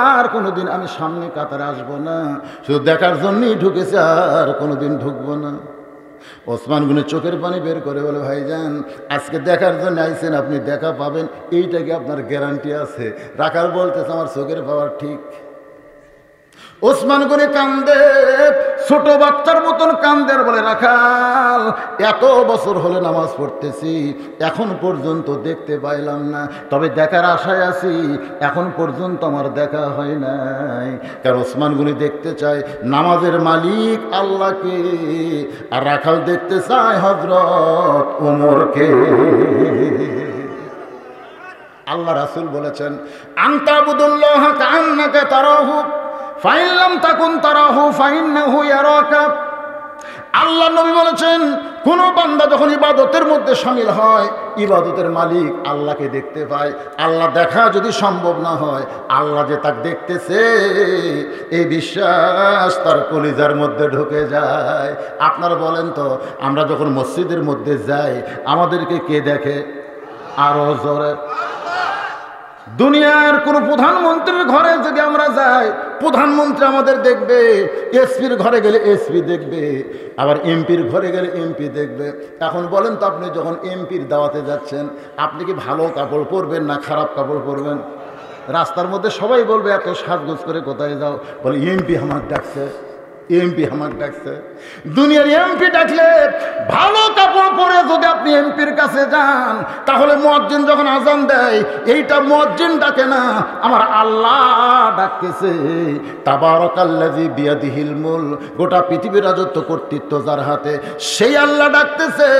আর কোনোদিন আমি সামনে কাতারে আসবো না, শুধু দেখার জন্যই ঢুকেছে, আর কোনোদিন ঢুকবো না। ওসমান গনি চোখের পানি বের করে বলে ভাইজান আজকে দেখার জন্য আইছেন, আপনি দেখা পাবেন এইটা কি আপনার গ্যারান্টি আছে? রাখাল বলতেছে আমার চোখের পাওয়ার ঠিক। ওসমান গনি কান্দে, ছোট বাচ্চার মতন কান্দের, বলে রাখাল এত বছর হলে নামাজ পড়তেছি, এখন পর্যন্ত দেখতে পাইলাম না, তবে দেখার আশায় আছি, এখন পর্যন্ত আমার দেখা হয় নাই। কারণ ওসমান গনি দেখতে চায় নামাজের মালিক আল্লাহকে, আর রাখাল দেখতে চায় হযরত ওমরকে। আল্লাহ রাসূল বলেছেন আনতাবুদুল্লাহ কাআন্নাকা তারাহু ফাইন লাম তাকুন তারাহু ফাইন্নাহু ইয়ারাকা। আল্লাহ নবী বলেছেন কোন বান্দা যখন ইবাদতের মধ্যে শামিল হয়, ইবাদতের মালিক আল্লাহকে দেখতে পায়। আল্লাহ দেখা যদি সম্ভব না হয়, আল্লাহ যে তাকে দেখতেছে এই বিশ্বাস তার কলিজার মধ্যে ঢুকে যায়। আপনারা বলেন তো আমরা যখন মসজিদের মধ্যে যাই আমাদেরকে কে দেখে? আরো জোরে। দুনিয়ার কোন প্রধানমন্ত্রীর ঘরে যদি আমরা যাই, প্রধানমন্ত্রী আমাদের দেখবে, এসপির ঘরে গেলে এসপি দেখবে, আবার এমপির ঘরে গেলে এমপি দেখবে। এখন বলেন তো আপনি যখন এমপির দাওয়াতে যাচ্ছেন, আপনি কি ভালো কাপড় পরবেন না খারাপ কাপড় পরবেন? রাস্তার মধ্যে সবাই বলবে এত সাজগোজ করে কোথায় যাও, বলে এমপি আমার ডাকছে, এমপি আমার ডাকছে। দুনিয়ার এমপি ডাকলে ভালো কাপড় পরে যদি আপনি এমপির কাছে যান, তাহলে মুয়াজ্জিন যখন আজান দেয় এইটা মুয়াজ্জিন ডাকে না, আমার আল্লাহ ডাকতেছে। তাবারাকাল্লাযী বিয়াদিহিল মুলক, গোটা পৃথিবীর রাজত্ব কর্তৃত্ব যার হাতে, সেই আল্লাহ ডাকতেছে।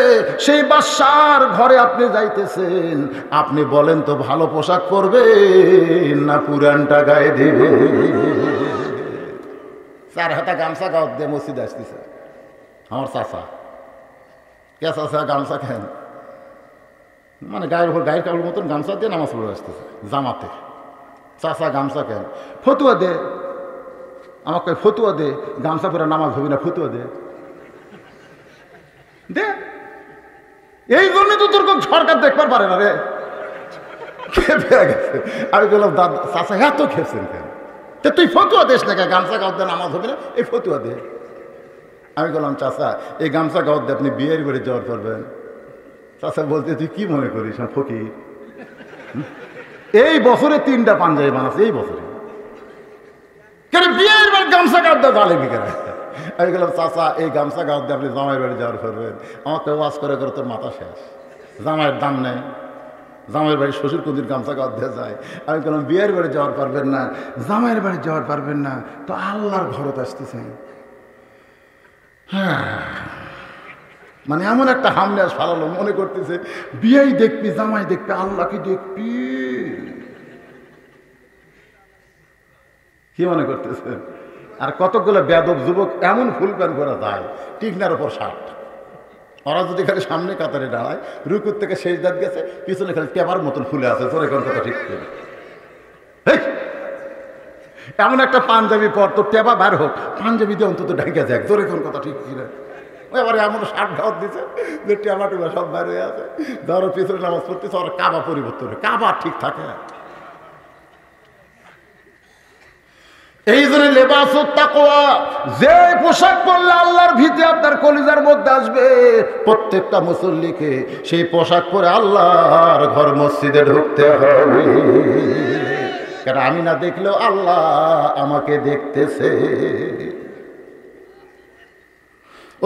সেই বাদশার ঘরে আপনি যাইতেছেন, আপনি বলেন তো ভালো পোশাক পরবেন না পুরানটা গায়ে দিবে? চার হাতা গামছা গাও দিয়ে মসজিদে আসতেছে আমার চাচা। কে চাচা গামছা খেন, মানে গায়ের উপর গায়ের কাপড়ের মতন গামছা দিয়ে নামাজ পড়ে আসতেছে জামাতে। চাচা গামছা কেন? ফতুয়া দে আমাকে, ফতুয়া দে, গামছা পরে নামাজ হবি না, ফতুয়া দে দে। এই জন্য তো তোর সরকার দেখবার পারে না রে, খেপে গেছে। আমি বললাম দাদা চাচা এত খেপছেন কেন? তুই ফতুয়া দেশ না, গামছা গাও দিয়ে নামাজ হবে না, এই ফতুয়া দে। আমি বললাম চাচা এই গামছা গাও দিয়ে আপনি বিয়ের বাড়ি যাওয়ার করবেন? চাচা বলতে তুই কি মনে করিস ফকির? এই বছরে 3টা পাঞ্জাবি বানাচ্ছে, এই বছরে কেন বিয়ের বাড়ি গামছা গাও দিয়ে জালে বিকেরা? আমি বললাম চাচা এই গামছা গাও দিয়ে আপনি জামাইয়ের বাড়ি যাওয়ার করবেন? আমাকে ওয়াজ করে করে তোর মাথা শেষ, জামাইয়ের দাম নেই, জামাইয়ের বাড়ি শ্বশুর কুদির গামছা গাও দিয়ে যায়। আমি বললাম বিয়ের বাড়ি যাওয়ার পারবেন না, জামাইয়ের বাড়ি যাওয়ার পারবেন না, তো আল্লাহর ঘরত আসতেছেন। হ্যাঁ, মানে এমন একটা হামলাস ফালালো, মনে করতেছে বিয়েই দেখবি, জামাই দেখবি, আল্লাহকে দেখবি। কি মনে করতেছেন? আর কতগুলো বেদব যুবক এমন ফুল প্যান্ট করা যায়, টিকনার ওপর শার্ট। ওরা যদি খালি সামনে কাতারে দাঁড়ায়, রুকুর থেকে শেষ দাঁত গেছে, পিছনে খালি টেবার মতন ফুলে আছে, তোর এখন কথা ঠিক করে এমন একটা পাঞ্জাবি পর, তোর টেবা বার হোক, পাঞ্জাবি দিয়ে অন্তত ঢেকে যাক, তোর এখন কথা ঠিক কিনা। এবারে এমন শার্ট ঢাক দিছে যে টেবা টেবা সব বাইরে হয়ে আছে, ধরো পিছনে নামাজ পড়তেছে, ওরা কাবা পরিবর্তন, কাবা ঠিক থাকে। এই জন্য লেবাসুত তাকওয়া, যে পোশাক পরলে আল্লাহর ভীতি আপনার কলিজার মধ্যে আসবে, প্রত্যেকটা মুসল্লিকে সেই পোশাক পরে আল্লাহর ঘর মসজিদে ঢুকতে হবে। কারণ আমি না দেখলেও আল্লাহ আমাকে দেখতেছে।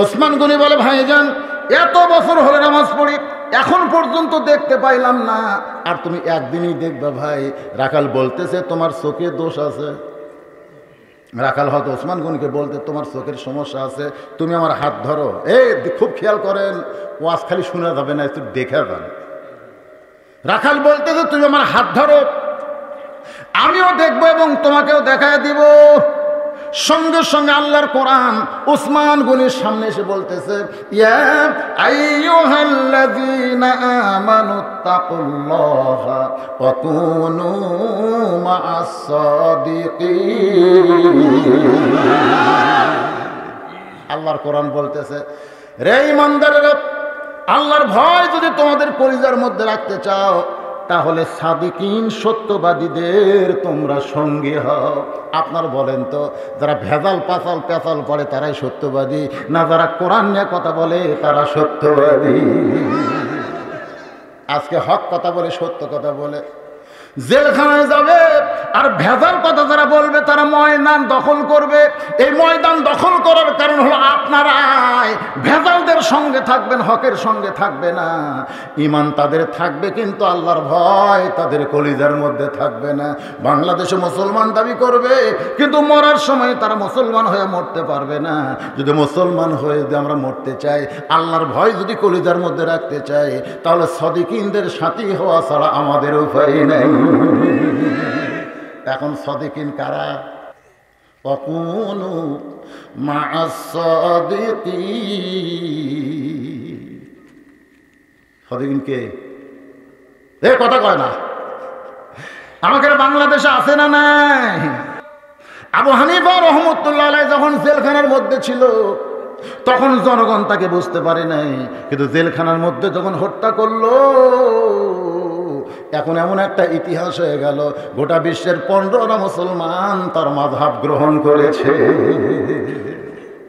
ওসমান গনি বলে, ভাইজান এত বছর হলে নামাজ পড়ি, এখন পর্যন্ত দেখতে পাইলাম না, আর তুমি একদিনই দেখবা। ভাই রাখাল বলতেছে তোমার চোখে দোষ আছে। রাখাল হয়তো ওসমান গনিকে বলতে তোমার চোখের সমস্যা আছে, তুমি আমার হাত ধরো। এই খুব খেয়াল করেন, ওয়াজ খালি শোনা যাবে না, একটু দেখে যান। রাখাল বলতেছে তুমি আমার হাত ধরো, আমিও দেখবো এবং তোমাকেও দেখায় দিব। সঙ্গে সঙ্গে আল্লাহর কোরআন ওসমান গনির সামনে এসে বলতেছে, ইয়া আইয়ুহাল্লাযীনা আমানুত্তাকুল্লাহা ওয়া কুনু মা'আস সাদিকিন। আল্লাহর কোরআন বলতেছে, রে ঈমানদারেরা, আল্লাহর ভয় যদি তোমাদের কলিজার মধ্যে রাখতে চাও, তাহলে সাদিকিন সত্যবাদীদের তোমরা সঙ্গী হও। আপনার বলেন তো, যারা ভেজাল পাচাল পেঁচাল পড়ে তারাই সত্যবাদী, না যারা কোরআন নিয়ে কথা বলে তারা সত্যবাদী? আজকে হক কথা বলে, সত্য কথা বলে জেলখানায় যাবে, আর ভেজাল কথা যারা বলবে তারা ময়দান দখল করবে। এই ময়দান দখল করার কারণ হলো আপনারাই ভেজালদের সঙ্গে থাকবেন, হকের সঙ্গে থাকবে না। ঈমান তাদের থাকবে, কিন্তু আল্লাহর ভয় তাদের কলিজার মধ্যে থাকবে না। বাংলাদেশে মুসলমান দাবি করবে, কিন্তু মরার সময় তারা মুসলমান হয়ে মরতে পারবে না। যদি মুসলমান হয়ে যদি আমরা মরতে চাই, আল্লাহর ভয় যদি কলিজার মধ্যে রাখতে চাই, তাহলে সাদিকিনদের সাথী হওয়া ছাড়া আমাদের উপায় নেই। এখন সাদিকিন কারা? ওয়াকুনু মা'আস সাদিকিন। সাদিকিন কে? এ কথা কয় না। আমাদের বাংলাদেশে আছে না নাই? আবু হানিফা রাহমাতুল্লাহ আলাইহি যখন জেলখানার মধ্যে ছিল, তখন জনগণ তাকে বুঝতে পারে নাই, কিন্তু জেলখানার মধ্যে যখন হত্যা করলো, এখন এমন একটা ইতিহাস হয়ে গেল, গোটা বিশ্বের 15টা মুসলমান তার মাযহাব গ্রহণ করেছে।